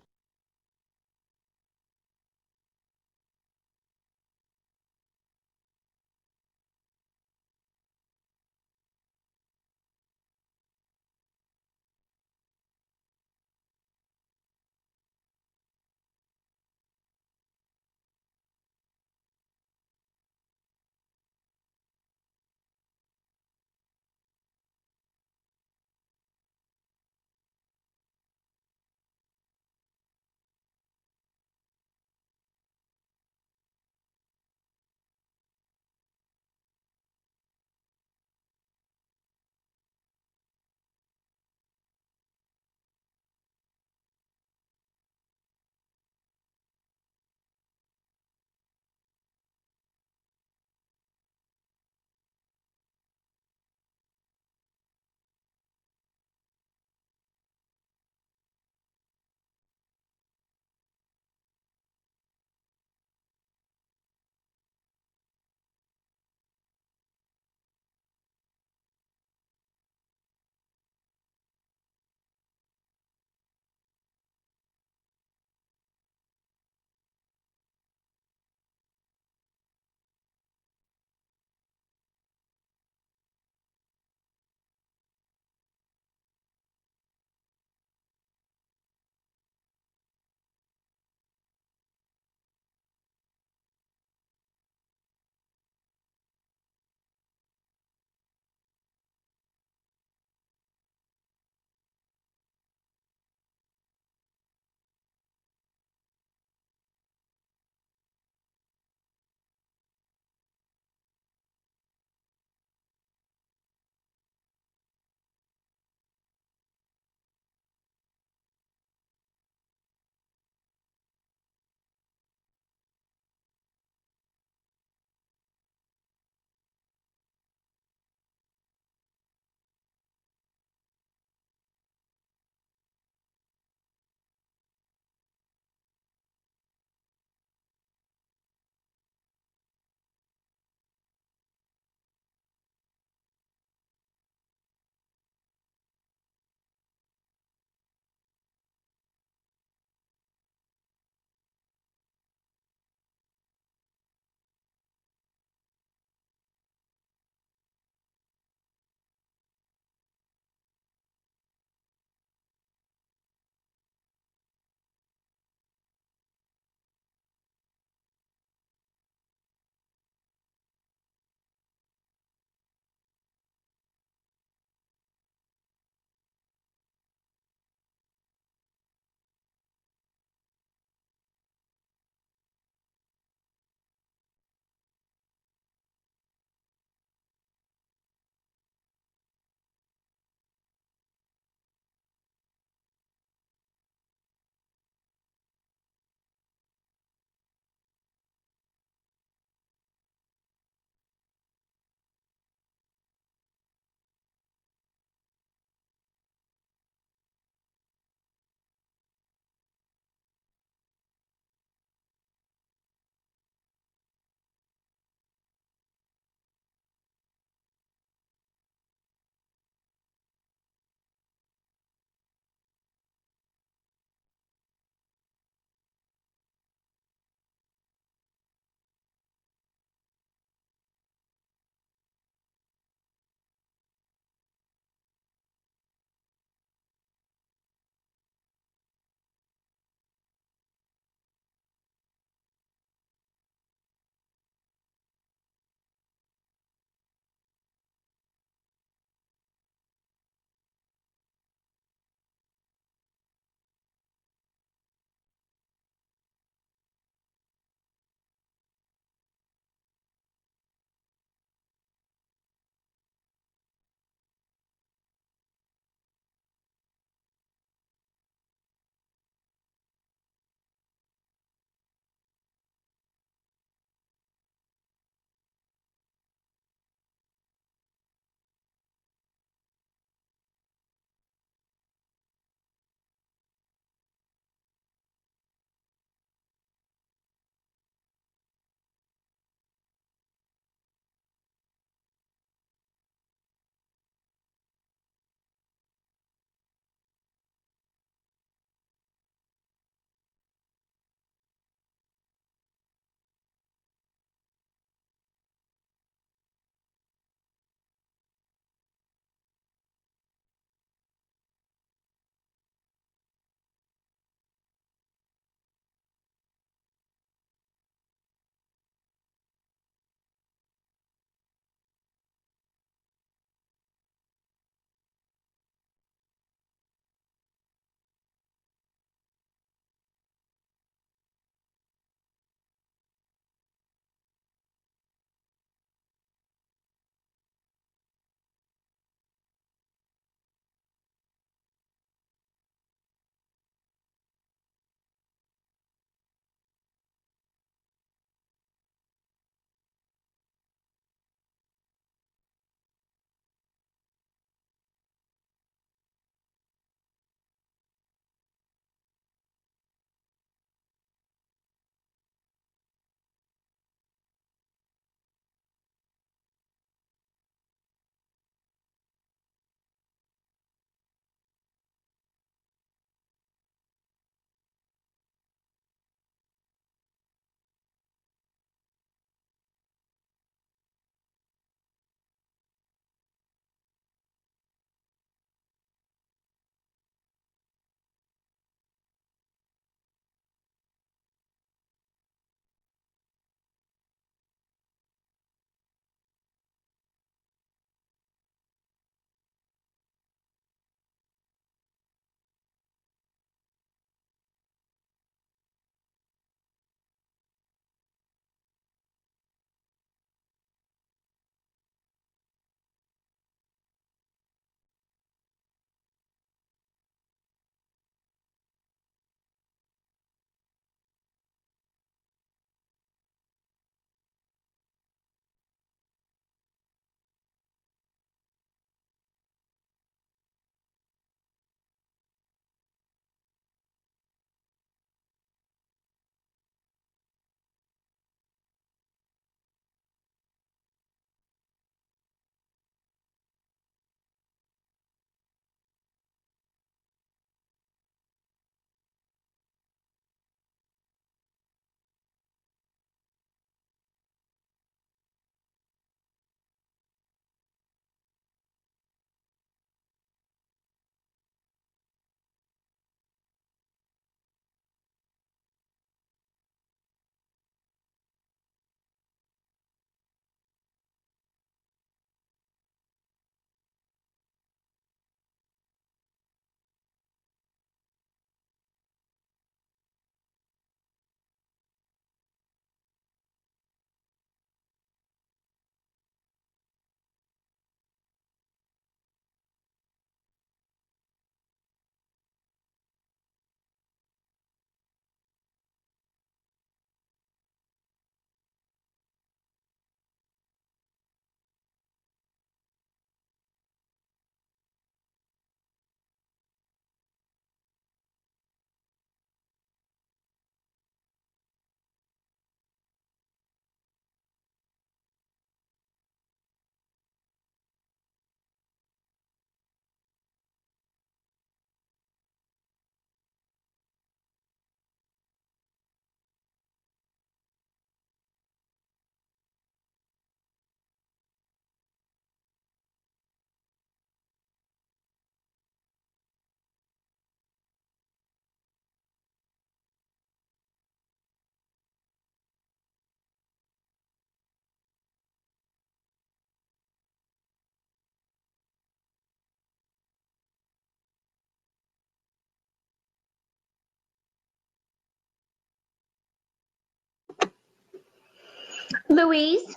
Louise,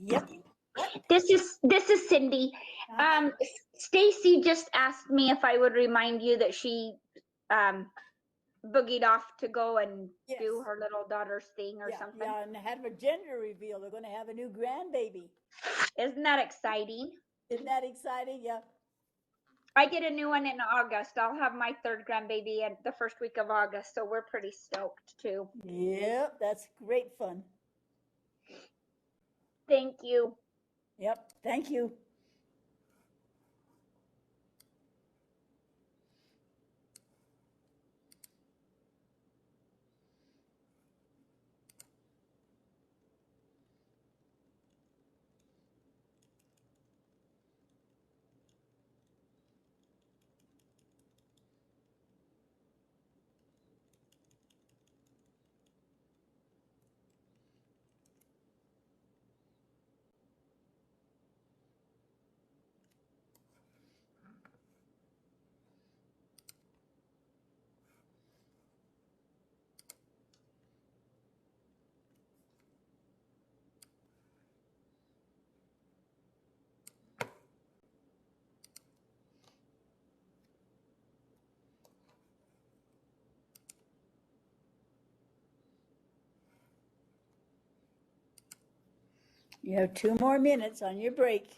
Yep. this is Cindy. Stacy just asked me if I would remind you that she boogied off to go and do her little daughter's thing or something. Yeah, and have a gender reveal. They're going to have a new grandbaby. Isn't that exciting? Isn't that exciting? Yeah. I get a new one in August. I'll have my third grandbaby at the first week of August, so we're pretty stoked too. Yep, that's great fun. Thank you. Yep, thank you. You have 2 more minutes on your break.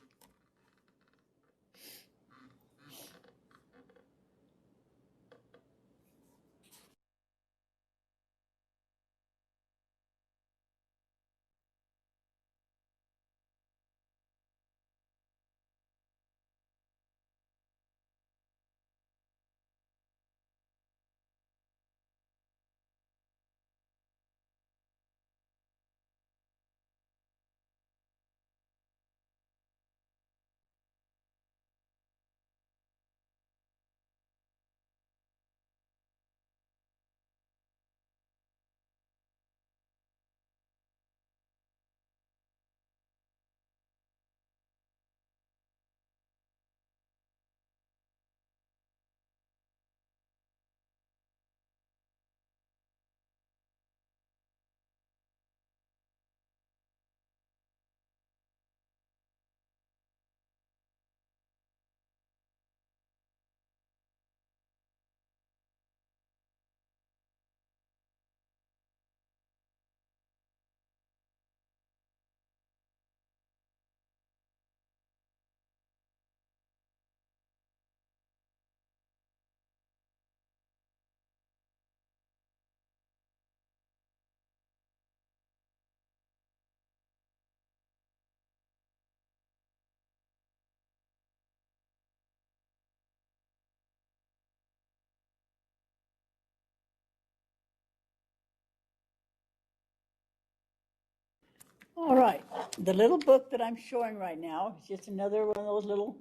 All right, the little book that I'm showing right now is just another one of those little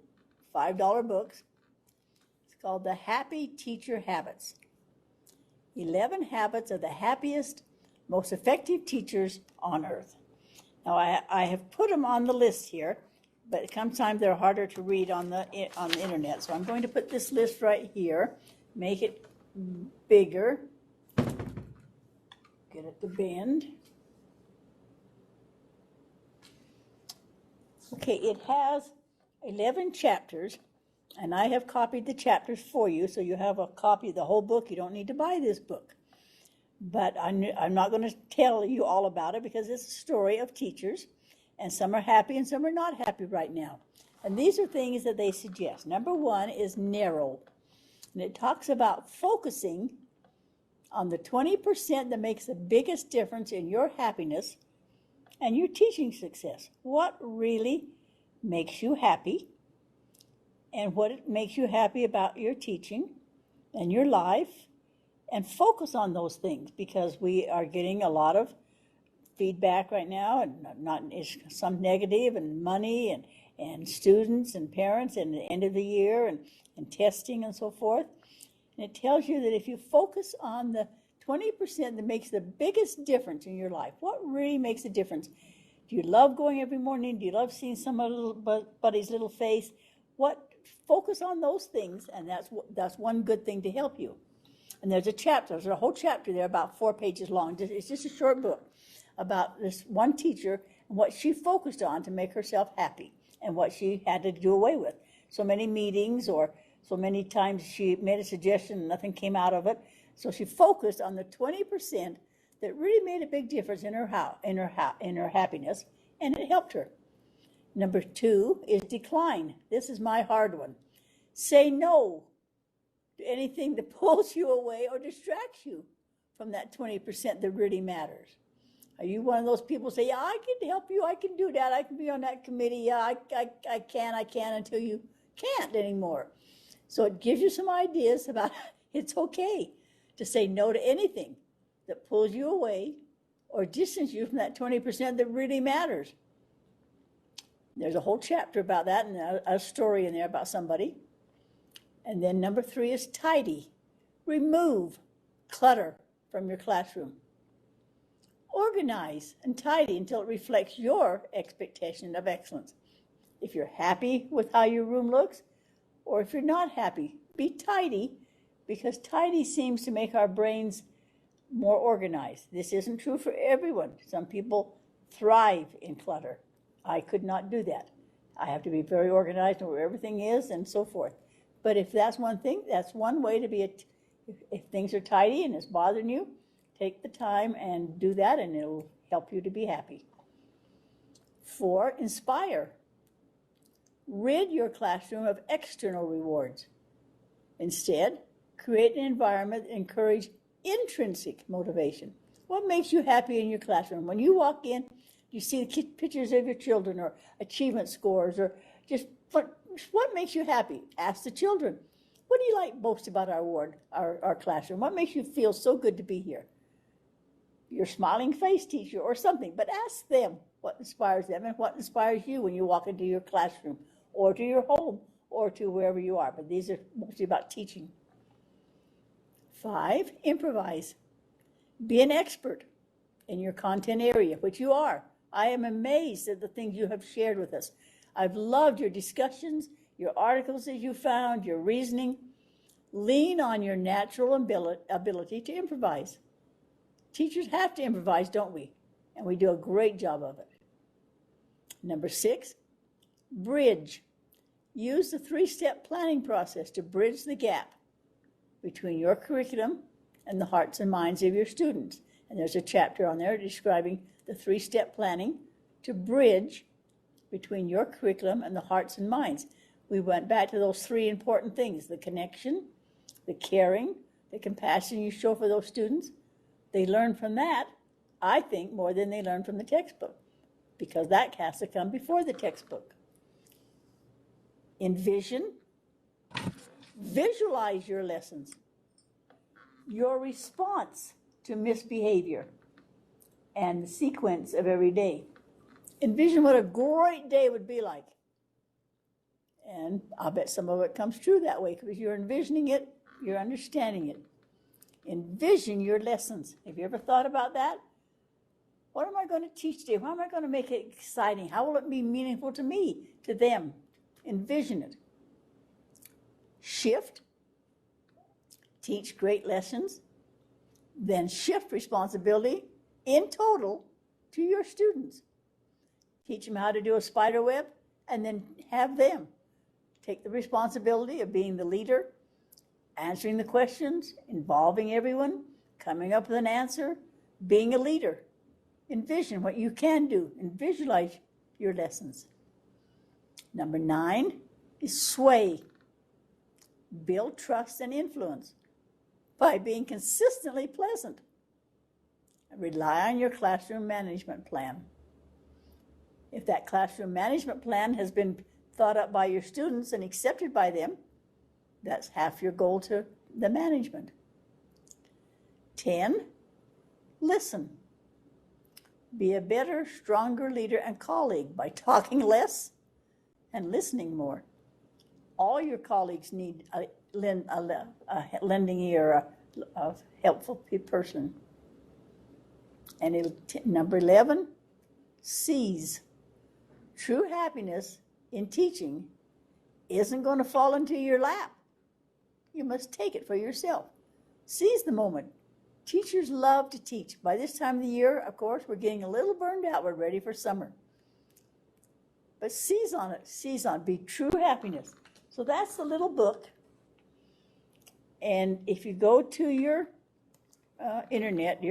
$5 books. It's called The Happy Teacher Habits. 11 Habits of the Happiest, Most Effective Teachers on Earth. Now, I have put them on the list here, but sometimes they're harder to read on the internet. So I'm going to put this list right here, make it bigger, get it to bend. Okay, it has 11 chapters, and I have copied the chapters for you, so you have a copy of the whole book. You don't need to buy this book. But I'm not going to tell you all about it because it's a story of teachers, and some are happy and some are not happy right now. And these are things that they suggest. Number 1 is narrow, and it talks about focusing on the 20% that makes the biggest difference in your happiness and your teaching success. What really makes you happy and what makes you happy about your teaching and your life, and focus on those things, because we are getting a lot of feedback right now, and not some negative, and money and students and parents and the end of the year and testing and so forth. And it tells you that if you focus on the 20% that makes the biggest difference in your life, what really makes a difference? Do you love going every morning? Do you love seeing somebody's little face? Focus on those things, and that's one good thing to help you. And there's a whole chapter there about 4 pages long. It's just a short book about this one teacher and what she focused on to make herself happy and what she had to do away with. So many meetings or so many times she made a suggestion and nothing came out of it. So she focused on the 20% that really made a big difference in her happiness, and it helped her. Number 2 is decline. This is my hard one. Say no to anything that pulls you away or distracts you from that 20% that really matters. Are you one of those people who say, yeah, I can help you, I can do that, I can be on that committee, yeah, I can until you can't anymore. So it gives you some ideas about it's okay to say no to anything that pulls you away or distances you from that 20% that really matters. There's a whole chapter about that and a story in there about somebody. And then number 3 is tidy. Remove clutter from your classroom. Organize and tidy until it reflects your expectation of excellence. If you're happy with how your room looks, or if you're not happy, be tidy, because tidy seems to make our brains more organized. This isn't true for everyone. Some people thrive in clutter. I could not do that. I have to be very organized and where everything is and so forth. But if that's one thing, that's one way to be, if things are tidy and it's bothering you, take the time and do that and it'll help you to be happy. 4, inspire. Rid your classroom of external rewards. Instead, create an environment that encourages intrinsic motivation. What makes you happy in your classroom? When you walk in, you see the pictures of your children or achievement scores or just what makes you happy? Ask the children. What do you like most about our ward, our classroom? What makes you feel so good to be here? Your smiling face teacher or something, but ask them what inspires them and what inspires you when you walk into your classroom or to your home or to wherever you are. But these are mostly about teaching. 5, improvise. Be an expert in your content area, which you are. I am amazed at the things you have shared with us. I've loved your discussions, your articles that you found, your reasoning. Lean on your natural ability to improvise. Teachers have to improvise, don't we? And we do a great job of it. Number 6, bridge. Use the 3-step planning process to bridge the gap between your curriculum and the hearts and minds of your students. And there's a chapter on there describing the 3-step planning to bridge between your curriculum and the hearts and minds. We went back to those 3 important things: the connection, the caring, the compassion you show for those students. They learn from that, I think, more than they learn from the textbook, because that has to come before the textbook. Envision. Visualize your lessons, your response to misbehavior, and the sequence of every day. Envision what a great day would be like. And I'll bet some of it comes true that way, because you're envisioning it, you're understanding it. Envision your lessons. Have you ever thought about that? What am I going to teach today? How am I going to make it exciting? How will it be meaningful to me, to them? Envision it. Shift. Teach great lessons. Then shift responsibility in total to your students. Teach them how to do a spider web, and then have them take the responsibility of being the leader, answering the questions, involving everyone, coming up with an answer, being a leader. Envision what you can do and visualize your lessons. Number 9 is sway. Build trust and influence by being consistently pleasant. Rely on your classroom management plan. If that classroom management plan has been thought up by your students and accepted by them, that's half your goal to the management. 10, listen. Be a better, stronger leader and colleague by talking less and listening more. All your colleagues need a lending ear, a helpful person. And number 11, seize. True happiness in teaching isn't going to fall into your lap. You must take it for yourself. Seize the moment. Teachers love to teach. By this time of the year, of course, we're getting a little burned out. We're ready for summer. But seize on it. Seize on it. Be true happiness. So that's the little book. And if you go to your internet,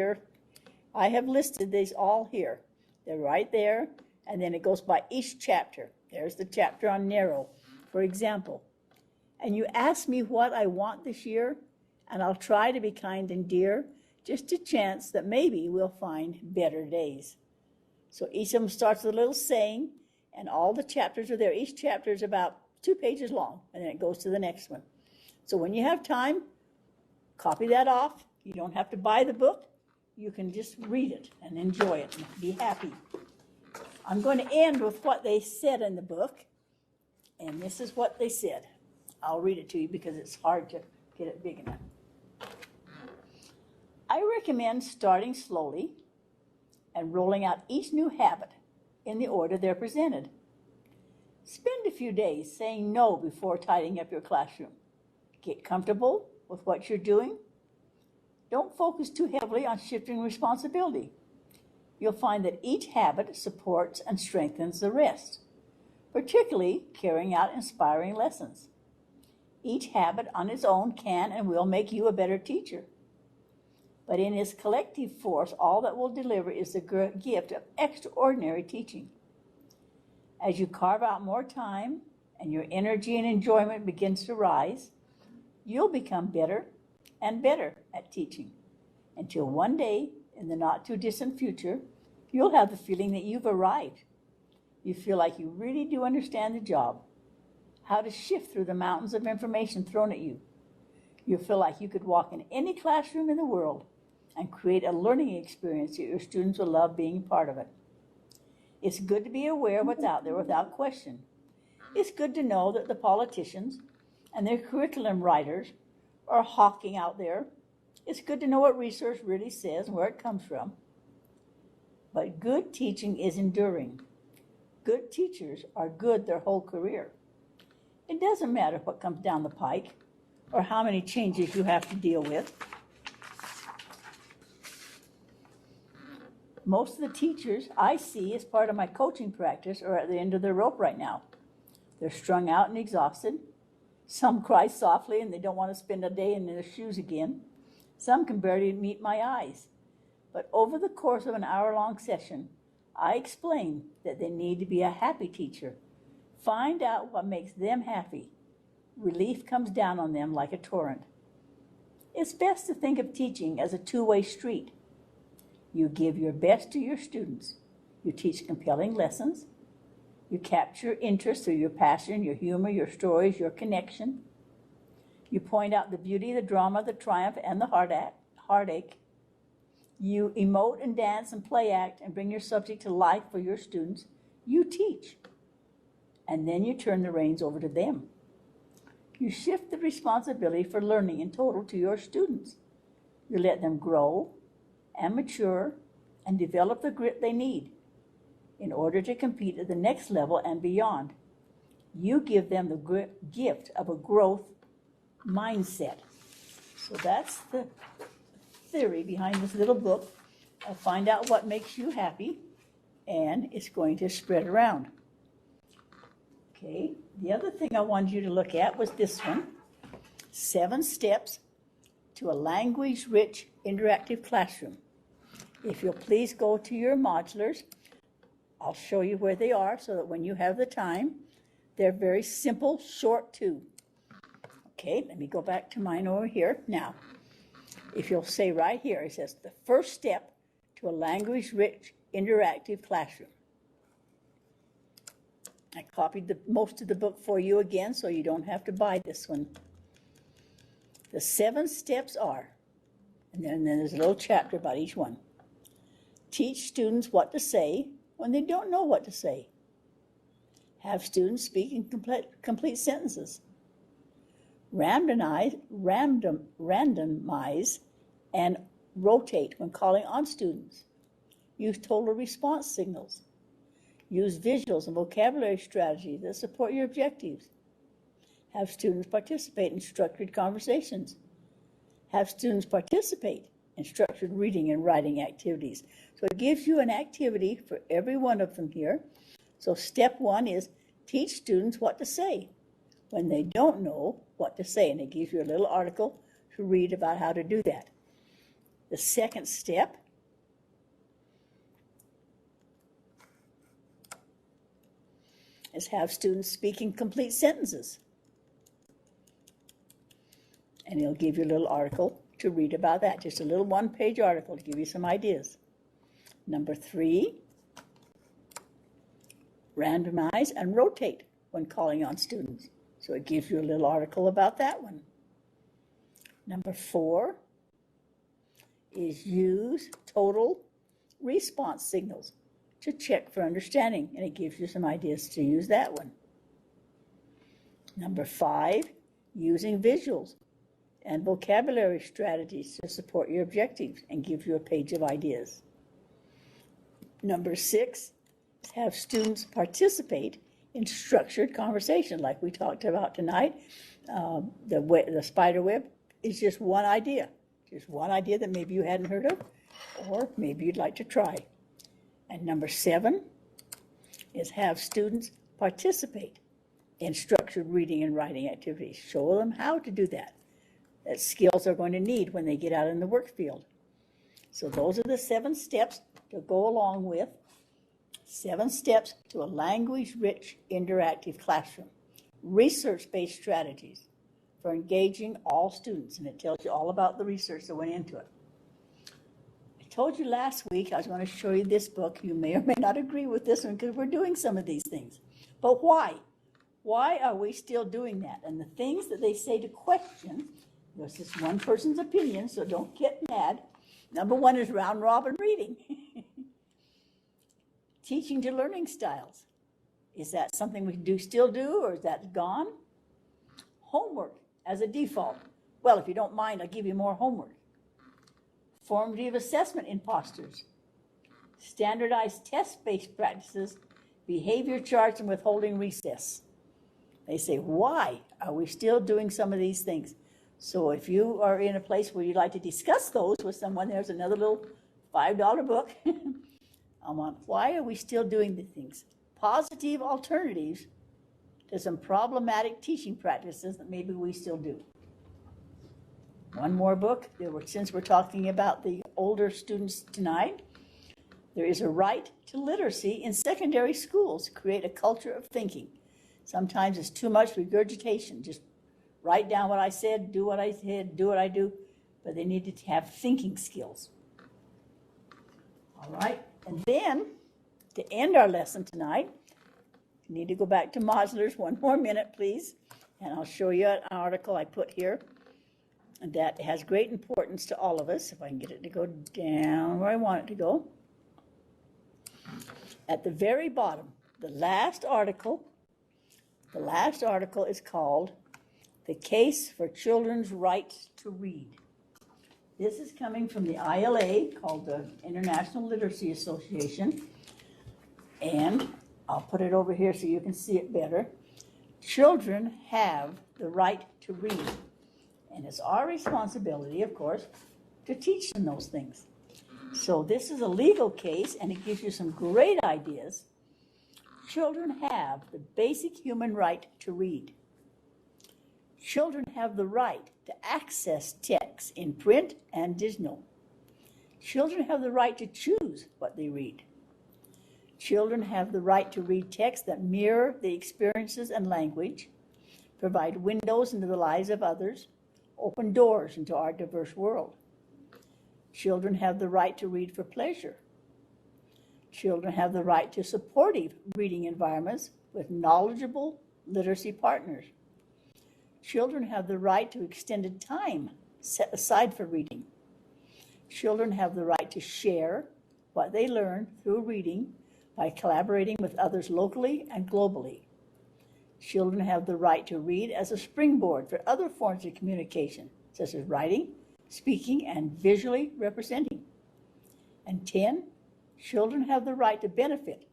I have listed these all here. They're right there. And then it goes by each chapter. There's the chapter on narrow, for example. And you ask me what I want this year, and I'll try to be kind and dear, just a chance that maybe we'll find better days. So each of them starts with a little saying, and all the chapters are there. Each chapter is about 2 pages long, and then it goes to the next one. So when you have time, copy that off. You don't have to buy the book. You can just read it and enjoy it and be happy. I'm going to end with what they said in the book, and this is what they said. I'll read it to you because it's hard to get it big enough. I recommend starting slowly and rolling out each new habit in the order they're presented. Spend a few days saying no before tidying up your classroom. Get comfortable with what you're doing. Don't focus too heavily on shifting responsibility. You'll find that each habit supports and strengthens the rest, particularly carrying out inspiring lessons. Each habit on its own can and will make you a better teacher. But in its collective force, all that will deliver is the gift of extraordinary teaching. As you carve out more time and your energy and enjoyment begins to rise, you'll become better and better at teaching, until one day, in the not too distant future, you'll have the feeling that you've arrived. You feel like you really do understand the job, how to shift through the mountains of information thrown at you. You feel like you could walk in any classroom in the world and create a learning experience that your students will love being part of it. It's good to be aware of what's out there without question. It's good to know that the politicians and their curriculum writers are hawking out there. It's good to know what research really says and where it comes from. But good teaching is enduring. Good teachers are good their whole career. It doesn't matter what comes down the pike or how many changes you have to deal with. Most of the teachers I see as part of my coaching practice are at the end of their rope right now. They're strung out and exhausted. Some cry softly and they don't want to spend a day in their shoes again. Some can barely meet my eyes. But over the course of an hour-long session, I explain that they need to be a happy teacher. Find out what makes them happy. Relief comes down on them like a torrent. It's best to think of teaching as a two-way street. You give your best to your students. You teach compelling lessons. You capture interest through your passion, your humor, your stories, your connection. You point out the beauty, the drama, the triumph, and the heartache. You emote and dance and play act and bring your subject to life for your students. You teach. And then you turn the reins over to them. You shift the responsibility for learning in total to your students. You let them grow and mature and develop the grit they need in order to compete at the next level and beyond. You give them the gift of a growth mindset. So that's the theory behind this little book. Find out what makes you happy, and it's going to spread around. Okay, the other thing I wanted you to look at was this one, 7 Steps to a Language-Rich Interactive Classroom. If you'll please go to your modulars, I'll show you where they are so that when you have the time, they're very simple, short too. Okay, let me go back to mine over here. Now, if you'll say right here, it says the first step to a language-rich interactive classroom. I copied most of the book for you again, so you don't have to buy this one. The 7 steps are, and then there's a little chapter about each one. Teach students what to say when they don't know what to say. Have students speak in complete sentences. Randomize and rotate when calling on students. Use total response signals. Use visuals and vocabulary strategies that support your objectives. Have students participate in structured conversations. Have students participate and structured reading and writing activities. So it gives you an activity for every one of them here. So step 1 is teach students what to say when they don't know what to say, and it gives you a little article to read about how to do that. The second step is have students speak in complete sentences. And he'll give you a little article to read about that, just a little one-page article to give you some ideas. Number 3, randomize and rotate when calling on students. So it gives you a little article about that one. Number 4 is use total response signals to check for understanding, and it gives you some ideas to use that one. Number 5, using visuals and vocabulary strategies to support your objectives, and give you a page of ideas. Number 6 is have students participate in structured conversation like we talked about tonight. The spider web is just one idea that maybe you hadn't heard of, or maybe you'd like to try. And number 7 is have students participate in structured reading and writing activities. Show them how to do that. That skills they're going to need when they get out in the work field. So those are the 7 steps to go along with 7 steps to a language-rich interactive classroom. Research-based strategies for engaging all students, and it tells you all about the research that went into it. I told you last week I was going to show you this book. You may or may not agree with this one because we're doing some of these things. But why? Why are we still doing that? And the things that they say to question, this is one person's opinion, so don't get mad. Number 1 is round robin reading. Teaching to learning styles. Is that something we still do, or is that gone? Homework as a default. Well, if you don't mind, I'll give you more homework. Formative assessment imposters. Standardized test-based practices, behavior charts, and withholding recess. They say, why are we still doing some of these things? So if you are in a place where you'd like to discuss those with someone, there's another little $5 book on why are we still doing the things. Positive alternatives to some problematic teaching practices that maybe we still do. One more book, since we're talking about the older students tonight, there is a right to literacy in secondary schools to create a culture of thinking. Sometimes it's too much regurgitation, just write down what I said, do what I said, do what I do, but they need to have thinking skills. All right, and then to end our lesson tonight, you need to go back to Mosler's 1 more minute, please, and I'll show you an article I put here that has great importance to all of us. If I can get it to go down where I want it to go. At the very bottom, the last article is called The Case for Children's Right to Read. This is coming from the ILA, called the International Literacy Association, and I'll put it over here so you can see it better. Children have the right to read, and it's our responsibility, of course, to teach them those things. So this is a legal case, and it gives you some great ideas. Children have the basic human right to read. Children have the right to access text in print and digital. Children have the right to choose what they read. Children have the right to read texts that mirror the experiences and language, provide windows into the lives of others, open doors into our diverse world. Children have the right to read for pleasure. Children have the right to supportive reading environments with knowledgeable literacy partners. Children have the right to extended time set aside for reading. Children have the right to share what they learn through reading by collaborating with others locally and globally. Children have the right to read as a springboard for other forms of communication, such as writing, speaking, and visually representing. And 10, children have the right to benefit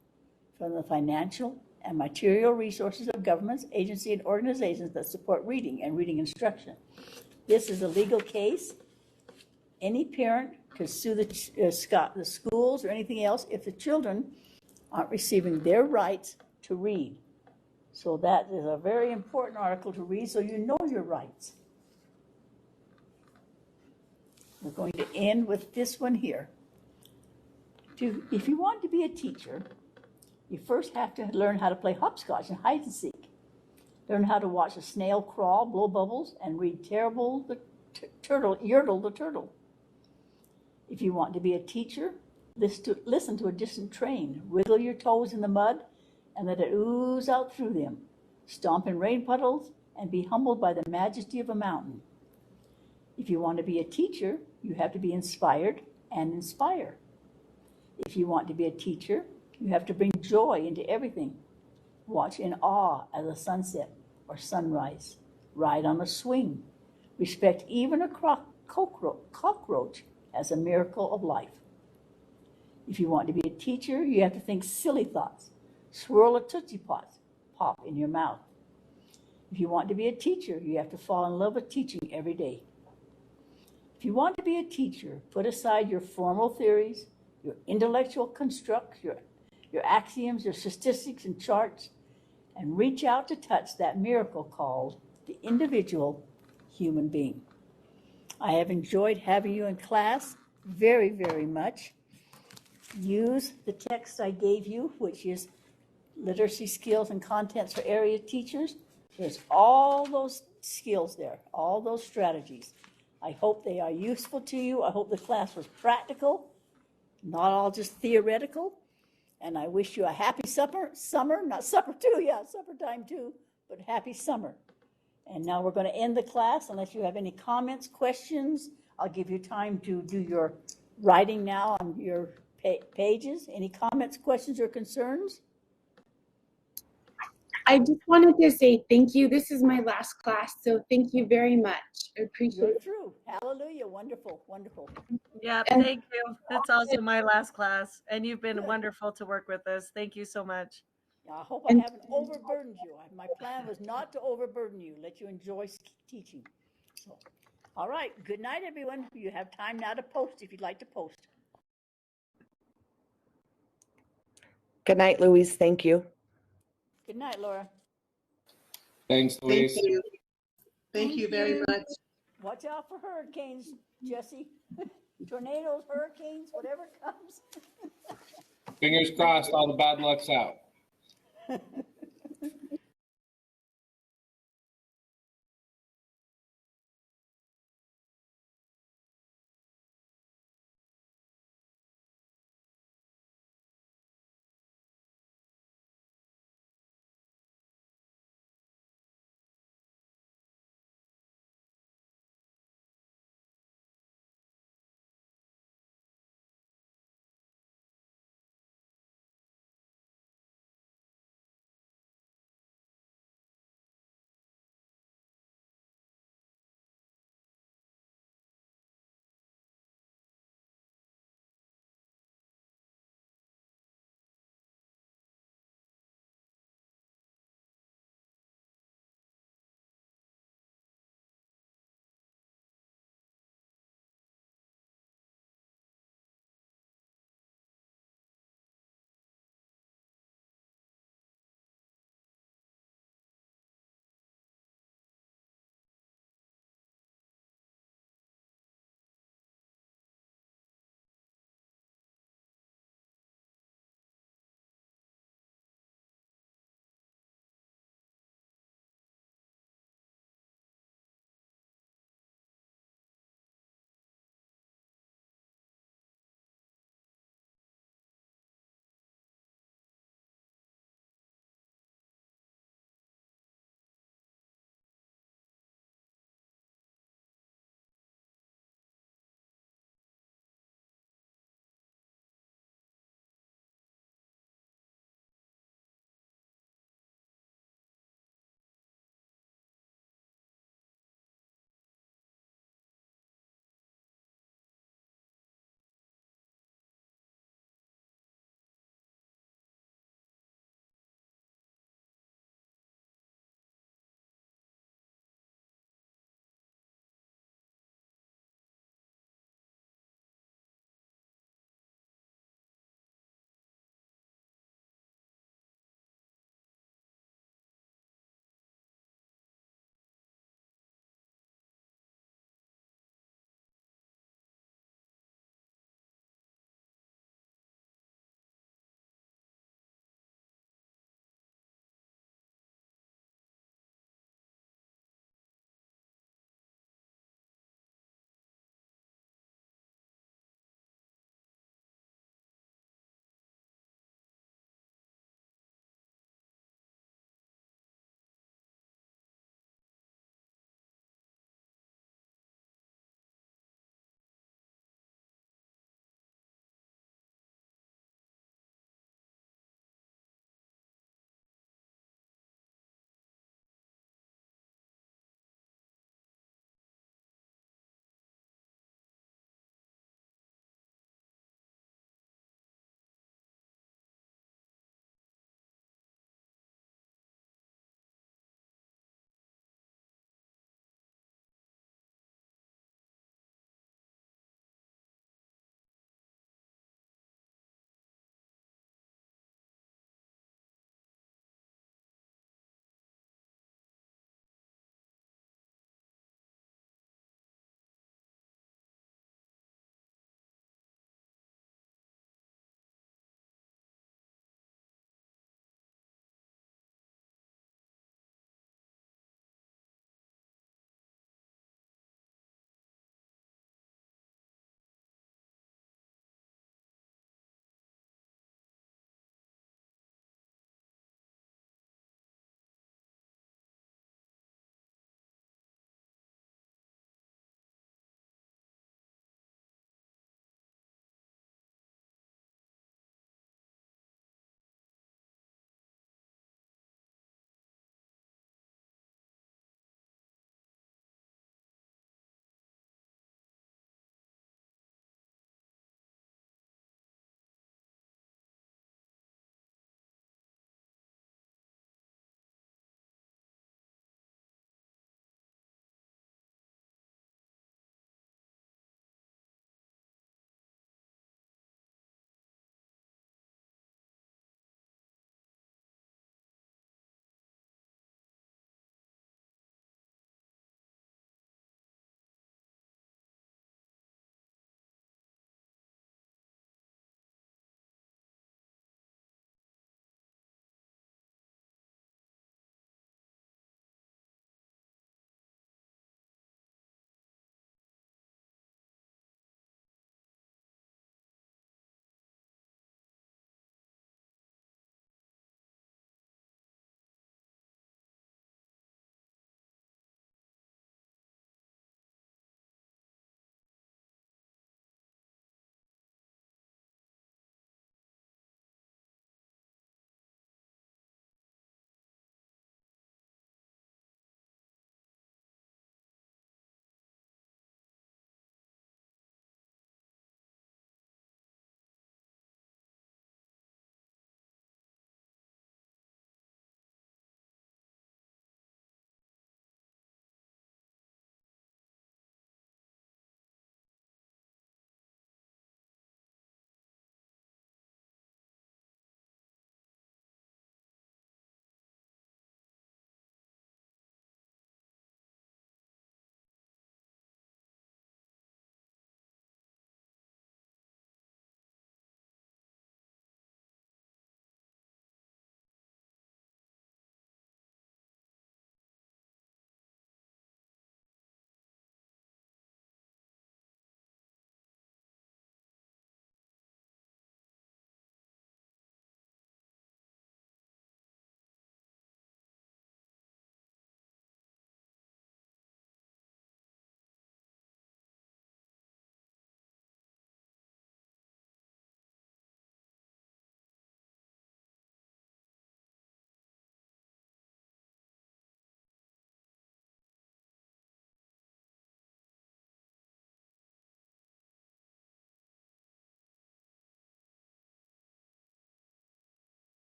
from the financial and material resources of governments, agencies, and organizations that support reading and reading instruction. This is a legal case, any parent could sue the schools or anything else if the children aren't receiving their rights to read. So that is a very important article to read so you know your rights. We're going to end with this one here. If you want to be a teacher, you first have to learn how to play hopscotch and hide and seek. Learn how to watch a snail crawl, blow bubbles, and read Yertle the Turtle. If you want to be a teacher, listen to a distant train, wiggle your toes in the mud, and let it ooze out through them. Stomp in rain puddles, and be humbled by the majesty of a mountain. If you want to be a teacher, you have to be inspired and inspire. If you want to be a teacher, you have to bring joy into everything. Watch in awe at a sunset or sunrise. Ride on a swing. Respect even a cockroach as a miracle of life. If you want to be a teacher, you have to think silly thoughts. Swirl a Tootsie Pop in your mouth. If you want to be a teacher, you have to fall in love with teaching every day. If you want to be a teacher, put aside your formal theories, your intellectual constructs, your axioms, your statistics and charts, and reach out to touch that miracle called the individual human being. I have enjoyed having you in class very, very much. Use the text I gave you, which is Literacy Skills and Contents for Area Teachers. There's all those skills there, all those strategies. I hope they are useful to you. I hope the class was practical, not all just theoretical. And I wish you a happy summer, not supper too, yeah, supper time too, but happy summer. And now we're going to end the class unless you have any comments, questions. I'll give you time to do your writing now on your pages. Any comments, questions, or concerns? I just wanted to say thank you. This is my last class, so thank you very much. I appreciate You're it. through. Hallelujah. Wonderful, wonderful. Yeah, thank you. That's also my last class, and you've been wonderful to work with us. Thank you so much. I hope I haven't overburdened you. My plan was not to overburden you, let you enjoy teaching. So, all right, good night, everyone. You have time now to post if you'd like to post. Good night, Louise. Thank you. Good night, Laura. Thanks, Louise. Thank you. Thank you very much. Watch out for hurricanes, Jesse. Tornadoes, hurricanes, whatever comes. Fingers crossed, all the bad luck's out.